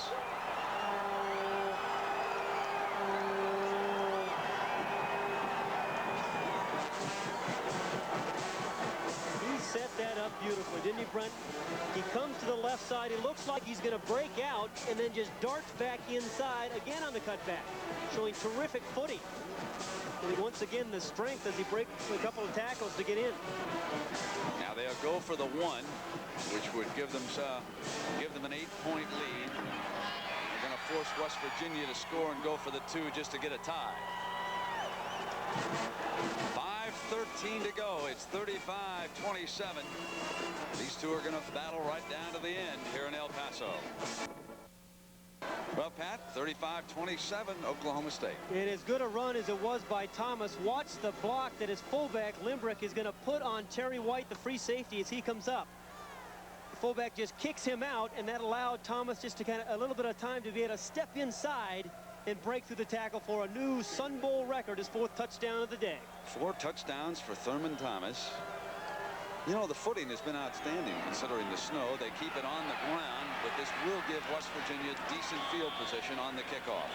He set that up beautifully, didn't he, Brent? He comes to the left side. It looks like he's going to break out and then just darts back inside again on the cutback, showing terrific footing. And once again, the strength as he breaks a couple of tackles to get in. Now they'll go for the 1, which would give them an 8-point lead. They're going to force West Virginia to score and go for the 2 just to get a tie. 5:13 to go. It's 35-27. These two are going to battle right down to the end here in El Paso. Well, Pat, 35-27, Oklahoma State. And as good a run as it was by Thomas, watch the block that his fullback, Limbrick, is going to put on Terry White, the free safety, as he comes up. The fullback just kicks him out, and that allowed Thomas just to kind of a little bit of time to be able to step inside and break through the tackle for a new Sun Bowl record, his 4th touchdown of the day. 4 touchdowns for Thurman Thomas. You know, the footing has been outstanding considering the snow. They keep it on the ground, but this will give West Virginia decent field position on the kickoff.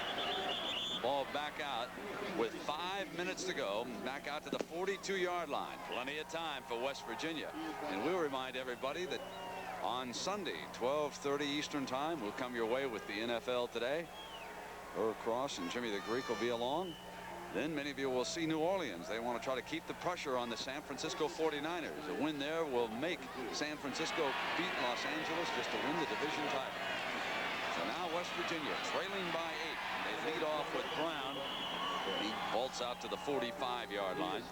Ball back out with 5 minutes to go, back out to the 42-yard line. Plenty of time for West Virginia. And we'll remind everybody that on Sunday, 12:30 Eastern Time, we'll come your way with the NFL Today. Earl Cross and Jimmy the Greek will be along. Then many of you will see New Orleans. They want to try to keep the pressure on the San Francisco 49ers. A win there will make San Francisco beat Los Angeles just to win the division title. So now West Virginia trailing by 8. They lead off with Brown. He bolts out to the 45-yard line.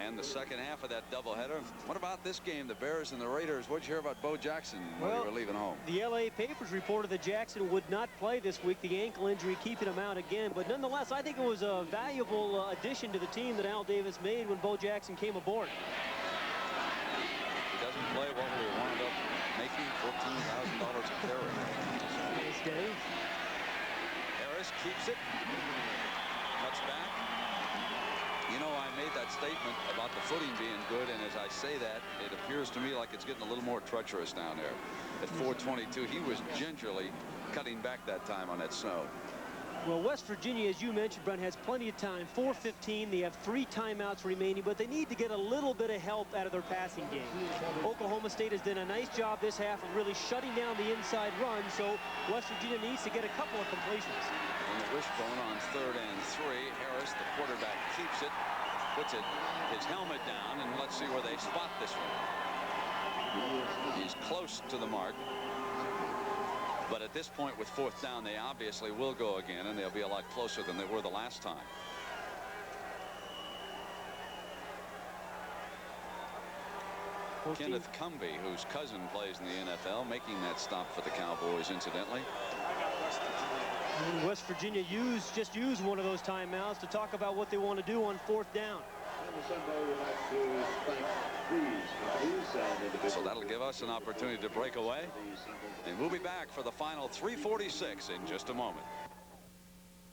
And the second half of that doubleheader. What about this game, the Bears and the Raiders? What'd you hear about Bo Jackson when they were leaving home? The LA papers reported that Jackson would not play this week, the ankle injury keeping him out again. But nonetheless, I think it was a valuable addition to the team that Al Davis made when Bo Jackson came aboard. He doesn't play what we wound up making, $14,000 a carry. Nice day. Harris keeps it. Cuts back. You know, I made that statement about the footing being good, and as I say that, it appears to me like it's getting a little more treacherous down there. At 422, he was gingerly cutting back that time on that snow. Well, West Virginia, as you mentioned, Brent, has plenty of time. 4:15. They have 3 timeouts remaining, but they need to get a little bit of help out of their passing game. Oklahoma State has done a nice job this half of really shutting down the inside run, so West Virginia needs to get a couple of completions. On the wishbone on 3rd and 3, Harris, the quarterback, keeps it, puts his helmet down, and let's see where they spot this one. He's close to the mark. But at this point with 4th down, they obviously will go again, and they'll be a lot closer than they were the last time. Kenneth Cumbie, whose cousin plays in the NFL, making that stop for the Cowboys, incidentally. And West Virginia just used one of those timeouts to talk about what they want to do on 4th down. So that'll give us an opportunity to break away. And we'll be back for the final 3:46 in just a moment.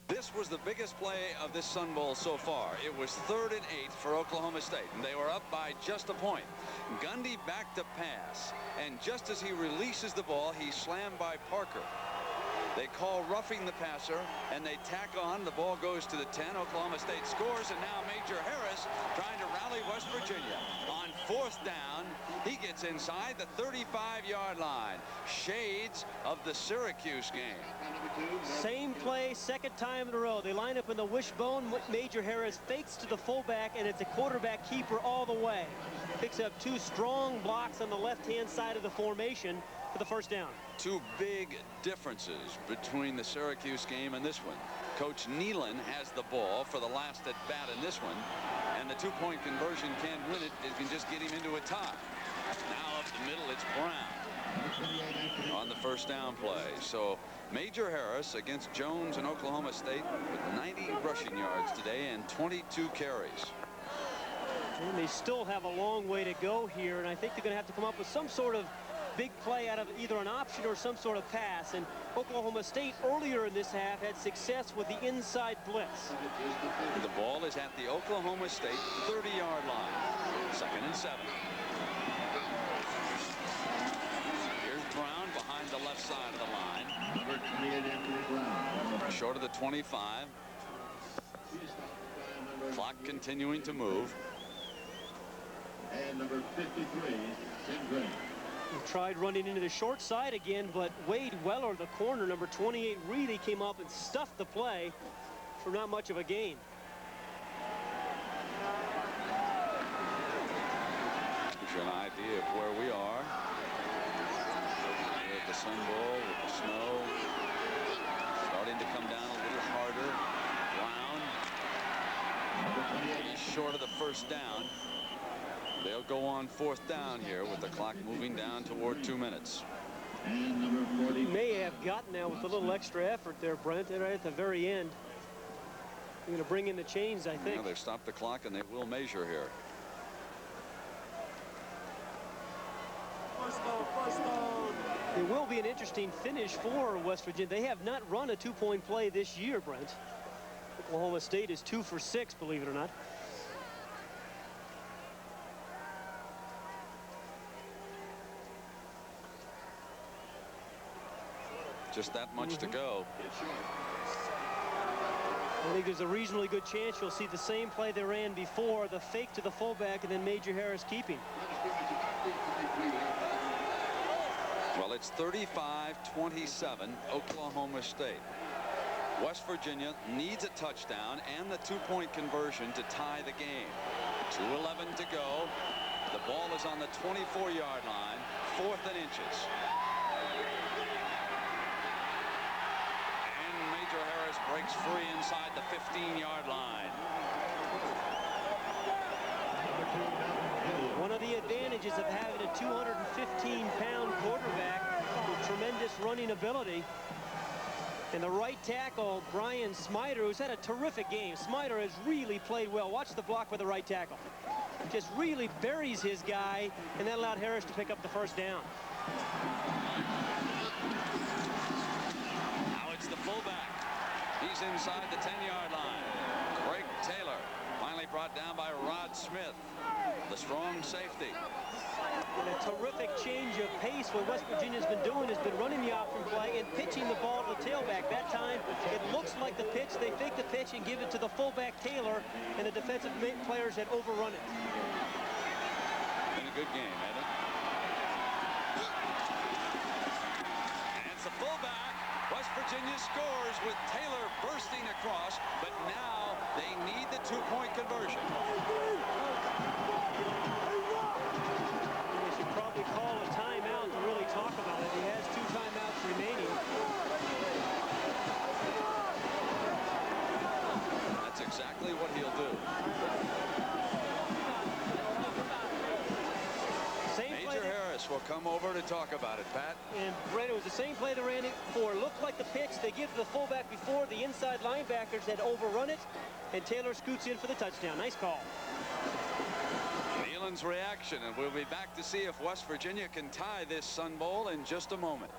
This was the biggest play of this Sun Bowl so far. It was 3rd and 8 for Oklahoma State, and they were up by just a point. Gundy back to pass, and just as he releases the ball, he's slammed by Parker. They call roughing the passer, and they tack on. The ball goes to the 10. Oklahoma State scores, and now Major Harris trying to rally West Virginia. On 4th down, he gets inside the 35-yard line. Shades of the Syracuse game. Same play, second time in a row. They line up in the wishbone. Major Harris fakes to the fullback, and it's a quarterback keeper all the way. Picks up 2 strong blocks on the left-hand side of the formation for the 1st down. 2 big differences between the Syracuse game and this one. Coach Nealon has the ball for the last at bat in this one, and the 2-point conversion can't win it. It can just get him into a tie. Now up the middle, it's Brown on the 1st down play. So Major Harris against Jones and Oklahoma State with 90 rushing yards today and 22 carries. And they still have a long way to go here, and I think they're going to have to come up with some sort of big play out of either an option or some sort of pass. And Oklahoma State earlier in this half had success with the inside blitz. The ball is at the Oklahoma State 30-yard line. 2nd and 7. Here's Brown behind the left side of the line. Short of the 25. Clock continuing to move. And number 53, Tim Green. He tried running into the short side again, but Wade Weller, the corner, number 28, really came up and stuffed the play for not much of a gain. Gives you an idea of where we are. Here at the Sun Bowl with the snow starting to come down a little harder. Brown. He's short of the 1st down. They'll go on 4th down here with the clock moving down toward 2 minutes. And number 40. He may have gotten that with a little extra effort there, Brent, right at the very end. They're going to bring in the chains, I think. Yeah, they've stopped the clock, and they will measure here. It will be an interesting finish for West Virginia. They have not run a 2-point play this year, Brent. Oklahoma State is 2 for 6, believe it or not. Just that much to go. I think there's a reasonably good chance you'll see the same play they ran before, the fake to the fullback and then Major Harris keeping. Well, it's 35-27 Oklahoma State. West Virginia needs a touchdown and the 2-point conversion to tie the game. 2:11 to go. The ball is on the 24-yard line, 4th and inches. Harris breaks free inside the 15-yard line. advantages of having a 215-pound quarterback with tremendous running ability. And the right tackle, Brian Smider, who's had a terrific game. Smider has really played well. Watch the block for the right tackle. Just really buries his guy, and that allowed Harris to pick up the first down. Now it's the fullback. He's inside the 10-yard line. Greg Taylor finally brought down by Rod Smith, the strong safety. And a terrific change of pace. What West Virginia's been doing has been running the option play and pitching the ball to the tailback. That time, it looks like the pitch. They fake the pitch and give it to the fullback Taylor, and the defensive players had overrun it. Been a good game, hasn't it? And it's the fullback. West Virginia scores with Taylor bursting across, but now they need the two-point conversion. They should probably call a timeout to really talk about it. He has 2 timeouts remaining. That's exactly what he'll do. Major Harris will come over to talk about it, Pat. And Brett, it was the same play they ran it for. Looked like the pitch they give to the fullback before. The inside linebackers had overrun it, and Taylor scoots in for the touchdown. Nice call. Neyland's reaction, and we'll be back to see if West Virginia can tie this Sun Bowl in just a moment.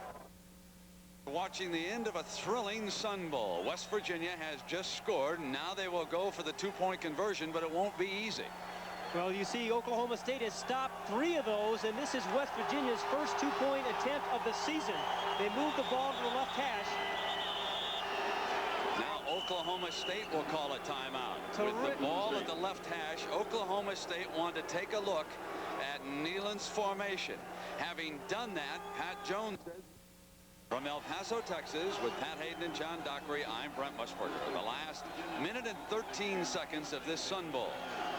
Watching the end of a thrilling Sun Bowl. West Virginia has just scored, and now they will go for the two-point conversion, but it won't be easy. Well, you see Oklahoma State has stopped 3 of those, and this is West Virginia's first two-point attempt of the season. They moved the ball to the left hash. Now Oklahoma State will call a timeout. With the ball at the left hash, Oklahoma State wanted to take a look at Neyland's formation. Having done that, Pat Jones says, from El Paso, Texas, with Pat Hayden and John Dockery, I'm Brent Musburger. The last minute and 13 seconds of this Sun Bowl.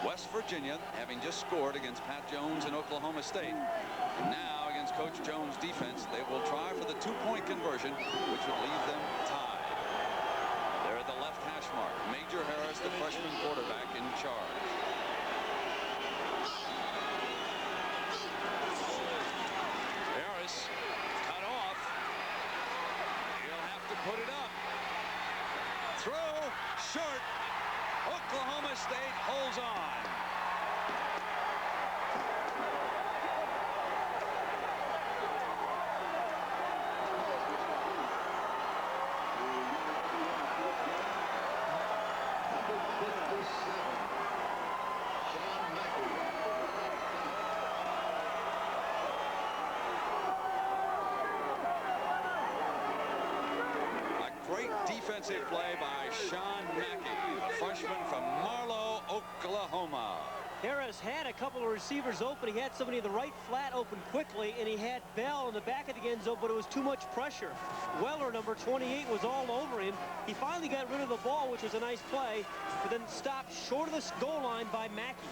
West Virginia having just scored against Pat Jones and Oklahoma State. And now against Coach Jones' defense, they will try for the two-point conversion, which would leave them tied. They're at the left hash mark. Major Harris, the freshman quarterback, in charge. Harris cut off. He'll have to put it up. Throw short. Oklahoma State holds on. Defensive play by Sean Mackey, a freshman from Marlow, Oklahoma. Harris had a couple of receivers open. He had somebody in the right flat open quickly, and he had Bell in the back of the end zone, but it was too much pressure. Weller, number 28, was all over him. He finally got rid of the ball, which was a nice play, but then stopped short of the goal line by Mackey.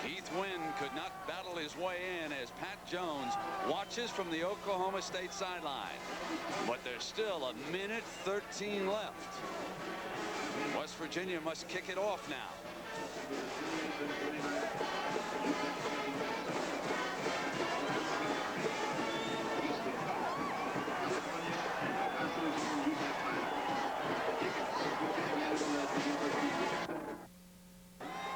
Keith Wynn could not battle his way in as Pat Jones watches from the Oklahoma State sideline. But there's still a minute 13 left. West Virginia must kick it off now.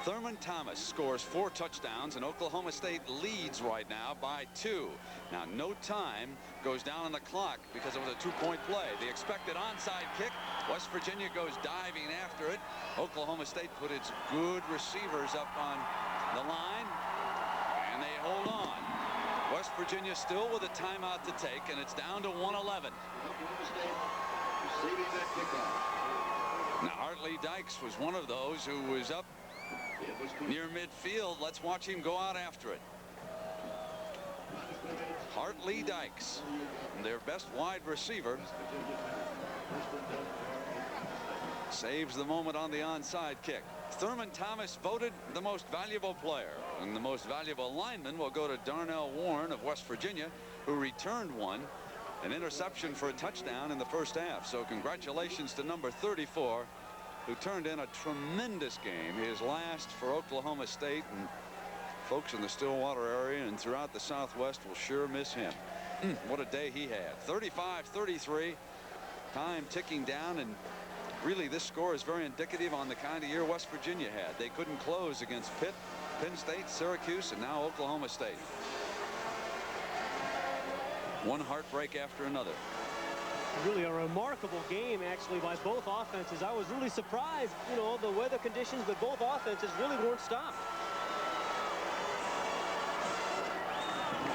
Thurman Thomas scores 4 touchdowns, and Oklahoma State leads right now by 2. Now, no time goes down on the clock because it was a two-point play. The expected onside kick, West Virginia goes diving after it. Oklahoma State put its good receivers up on the line, and they hold on. West Virginia still with a timeout to take, and it's down to 1:11. Now, Hart Lee Dykes was one of those who was up near midfield. Let's watch him go out after it. Hart Lee Dykes, their best wide receiver, saves the moment on the onside kick. Thurman Thomas voted the most valuable player, and the most valuable lineman will go to Darnell Warren of West Virginia, who returned one, an interception for a touchdown in the first half. So congratulations to number 34, who turned in a tremendous game, his last for Oklahoma State, and Folks in the Stillwater area and throughout the Southwest will sure miss him. What a day he had. 35-33. Time ticking down, and really this score is very indicative on the kind of year West Virginia had. They couldn't close against Pitt, Penn State, Syracuse, and now Oklahoma State. One heartbreak after another. Really a remarkable game, actually, by both offenses. I was really surprised, you know, the weather conditions, but both offenses really weren't stopped.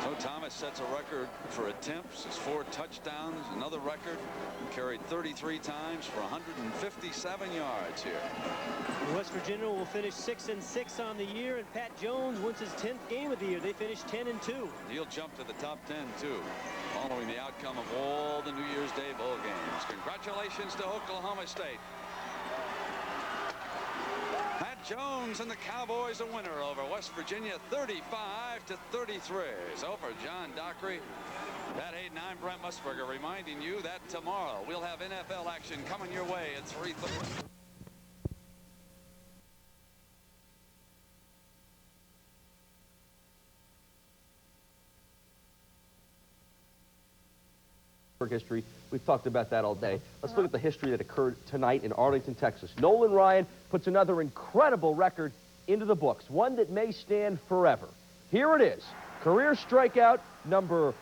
So Thomas sets a record for attempts. His 4 touchdowns, another record. He carried 33 times for 157 yards here. West Virginia will finish 6-6 on the year, and Pat Jones wins his 10th game of the year. They finished 10-2. He'll jump to the top 10 too, following the outcome of all the New Year's Day bowl games. Congratulations to Oklahoma State. Pat Jones and the Cowboys a winner over West Virginia, 35-33. So for John Dockery, Pat Hayden, I'm Brent Musburger, reminding you that tomorrow we'll have NFL action coming your way at 3:30. History. We've talked about that all day. Let's look at the history that occurred tonight in Arlington, Texas. Nolan Ryan puts another incredible record into the books, one that may stand forever. Here it is, career strikeout number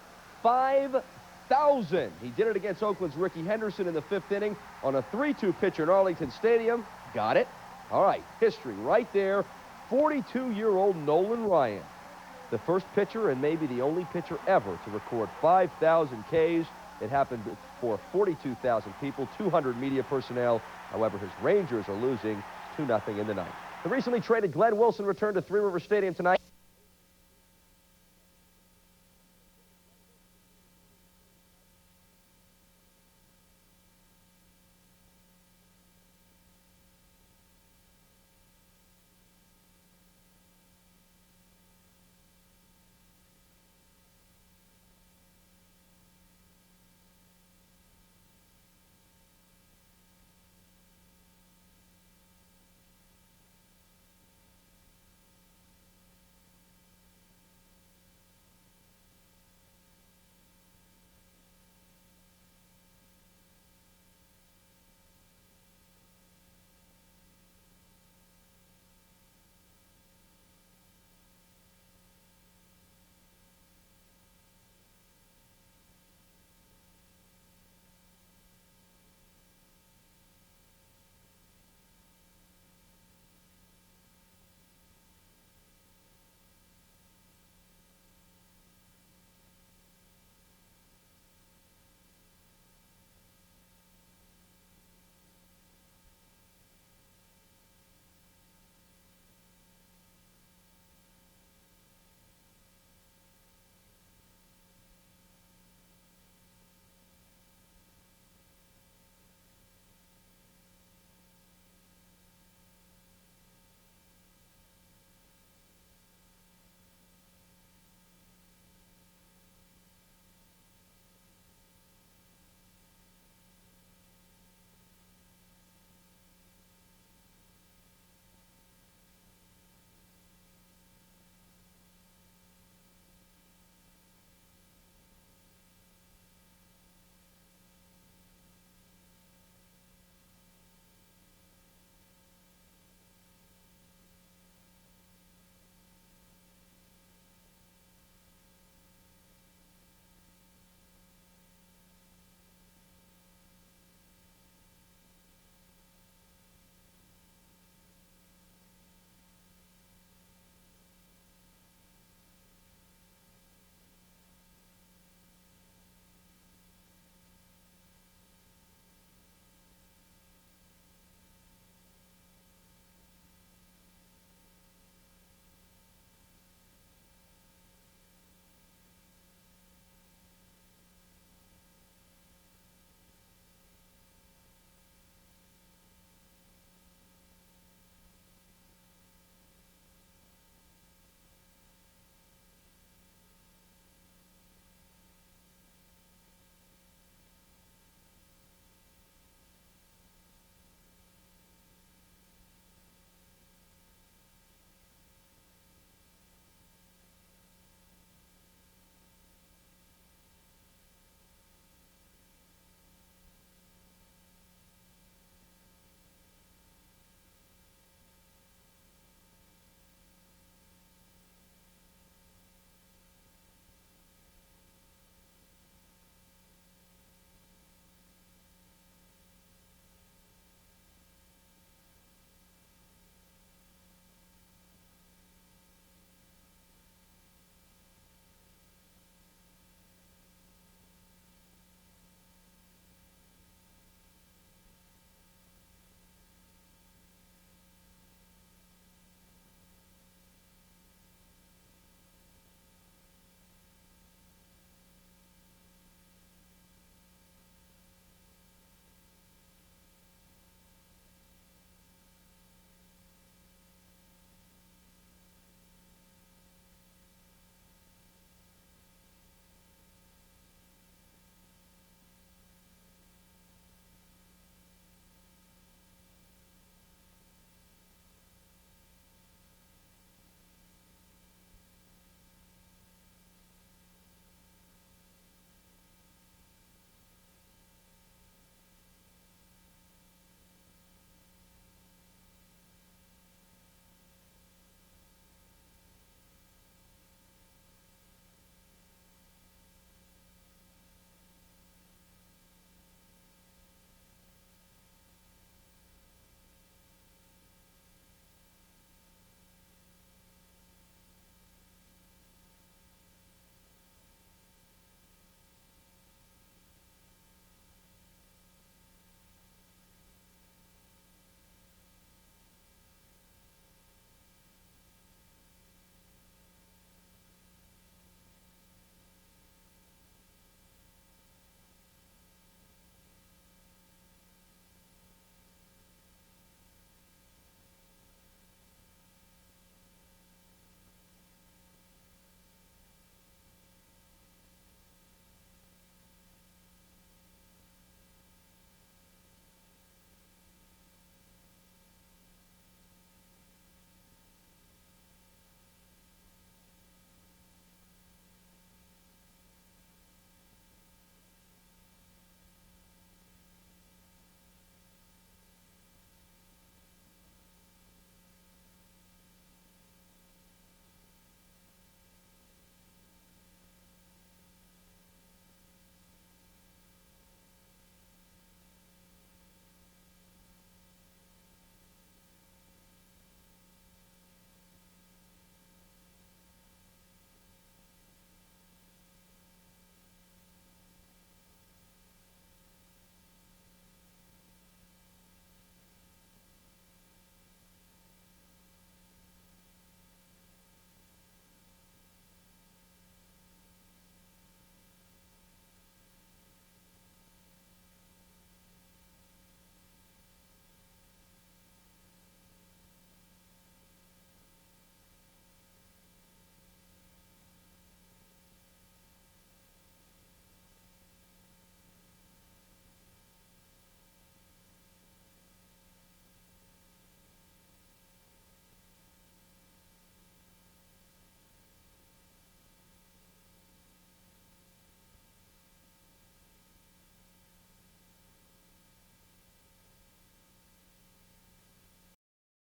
5,000. He did it against Oakland's Ricky Henderson in the 5th inning on a 3-2 pitcher in Arlington Stadium. Got it? All right, history right there. 42-year-old Nolan Ryan, the first pitcher and maybe the only pitcher ever to record 5,000 Ks. It happened for 42,000 people, 200 media personnel. However, his Rangers are losing 2-0 in the ninth. The recently traded Glenn Wilson returned to Three River Stadium tonight.